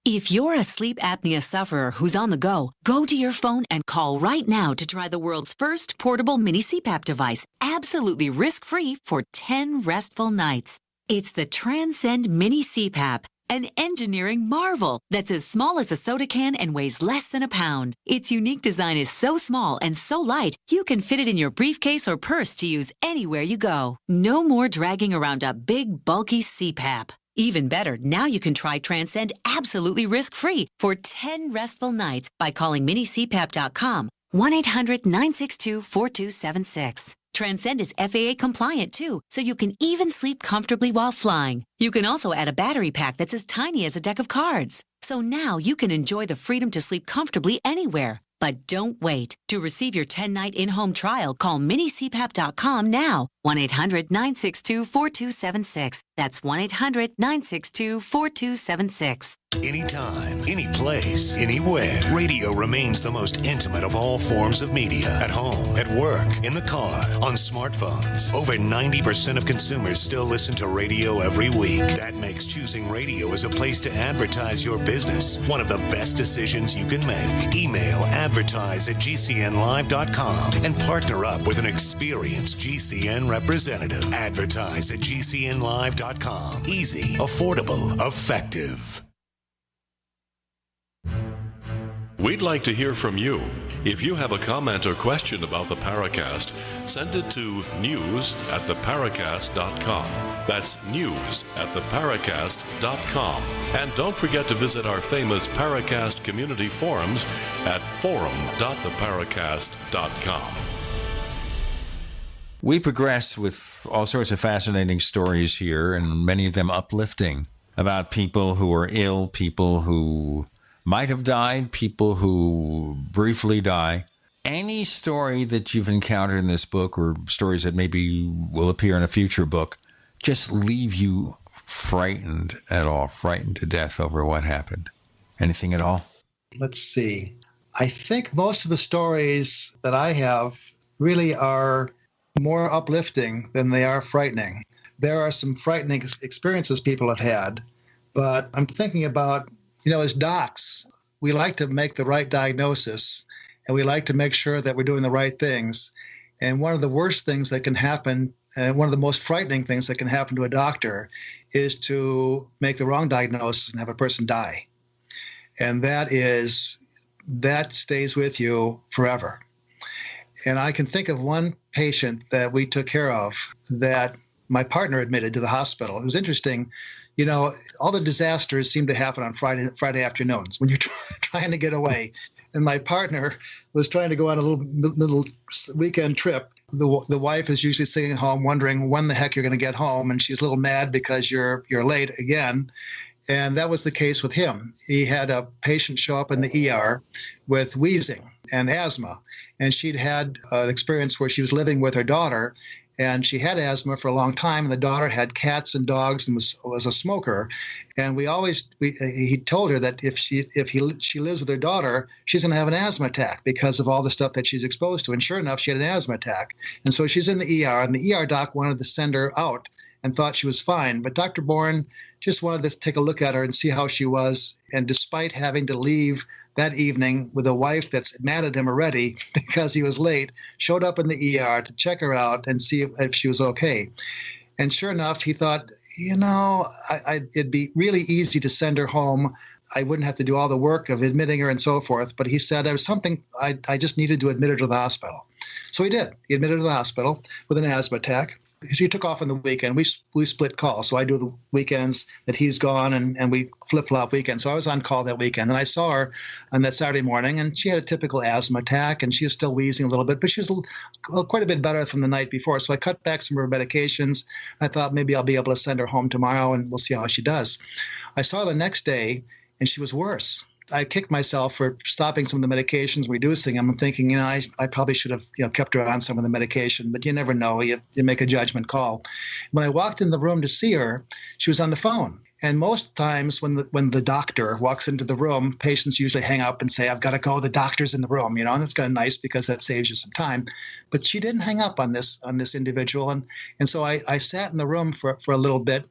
If you're a sleep apnea sufferer who's on the go to your phone and call right now to try the world's first portable mini CPAP device, absolutely risk-free for 10 restful nights. It's the Transcend Mini CPAP, an engineering marvel that's as small as a soda can and weighs less than a pound. Its unique design is so small and so light, you can fit it in your briefcase or purse to use anywhere you go. No more dragging around a big, bulky CPAP. Even better, now you can try Transcend absolutely risk-free for 10 restful nights by calling minicpap.com, 1-800-962-4276. Transcend is FAA compliant too, so you can even sleep comfortably while flying. You can also add a battery pack that's as tiny as a deck of cards. So now you can enjoy the freedom to sleep comfortably anywhere. But don't wait. To receive your 10-night in-home trial, call minicpap.com now. 1-800-962-4276. That's 1-800-962-4276. Anytime, any place, anywhere. Radio remains the most intimate of all forms of media. At home, at work, in the car, on smartphones. Over 90% of consumers still listen to radio every week. That makes choosing radio as a place to advertise your business one of the best decisions you can make. Email advertise@gcnlive.com and partner up with an experienced GCN representative. Advertise@gcnlive.com. Easy, affordable, effective. We'd like to hear from you. If you have a comment or question about the Paracast, send it to news@theparacast.com. That's news@theparacast.com. And don't forget to visit our famous Paracast community forums at forum.theparacast.com. We progress with all sorts of fascinating stories here, and many of them uplifting, about people who are ill, people who might have died, people who briefly die. Any story that you've encountered in this book, or stories that maybe will appear in a future book, just leave you frightened at all, frightened to death over what happened? Anything at all? Let's see. I think most of the stories that I have really are more uplifting than they are frightening. There are some frightening experiences people have had, but I'm thinking about, as docs, we like to make the right diagnosis, and we like to make sure that we're doing the right things. And one of the worst things that can happen, and one of the most frightening things that can happen to a doctor, is to make the wrong diagnosis and have a person die. And that stays with you forever. And I can think of one patient that we took care of that my partner admitted to the hospital. It was interesting. You know, all the disasters seem to happen on Friday afternoons when you're trying to get away. And my partner was trying to go on a little weekend trip. The wife is usually sitting at home wondering when the heck you're going to get home, and she's a little mad because you're late again. And that was the case with him. He had a patient show up in the ER with wheezing and asthma. And she'd had an experience where she was living with her daughter, and she had asthma for a long time. And the daughter had cats and dogs and was a smoker. And he told her that if she lives with her daughter, she's going to have an asthma attack because of all the stuff that she's exposed to. And sure enough, she had an asthma attack. And so she's in the ER, and the ER doc wanted to send her out and thought she was fine. But Dr. Bourne just wanted to take a look at her and see how she was. And despite having to leave that evening with a wife that's mad at him already because he was late, showed up in the ER to check her out and see if she was okay. And sure enough, he thought, it'd be really easy to send her home. I wouldn't have to do all the work of admitting her and so forth. But he said there was something I just needed to admit her to the hospital. So he did. He admitted her to the hospital with an asthma attack. She took off on the weekend. We split calls. So I do the weekends that he's gone, and we flip-flop weekends. So I was on call that weekend. And I saw her on that Saturday morning, and she had a typical asthma attack, and she was still wheezing a little bit, but she was quite a bit better from the night before. So I cut back some of her medications. I thought maybe I'll be able to send her home tomorrow, and we'll see how she does. I saw her the next day, and she was worse. I kicked myself for stopping some of the medications, reducing them, and thinking, I probably should have, kept her on some of the medication. But you never know. You make a judgment call. When I walked in the room to see her, she was on the phone. And most times when the doctor walks into the room, patients usually hang up and say, I've got to go. The doctor's in the room, and that's kind of nice because that saves you some time. But she didn't hang up on this individual. And so I sat in the room for a little bit.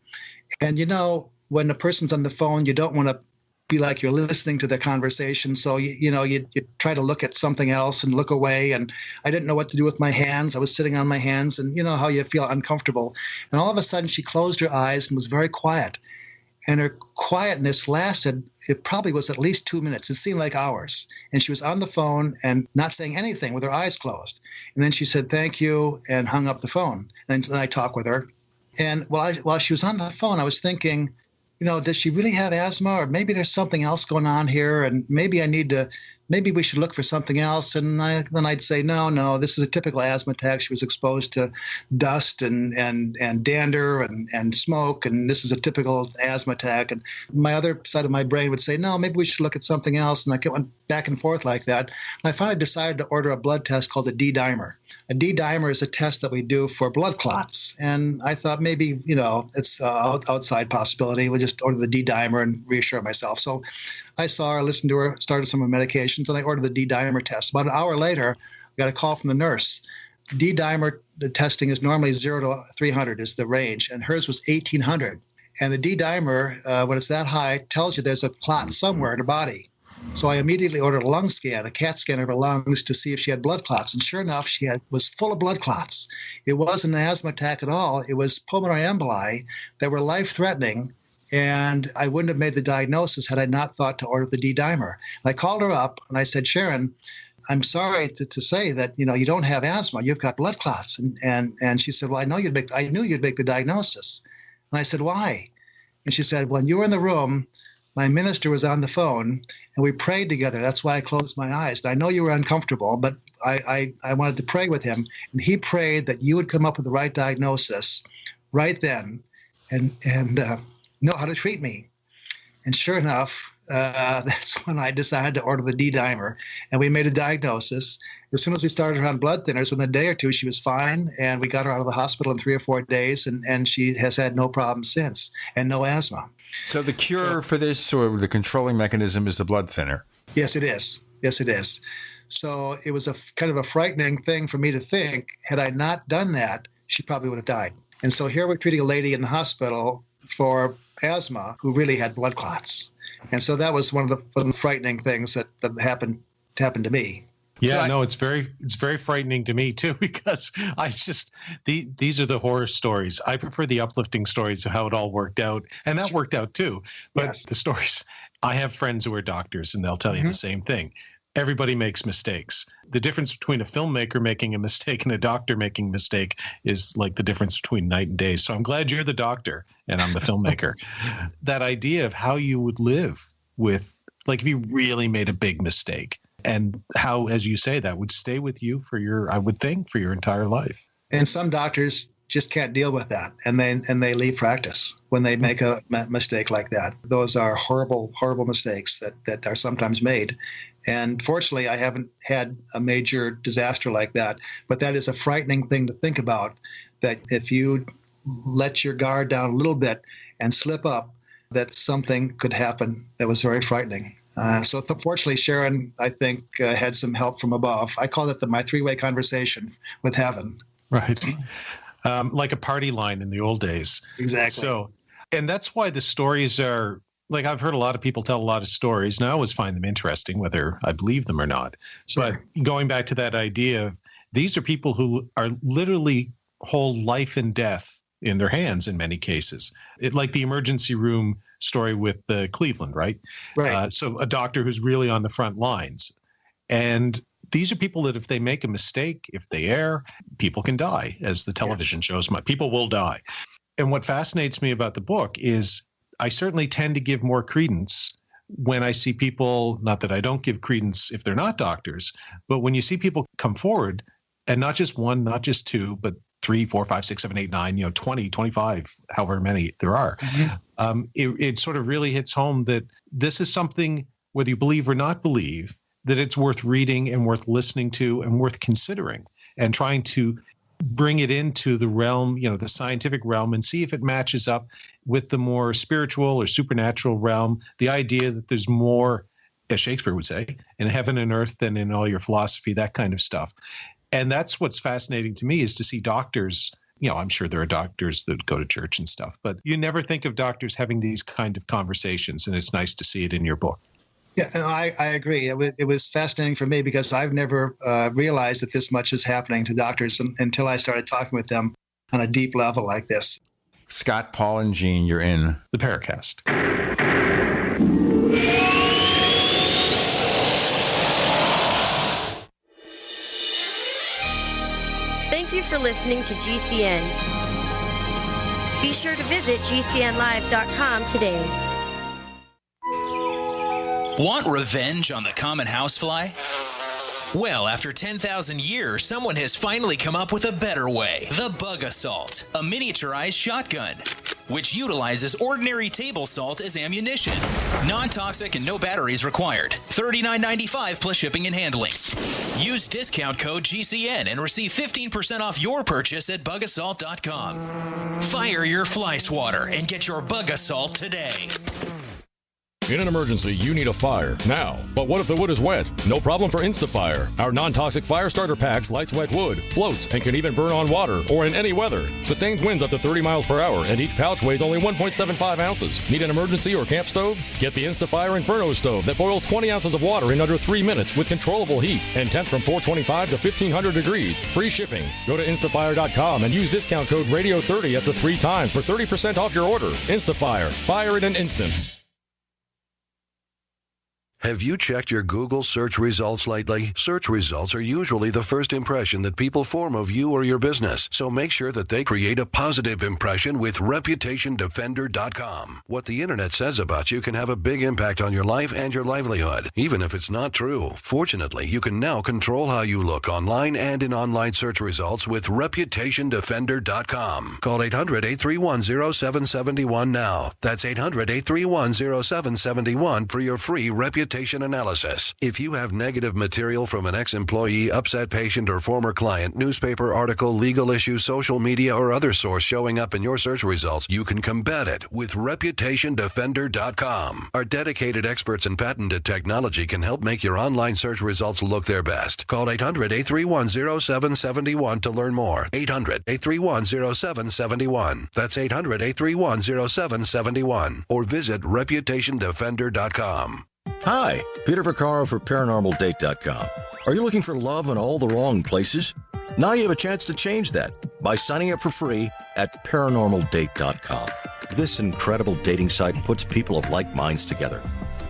And, when a person's on the phone, you don't want to be like you're listening to the conversation. So, you try to look at something else and look away. And I didn't know what to do with my hands. I was sitting on my hands, and you know how you feel uncomfortable. And all of a sudden she closed her eyes and was very quiet. And her quietness lasted, it probably was at least 2 minutes. It seemed like hours. And she was on the phone and not saying anything with her eyes closed. And then she said, thank you, and hung up the phone. And then I talked with her. And while she was on the phone, I was thinking, does she really have asthma? Or maybe there's something else going on here, and maybe we should look for something else. And then I'd say, no, this is a typical asthma attack. She was exposed to dust and dander and smoke, and this is a typical asthma attack. And my other side of my brain would say, no, maybe we should look at something else. And I went back and forth like that. And I finally decided to order a blood test called a D-dimer. A D-dimer is a test that we do for blood clots. And I thought maybe, it's an outside possibility. We'll just order the D-dimer and reassure myself. So I saw her, listened to her, started some of the medications, and I ordered the D-dimer test. About an hour later, I got a call from the nurse. D-dimer testing is normally 0 to 300 is the range, and hers was 1,800. And the D-dimer, when it's that high, tells you there's a clot somewhere in the body. So I immediately ordered a lung scan, a CAT scan of her lungs to see if she had blood clots. And sure enough, she was full of blood clots. It wasn't an asthma attack at all. It was pulmonary emboli that were life-threatening. And I wouldn't have made the diagnosis had I not thought to order the D-dimer. And I called her up and I said, Sharon, I'm sorry to say that, you don't have asthma. You've got blood clots. And she said, well, I knew you'd make the diagnosis. And I said, why? And she said, when you were in the room, my minister was on the phone and we prayed together. That's why I closed my eyes. And I know you were uncomfortable, but I wanted to pray with him. And he prayed that you would come up with the right diagnosis right then and know how to treat me. And sure enough, that's when I decided to order the D-dimer. And we made a diagnosis. As soon as we started her on blood thinners, within a day or two, she was fine. And we got her out of the hospital in 3 or 4 days. And she has had no problem since, and no asthma. So the cure for this, or the controlling mechanism, is the blood thinner? Yes, it is. Yes, it is. So it was a kind of a frightening thing for me to think, had I not done that, she probably would have died. And so here we're treating a lady in the hospital for asthma who really had blood clots. And so that was one of the frightening things that happened to me. Yeah, no, it's very frightening to me too, because these are the horror stories. I prefer the uplifting stories of how it all worked out, and that worked out too. But yes, the stories, I have friends who are doctors, and they'll tell you the same thing. Everybody makes mistakes. The difference between a filmmaker making a mistake and a doctor making a mistake is like the difference between night and day. So I'm glad you're the doctor and I'm the filmmaker. That idea of how you would live with, like, if you really made a big mistake, and how, as you say, that would stay with you for your, I would think, for your entire life. And some doctors just can't deal with that, and they leave practice when they make a mistake like that. Those are horrible, horrible mistakes that are sometimes made. And fortunately, I haven't had a major disaster like that, but that is a frightening thing to think about, that if you let your guard down a little bit and slip up, that something could happen that was very frightening. So fortunately, Sharon, I think, had some help from above. I call it my three-way conversation with heaven. Right. Like a party line in the old days. Exactly. So, and that's why the stories are, like, I've heard a lot of people tell a lot of stories, and I always find them interesting, whether I believe them or not. Sure. But going back to that idea, these are people who are literally hold life and death in their hands in many cases. Like the emergency room story with Cleveland, right? Right. So a doctor who's really on the front lines. And these are people that if they make a mistake, if they err, people can die, as the television shows. People will die. And what fascinates me about the book is I certainly tend to give more credence when I see people, not that I don't give credence if they're not doctors, but when you see people come forward, and not just one, not just two, but 3, 4, 5, 6, 7, 8, 9, 20, 25, however many there are. It sort of really hits home that this is something, whether you believe or not believe, that it's worth reading and worth listening to and worth considering, and trying to bring it into the realm, the scientific realm, and see if it matches up with the more spiritual or supernatural realm, the idea that there's more, as Shakespeare would say, in heaven and earth than in all your philosophy, that kind of stuff. And that's what's fascinating to me, is to see doctors, I'm sure there are doctors that go to church and stuff, but you never think of doctors having these kind of conversations, and it's nice to see it in your book. Yeah, I agree. It was fascinating for me because I've never realized that this much is happening to doctors until I started talking with them on a deep level like this. Scott, Paul, and Gene, you're in the Paracast. Thank you for listening to GCN. Be sure to visit GCNlive.com today. Want revenge on the common housefly? Well, after 10,000 years, someone has finally come up with a better way. The Bug Assault, a miniaturized shotgun, which utilizes ordinary table salt as ammunition. Non-toxic and no batteries required. $39.95 plus shipping and handling. Use discount code GCN and receive 15% off your purchase at bugassault.com. Fire your fly swatter and get your Bug Assault today. In an emergency, you need a fire now. But what if the wood is wet? No problem for InstaFire. Our non-toxic fire starter packs lights wet wood, floats, and can even burn on water or in any weather. Sustains winds up to 30 miles per hour, and each pouch weighs only 1.75 ounces. Need an emergency or camp stove? Get the InstaFire Inferno stove that boils 20 ounces of water in under 3 minutes with controllable heat and temps from 425 to 1500 degrees. Free shipping. Go to instafire.com and use discount code RADIO30 up to 3 times for 30% off your order. InstaFire. Fire in an instant. Have you checked your Google search results lately? Search results are usually the first impression that people form of you or your business. So make sure that they create a positive impression with ReputationDefender.com. What the internet says about you can have a big impact on your life and your livelihood, even if it's not true. Fortunately, you can now control how you look online and in online search results with ReputationDefender.com. Call 800-831-0771 now. That's 800-831-0771 for your free reputation analysis. If you have negative material from an ex-employee, upset patient, or former client, newspaper article, legal issue, social media, or other source showing up in your search results, you can combat it with ReputationDefender.com. Our dedicated experts in patented technology can help make your online search results look their best. Call 800-831-0771 to learn more. 800-831-0771. That's 800-831-0771. Or visit ReputationDefender.com. Hi, Peter Vaccaro for ParanormalDate.com. Are you looking for love in all the wrong places? Now you have a chance to change that by signing up for free at ParanormalDate.com. This incredible dating site puts people of like minds together.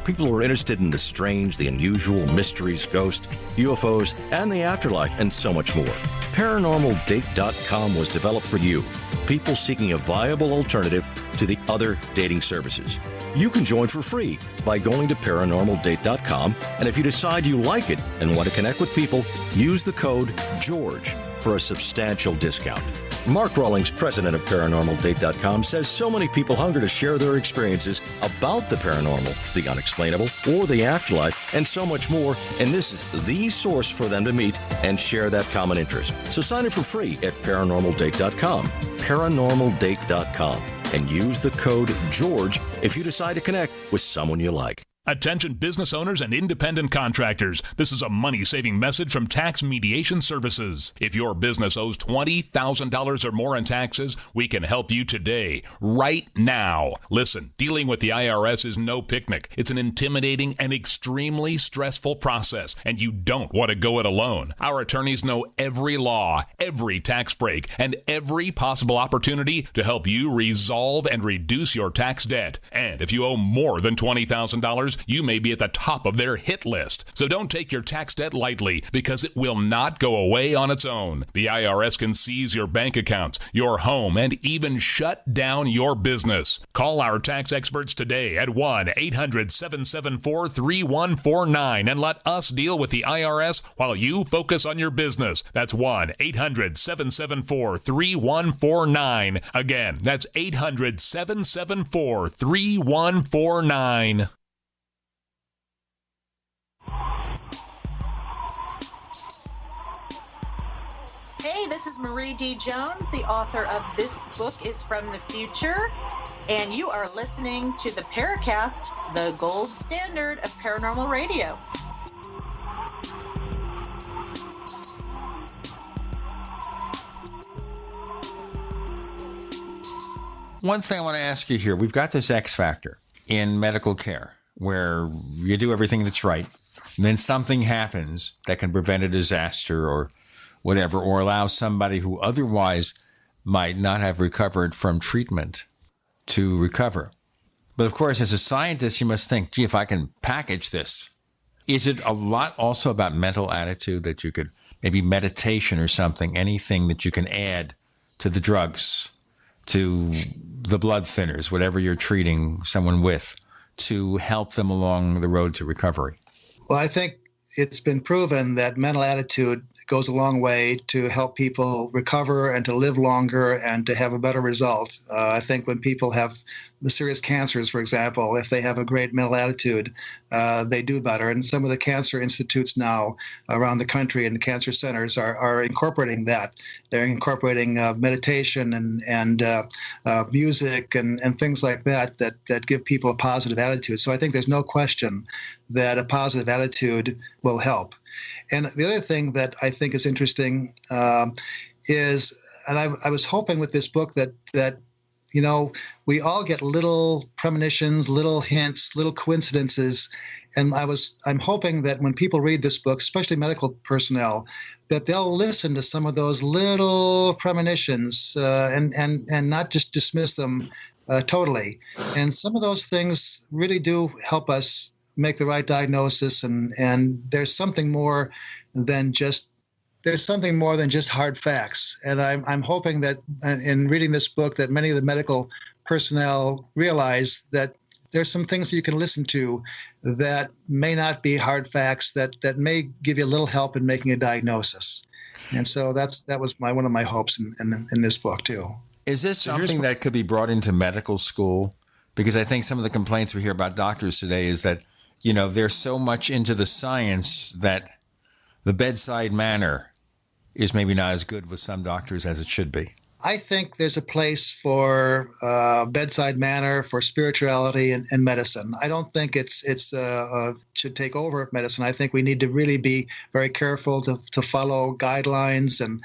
people are interested in the strange, the unusual, mysteries, ghosts, UFOs, and the afterlife, and so much more. ParanormalDate.com was developed for you, people seeking a viable alternative to the other dating services. You can join for free by going to ParanormalDate.com, and if you decide you like it and want to connect with people, use the code GEORGE for a substantial discount. Mark Rawlings, president of ParanormalDate.com, says so many people hunger to share their experiences about the paranormal, the unexplainable, or the afterlife, and so much more, and this is the source for them to meet and share that common interest. So sign up for free at ParanormalDate.com, ParanormalDate.com, and use the code GEORGE if you decide to connect with someone you like. Attention business owners and independent contractors. This is a money-saving message from Tax Mediation Services. If your business owes $20,000 or more in taxes, we can help you today, right now. Listen, dealing with the IRS is no picnic. It's an intimidating and extremely stressful process, and you don't want to go it alone. Our attorneys know every law, every tax break, and every possible opportunity to help you resolve and reduce your tax debt. And if you owe more than $20,000, you may be at the top of their hit list. So don't take your tax debt lightly, because it will not go away on its own. The IRS can seize your bank accounts, your home, and even shut down your business. Call our tax experts today at 1-800-774-3149 and let us deal with the IRS while you focus on your business. That's 1-800-774-3149. Again, that's 800-774-3149. Hey, this is Marie D. Jones, the author of This Book is from the Future, and you are listening to the Paracast, the gold standard of paranormal radio. One thing I want to ask you here, we've got this X factor in medical care where you do everything that's right, and then something happens that can prevent a disaster or whatever, or allow somebody who otherwise might not have recovered from treatment to recover. But of course, as a scientist, you must think, gee, if I can package this. Is it a lot also about mental attitude that you could, maybe meditation or something, anything that you can add to the drugs, to the blood thinners, whatever you're treating someone with, to help them along the road to recovery? Well, I think it's been proven that mental attitude goes a long way to help people recover and to live longer and to have a better result. I think when people have the serious cancers, for example, if they have a great mental attitude, they do better. And some of the cancer institutes now around the country and cancer centers are incorporating that. They're incorporating meditation and music and things like that give people a positive attitude. So I think there's no question that a positive attitude will help. And the other thing that I think is interesting is, and I was hoping with this book that you know, we all get little premonitions, little hints, little coincidences, and I'm hoping that when people read this book, especially medical personnel, that they'll listen to some of those little premonitions and not just dismiss them totally. And some of those things really do help us make the right diagnosis, and there's something more than just hard facts. And I'm hoping that in reading this book that many of the medical personnel realize that there's some things that you can listen to that may not be hard facts, that may give you a little help in making a diagnosis. And so that was one of my hopes in this book too. Is this something that could be brought into medical school? Because I think some of the complaints we hear about doctors today is that, you know, they're so much into the science that the bedside manner is maybe not as good with some doctors as it should be. I think there's a place for bedside manner, for spirituality and medicine. I don't think it should take over medicine. I think we need to really be very careful to follow guidelines and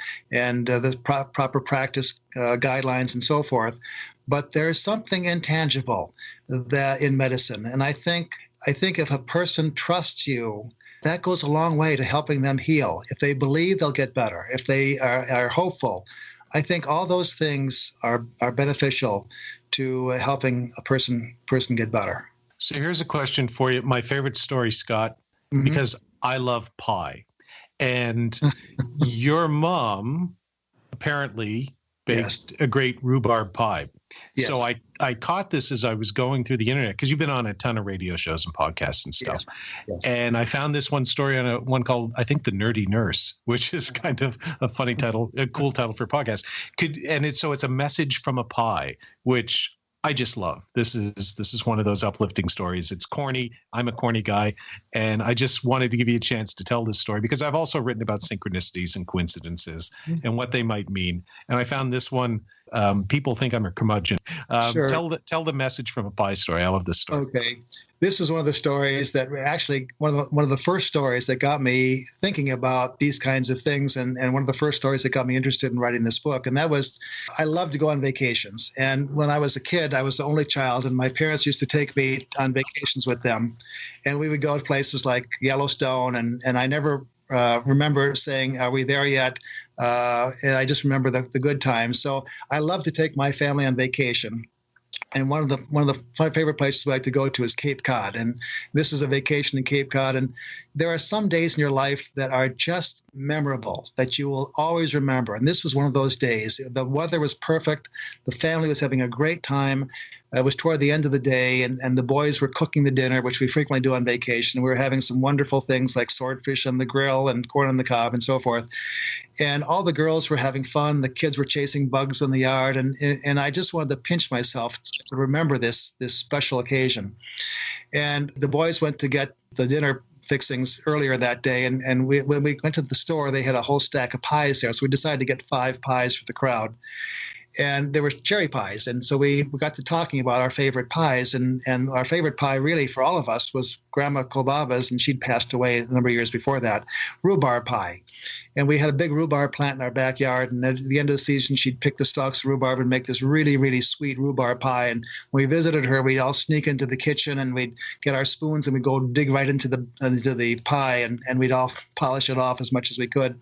the proper practice guidelines and so forth. But there's something intangible that in medicine, and I think if a person trusts you, that goes a long way to helping them heal. If they believe, they'll get better. If they are hopeful, I think all those things are beneficial to helping a person get better. So here's a question for you. My favorite story, Scott, because I love pie. And your mom apparently baked a great rhubarb pie. Yes. So I caught this as I was going through the internet, because you've been on a ton of radio shows and podcasts and stuff. Yes. And I found this one story on one called, I think, The Nerdy Nurse, which is kind of a funny title, a cool title for a podcast. It's a message from a pie, which I just love. This is one of those uplifting stories. It's corny. I'm a corny guy, and I just wanted to give you a chance to tell this story, because I've also written about synchronicities and coincidences and what they might mean. And I found this one. People think I'm a curmudgeon. Sure. Tell the message from a pie story. I love this story. Okay. This is one of the stories that actually one of the first stories that got me thinking about these kinds of things, and one of the first stories that got me interested in writing this book. And that was, I love to go on vacations. And when I was a kid, I was the only child, and my parents used to take me on vacations with them. And we would go to places like Yellowstone, and I never remember saying, "Are we there yet?" And I just remember the good times. So I love to take my family on vacation. And one of my favorite places we like to go to is Cape Cod. And this is a vacation in Cape Cod. And there are some days in your life that are just memorable, that you will always remember. And this was one of those days. The weather was perfect. The family was having a great time. It was toward the end of the day, and the boys were cooking the dinner, which we frequently do on vacation. We were having some wonderful things like swordfish on the grill and corn on the cob and so forth. And all the girls were having fun. The kids were chasing bugs in the yard. And I just wanted to pinch myself to remember this special occasion. And the boys went to get the dinner fixings earlier that day. And when we went to the store, they had a whole stack of pies there. So we decided to get 5 pies for the crowd. And there were cherry pies. And so we got to talking about our favorite pies. And our favorite pie really for all of us was Grandma Kolbaba's, and she'd passed away a number of years before that, rhubarb pie. And we had a big rhubarb plant in our backyard. And at the end of the season, she'd pick the stalks of rhubarb and make this really, really sweet rhubarb pie. And when we visited her, we'd all sneak into the kitchen and we'd get our spoons and we'd go dig right into the pie, and we'd all polish it off as much as we could.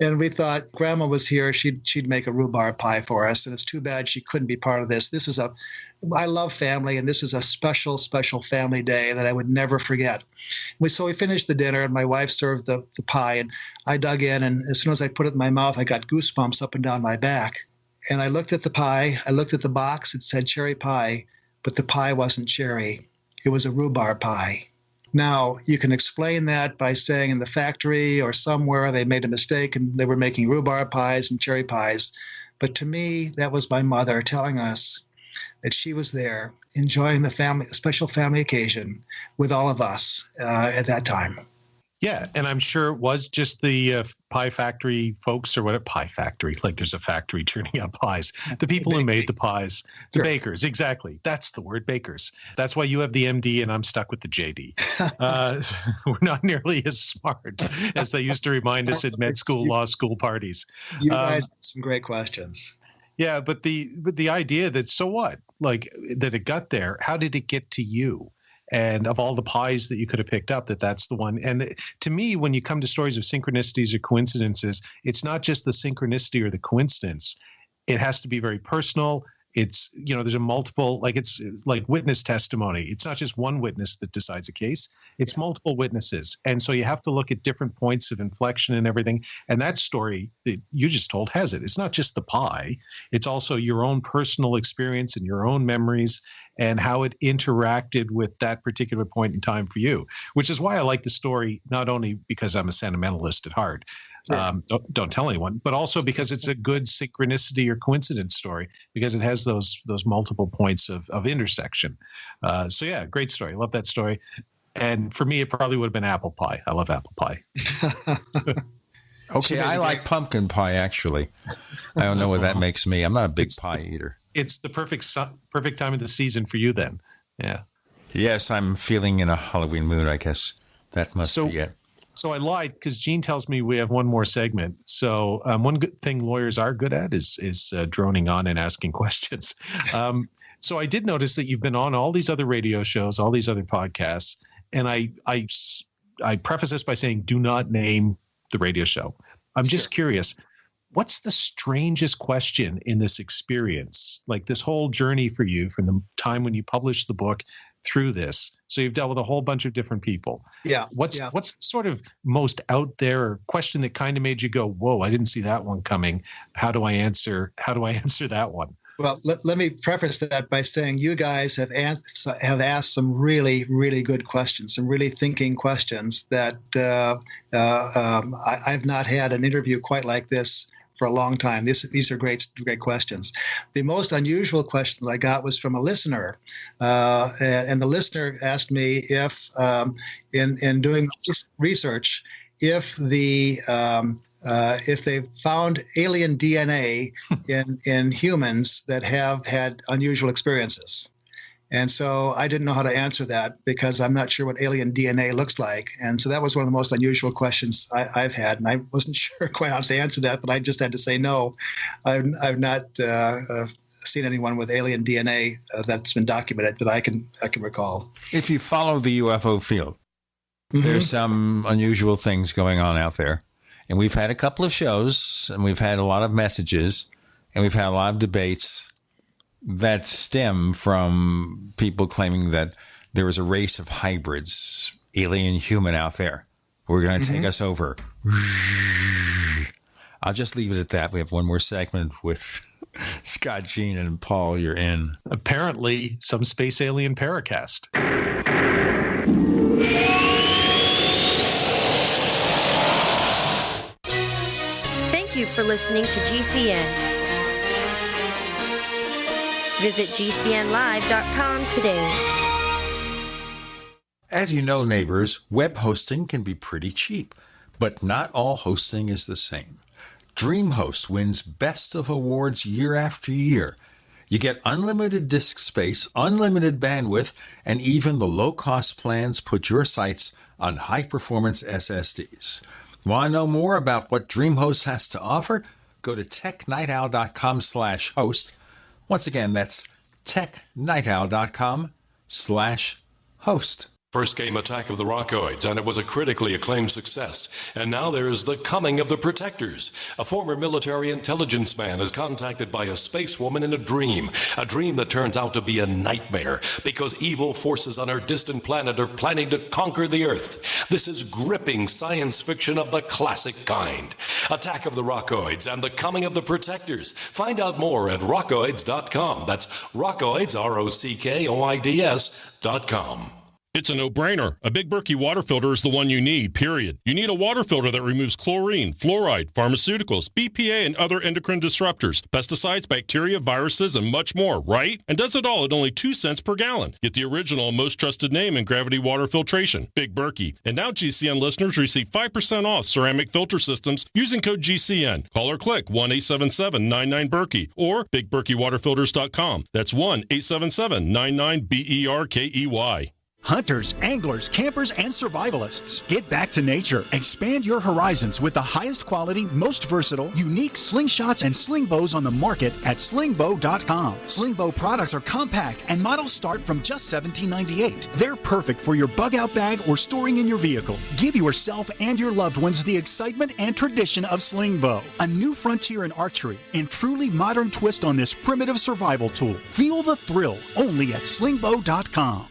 And we thought, Grandma was here, she'd make a rhubarb pie for us. And it's too bad she couldn't be part of this. I love family, and this was a special, special family day that I would never forget. So we finished the dinner, and my wife served the pie, and I dug in, and as soon as I put it in my mouth, I got goosebumps up and down my back. And I looked at the pie, I looked at the box, it said cherry pie, but the pie wasn't cherry. It was a rhubarb pie. Now, you can explain that by saying in the factory or somewhere they made a mistake and they were making rhubarb pies and cherry pies. But to me, that was my mother telling us that she was there enjoying the special family occasion with all of us at that time. Yeah, and I'm sure it was just the pie factory folks, or what? Pie factory, like there's a factory turning out pies. The people who made the pies, the bakers, exactly. That's the word, bakers. That's why you have the MD and I'm stuck with the JD. We're not nearly as smart as they used to remind us at med school, law school parties. You guys had some great questions. Yeah, but the idea that, so what? Like, that it got there, how did it get to you? And of all the pies that you could have picked up, that's the one. And to me, when you come to stories of synchronicities or coincidences, it's not just the synchronicity or the coincidence. It has to be very personal. It's, there's a multiple, it's like witness testimony. It's not just one witness that decides a case. It's multiple witnesses. And so you have to look at different points of inflection and everything. And that story that you just told has it. It's not just the pie. It's also your own personal experience and your own memories and how it interacted with that particular point in time for you, which is why I like the story, not only because I'm a sentimentalist at heart, don't tell anyone, but also because it's a good synchronicity or coincidence story, because it has those multiple points of intersection. So yeah, great story. Love that story. And for me, it probably would have been apple pie. I love apple pie. Okay, I like pumpkin pie, actually. I don't know what that makes me. I'm not a big pie eater. It's the perfect time of the season for you then. Yeah. Yes, I'm feeling in a Halloween mood, I guess. That must be it. So I lied because Gene tells me we have one more segment. So one good thing lawyers are good at is droning on and asking questions. So I did notice that you've been on all these other radio shows, all these other podcasts. And I preface this by saying, do not name the radio show. I'm just curious. what's the strangest question in this experience? Like this whole journey for you from the time when you published the book through this. So you've dealt with a whole bunch of different people. Yeah. What's sort of most out there question that kind of made you go, whoa, I didn't see that one coming. How do I answer that one? Well, let me preface that by saying you guys have asked some really, really good questions, some really thinking questions that I've not had an interview quite like this for a long time. These are great questions. The most unusual question that I got was from a listener, and the listener asked me if, in doing research, if they found alien DNA in humans that have had unusual experiences. And so I didn't know how to answer that because I'm not sure what alien DNA looks like. And so that was one of the most unusual questions I've had. And I wasn't sure quite how to answer that, but I just had to say no. I've not seen anyone with alien DNA that's been documented that I can recall. If you follow the UFO field, there's some unusual things going on out there. And we've had a couple of shows, and we've had a lot of messages, and we've had a lot of debates that stem from people claiming that there is a race of hybrids, alien human out there, who are going to take us over. I'll just leave it at that. We have one more segment with Scott, Gene, and Paul. You're in. Apparently, some space alien Paracast. Thank you for listening to GCN. Visit GCNlive.com today. As you know, neighbors, web hosting can be pretty cheap, but not all hosting is the same. DreamHost wins Best of Awards year after year. You get unlimited disk space, unlimited bandwidth, and even the low-cost plans put your sites on high-performance SSDs. Want to know more about what DreamHost has to offer? Go to technightowl.com/host. Once again, that's technightowl.com/host. First came Attack of the Rockoids, and it was a critically acclaimed success. And now there's The Coming of the Protectors. A former military intelligence man is contacted by a space woman in a dream that turns out to be a nightmare because evil forces on our distant planet are planning to conquer the Earth. This is gripping science fiction of the classic kind. Attack of the Rockoids and The Coming of the Protectors. Find out more at rockoids.com. That's Rockoids, ROCKOIDS.com. It's a no-brainer. A Big Berkey water filter is the one you need, period. You need a water filter that removes chlorine, fluoride, pharmaceuticals, BPA, and other endocrine disruptors, pesticides, bacteria, viruses, and much more, right? And does it all at only 2 cents per gallon. Get the original, most trusted name in gravity water filtration, Big Berkey. And now GCN listeners receive 5% off ceramic filter systems using code GCN. Call or click 1-877-99-BERKEY or BigBerkeyWaterFilters.com. That's 1-877-99-BERKEY. Hunters, anglers, campers, and survivalists. Get back to nature. Expand your horizons with the highest quality, most versatile, unique slingshots and sling bows on the market at slingbow.com. Slingbow products are compact and models start from just $17.98. They're perfect for your bug-out bag or storing in your vehicle. Give yourself and your loved ones the excitement and tradition of slingbow. A new frontier in archery and truly modern twist on this primitive survival tool. Feel the thrill only at slingbow.com.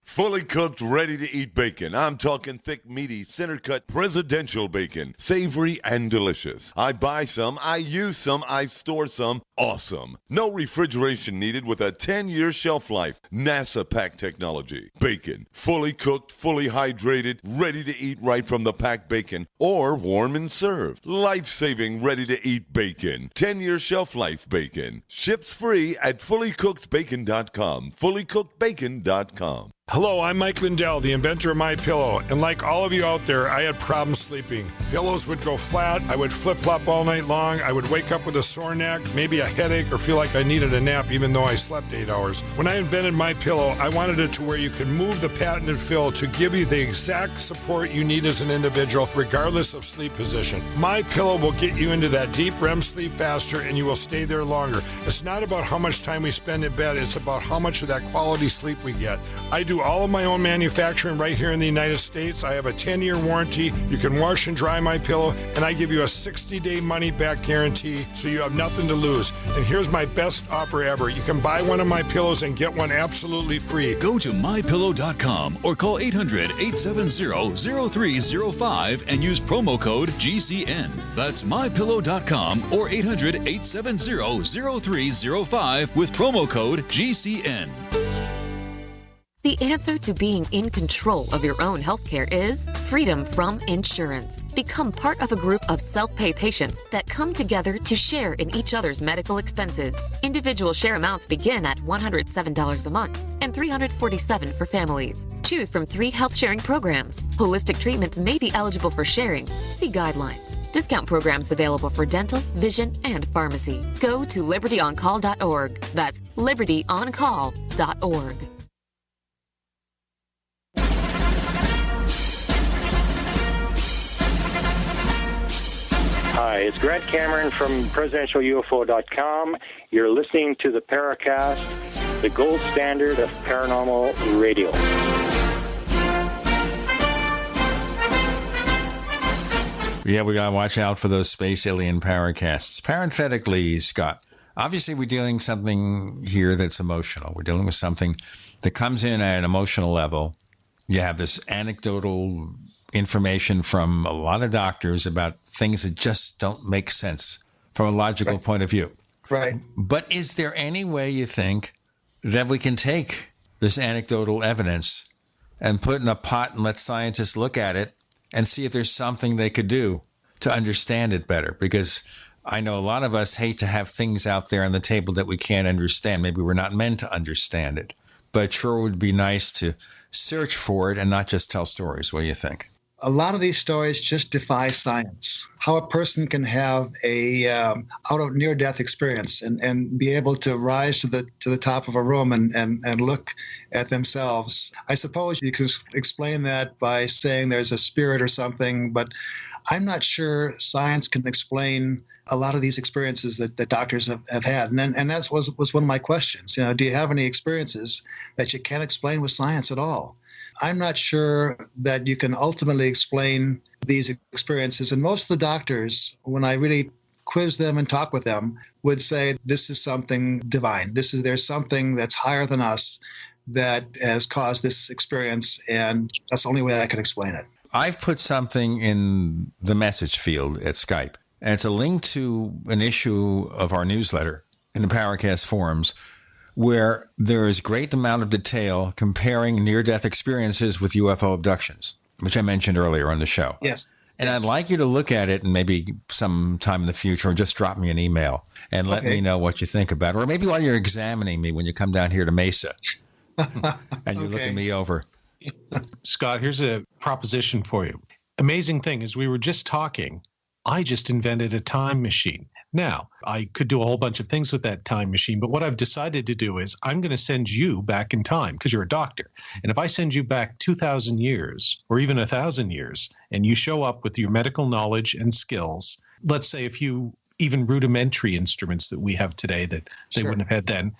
Fully cooked, ready-to-eat bacon. I'm talking thick, meaty, center-cut presidential bacon. Savory and delicious. I buy some, I use some, I store some. Awesome. No refrigeration needed with a 10-year shelf life. NASA pack technology. Bacon. Fully cooked, fully hydrated, ready to eat right from the packed bacon or warm and served. Life-saving, ready-to-eat bacon. 10-year shelf life bacon. Ships free at fullycookedbacon.com. Fullycookedbacon.com. Hello, I'm Mike Lindell, the inventor of MyPillow, and like all of you out there, I had problems sleeping. Pillows would go flat, I would flip-flop all night long, I would wake up with a sore neck, maybe a headache or feel like I needed a nap even though I slept 8 hours. When I invented MyPillow, I wanted it to where you could move the patented fill to give you the exact support you need as an individual, regardless of sleep position. MyPillow will get you into that deep REM sleep faster, and you will stay there longer. It's not about how much time we spend in bed. It's about how much of that quality sleep we get. I do all of my own manufacturing right here in the United States. I have a 10-year warranty. You can wash and dry MyPillow, and I give you a 60-day money-back guarantee, so you have nothing to lose. And here's my best offer ever. You can buy one of my pillows and get one absolutely free. Go to mypillow.com or call 800-870-0305 and use promo code GCN. That's mypillow.com or 800-870-0305 with promo code GCN. The answer to being in control of your own healthcare is freedom from insurance. Become part of a group of self-pay patients that come together to share in each other's medical expenses. Individual share amounts begin at $107 a month and $347 for families. Choose from 3 health-sharing programs. Holistic treatments may be eligible for sharing. See guidelines. Discount programs available for dental, vision, and pharmacy. Go to libertyoncall.org. That's libertyoncall.org. Hi, it's Grant Cameron from presidentialufo.com. You're listening to the Paracast, the gold standard of paranormal radio. Yeah, we got to watch out for those space alien paracasts. Parenthetically, Scott, obviously we're dealing with something here that's emotional. We're dealing with something that comes in at an emotional level. You have this anecdotal information from a lot of doctors about things that just don't make sense from a logical point of view. Right. But is there any way you think that we can take this anecdotal evidence and put in a pot and let scientists look at it and see if there's something they could do to understand it better? Because I know a lot of us hate to have things out there on the table that we can't understand. Maybe we're not meant to understand it. But it sure would be nice to search for it and not just tell stories. What do you think? A lot of these stories just defy science. How a person can have a out of near-death experience and be able to rise to the top of a room and look at themselves. I suppose you could explain that by saying there's a spirit or something, but I'm not sure science can explain a lot of these experiences that doctors have had. And that was one of my questions. Do you have any experiences that you can't explain with science at all? I'm not sure that you can ultimately explain these experiences. And most of the doctors, when I really quiz them and talk with them, would say this is something divine. There's something that's higher than us that has caused this experience, and that's the only way I can explain it. I've put something in the message field at Skype, and it's a link to an issue of our newsletter in the Paracast forums, where there is great amount of detail comparing near-death experiences with UFO abductions, which I mentioned earlier on the show. Yes. And I'd like you to look at it and maybe sometime in the future, or just drop me an email and let me know what you think about it. Or maybe while you're examining me when you come down here to Mesa and you're looking me over. Scott, here's a proposition for you. Amazing thing is we were just talking. I just invented a time machine. Now, I could do a whole bunch of things with that time machine, but what I've decided to do is I'm going to send you back in time because you're a doctor. And if I send you back 2,000 years or even 1,000 years and you show up with your medical knowledge and skills, let's say if you even rudimentary instruments that we have today that they wouldn't have had then,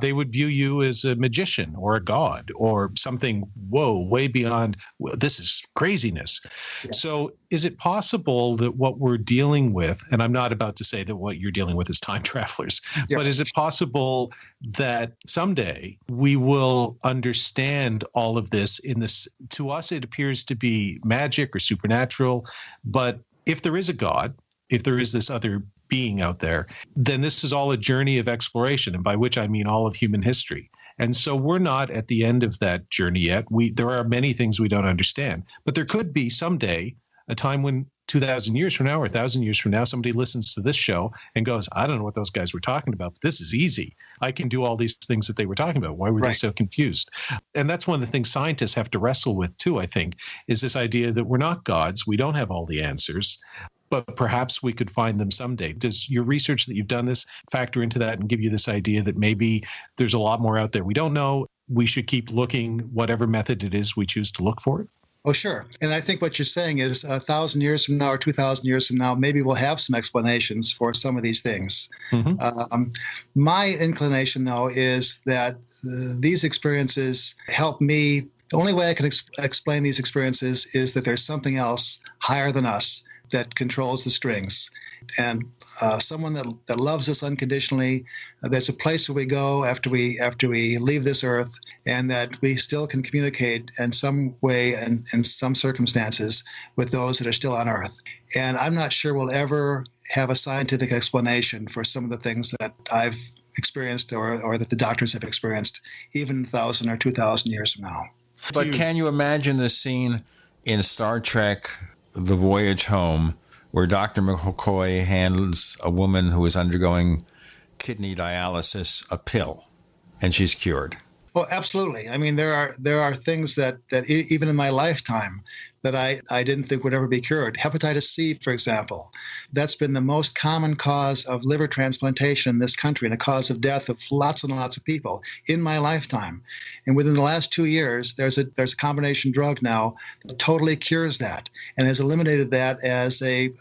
they would view you as a magician or a god or something, way beyond, this is craziness. Yes. So is it possible that what we're dealing with, and I'm not about to say that what you're dealing with is time travelers, but is it possible that someday we will understand all of this in this, to us it appears to be magic or supernatural, but if there is a God, if there is this other being out there, then this is all a journey of exploration, and by which I mean all of human history. And so we're not at the end of that journey yet. There are many things we don't understand, but there could be someday a time when 2,000 years from now or 1,000 years from now, somebody listens to this show and goes, I don't know what those guys were talking about, but this is easy. I can do all these things that they were talking about. Why were they so confused? And that's one of the things scientists have to wrestle with too, I think, is this idea that we're not gods. We don't have all the answers. but perhaps we could find them someday. Does your research that you've done this factor into that and give you this idea that maybe there's a lot more out there we don't know? We should keep looking, whatever method it is we choose to look for it? Oh, sure. And I think what you're saying is 1,000 years from now or 2,000 years from now, maybe we'll have some explanations for some of these things. My inclination, though, is that these experiences help me. The only way I can explain these experiences is that there's something else higher than us that controls the strings. And someone that loves us unconditionally. There's a place where we go after we leave this earth, and that we still can communicate in some way and in some circumstances with those that are still on earth. And I'm not sure we'll ever have a scientific explanation for some of the things that I've experienced or that the doctors have experienced, even 1,000 or 2,000 years from now. But can you imagine the scene in Star Trek, The Voyage Home, where Dr. McCoy hands a woman who is undergoing kidney dialysis a pill, and she's cured? Well, absolutely. I mean, there are things that even in my lifetime that I didn't think would ever be cured. Hepatitis C, for example, that's been the most common cause of liver transplantation in this country and a cause of death of lots and lots of people in my lifetime. And within the last 2 years, there's a combination drug now that totally cures that and has eliminated that as a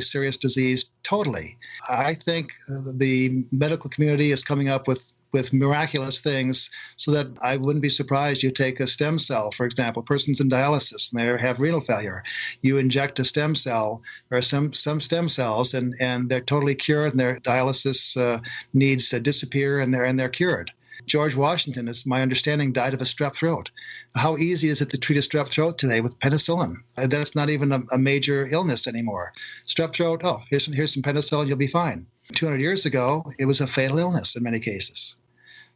serious disease totally. I think the medical community is coming up with miraculous things, so that I wouldn't be surprised. You take a stem cell, for example, persons in dialysis, and they have renal failure. You inject a stem cell or some stem cells, and they're totally cured, and their dialysis needs disappear, and they're cured. George Washington, is my understanding, died of a strep throat. How easy is it to treat a strep throat today with penicillin? That's not even a major illness anymore. Strep throat, oh, here's some penicillin, you'll be fine. 200 years ago, it was a fatal illness in many cases.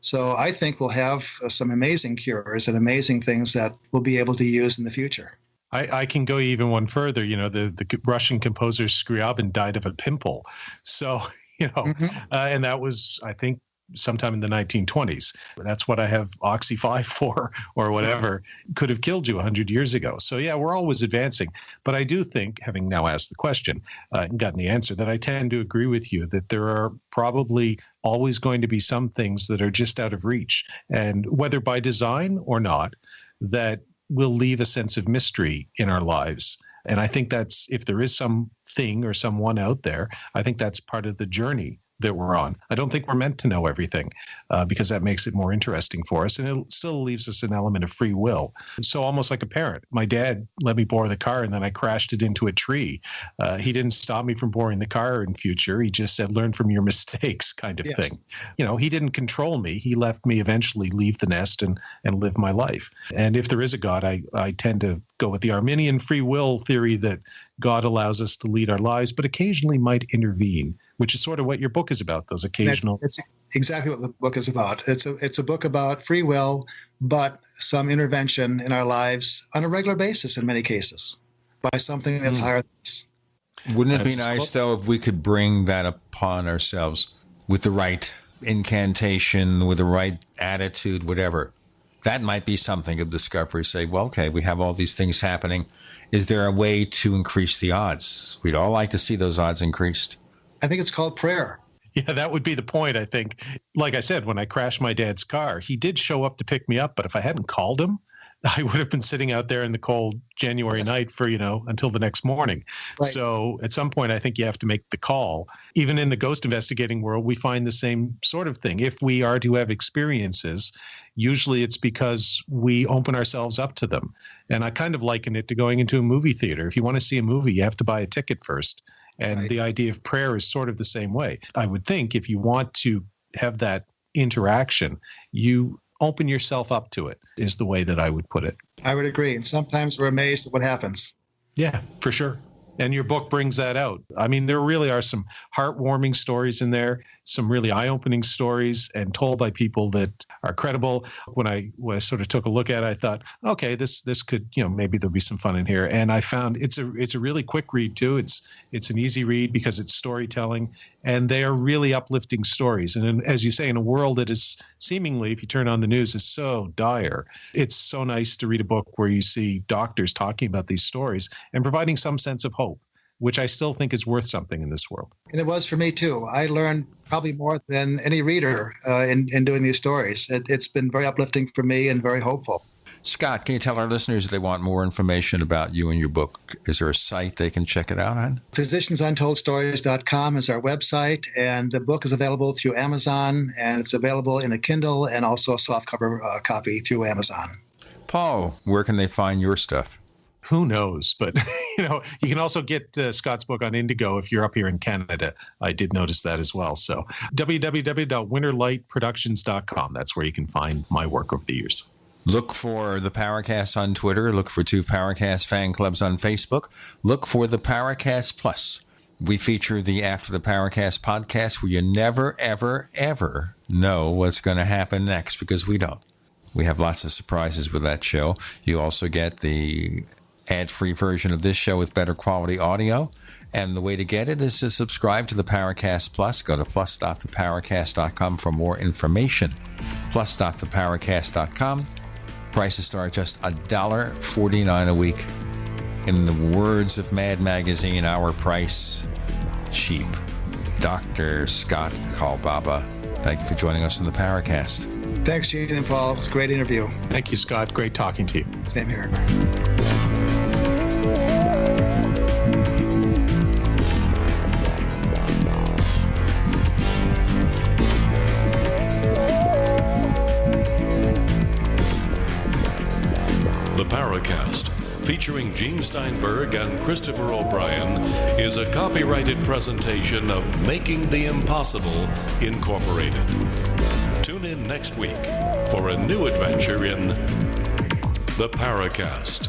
So I think we'll have some amazing cures and amazing things that we'll be able to use in the future. I can go even one further. You know, the Russian composer Scriabin died of a pimple. So, and that was, I think, sometime in the 1920s. That's what I have Oxy 5 for, or whatever. Could have killed you 100 years ago. So yeah, we're always advancing. But I do think, having now asked the question and gotten the answer, that I tend to agree with you that there are probably always going to be some things that are just out of reach, and whether by design or not, that will leave a sense of mystery in our lives. And I think that's, if there is something or someone out there, I think that's part of the journey that we're on. I don't think we're meant to know everything because that makes it more interesting for us. And it still leaves us an element of free will. So almost like a parent. My dad let me borrow the car and then I crashed it into a tree. He didn't stop me from borrowing the car in future. He just said, learn from your mistakes kind of thing. He didn't control me. He left me eventually leave the nest and live my life. And if there is a God, I tend to go with the Arminian free will theory that God allows us to lead our lives, but occasionally might intervene, which is sort of what your book is about, those occasional. That's exactly what the book is about. It's a book about free will, but some intervention in our lives on a regular basis in many cases by something that's higher than us. Wouldn't it be nice, though, if we could bring that upon ourselves with the right incantation, with the right attitude, whatever? That might be something of discovery. Say, well, okay, we have all these things happening. Is there a way to increase the odds? We'd all like to see those odds increased. I think it's called prayer. Yeah, that would be the point, I think. Like I said, when I crashed my dad's car, he did show up to pick me up, but if I hadn't called him, I would have been sitting out there in the cold January night for, until the next morning. Right. So at some point, I think you have to make the call. Even in the ghost investigating world, we find the same sort of thing. If we are to have experiences, usually it's because we open ourselves up to them. And I kind of liken it to going into a movie theater. If you want to see a movie, you have to buy a ticket first. And the idea of prayer is sort of the same way. I would think if you want to have that interaction, you open yourself up to it, is the way that I would put it. I would agree. And sometimes we're amazed at what happens. Yeah, for sure. And your book brings that out. I mean, there really are some heartwarming stories in there, some really eye-opening stories, and told by people that are credible. When I sort of took a look at it, I thought, okay, this could, maybe there'll be some fun in here. And I found it's a really quick read too. It's an easy read because it's storytelling, and they are really uplifting stories. And then, as you say, in a world that is seemingly, if you turn on the news, is so dire, it's so nice to read a book where you see doctors talking about these stories and providing some sense of hope. which I still think is worth something in this world. And it was for me too. I learned probably more than any reader in doing these stories. It's been very uplifting for me and very hopeful. Scott, can you tell our listeners if they want more information about you and your book? Is there a site they can check it out on? PhysiciansUntoldStories.com is our website, and the book is available through Amazon, and it's available in a Kindle and also a softcover copy through Amazon. Paul, where can they find your stuff? Who knows? But, you can also get Scott's book on Indigo if you're up here in Canada. I did notice that as well. So www.winterlightproductions.com. That's where you can find my work over the years. Look for the Paracast on Twitter. Look for 2 Paracast fan clubs on Facebook. Look for the Paracast Plus. We feature the After the Paracast podcast where you never, ever, ever know what's going to happen next, because we don't. We have lots of surprises with that show. You also get the ad-free version of this show with better quality audio. And the way to get it is to subscribe to the Paracast Plus. Go to plus.theparacast.com for more information. Plus.theparacast.com. Prices start just $1.49 a week. In the words of Mad Magazine, our price, cheap. Dr. Scott Kolbaba, thank you for joining us on the Paracast. Thanks, Gene and Paul. It was a great interview. Thank you, Scott. Great talking to you. Same here. The Paracast, featuring Gene Steinberg and Christopher O'Brien, is a copyrighted presentation of Making the Impossible, Incorporated. Tune in next week for a new adventure in The Paracast.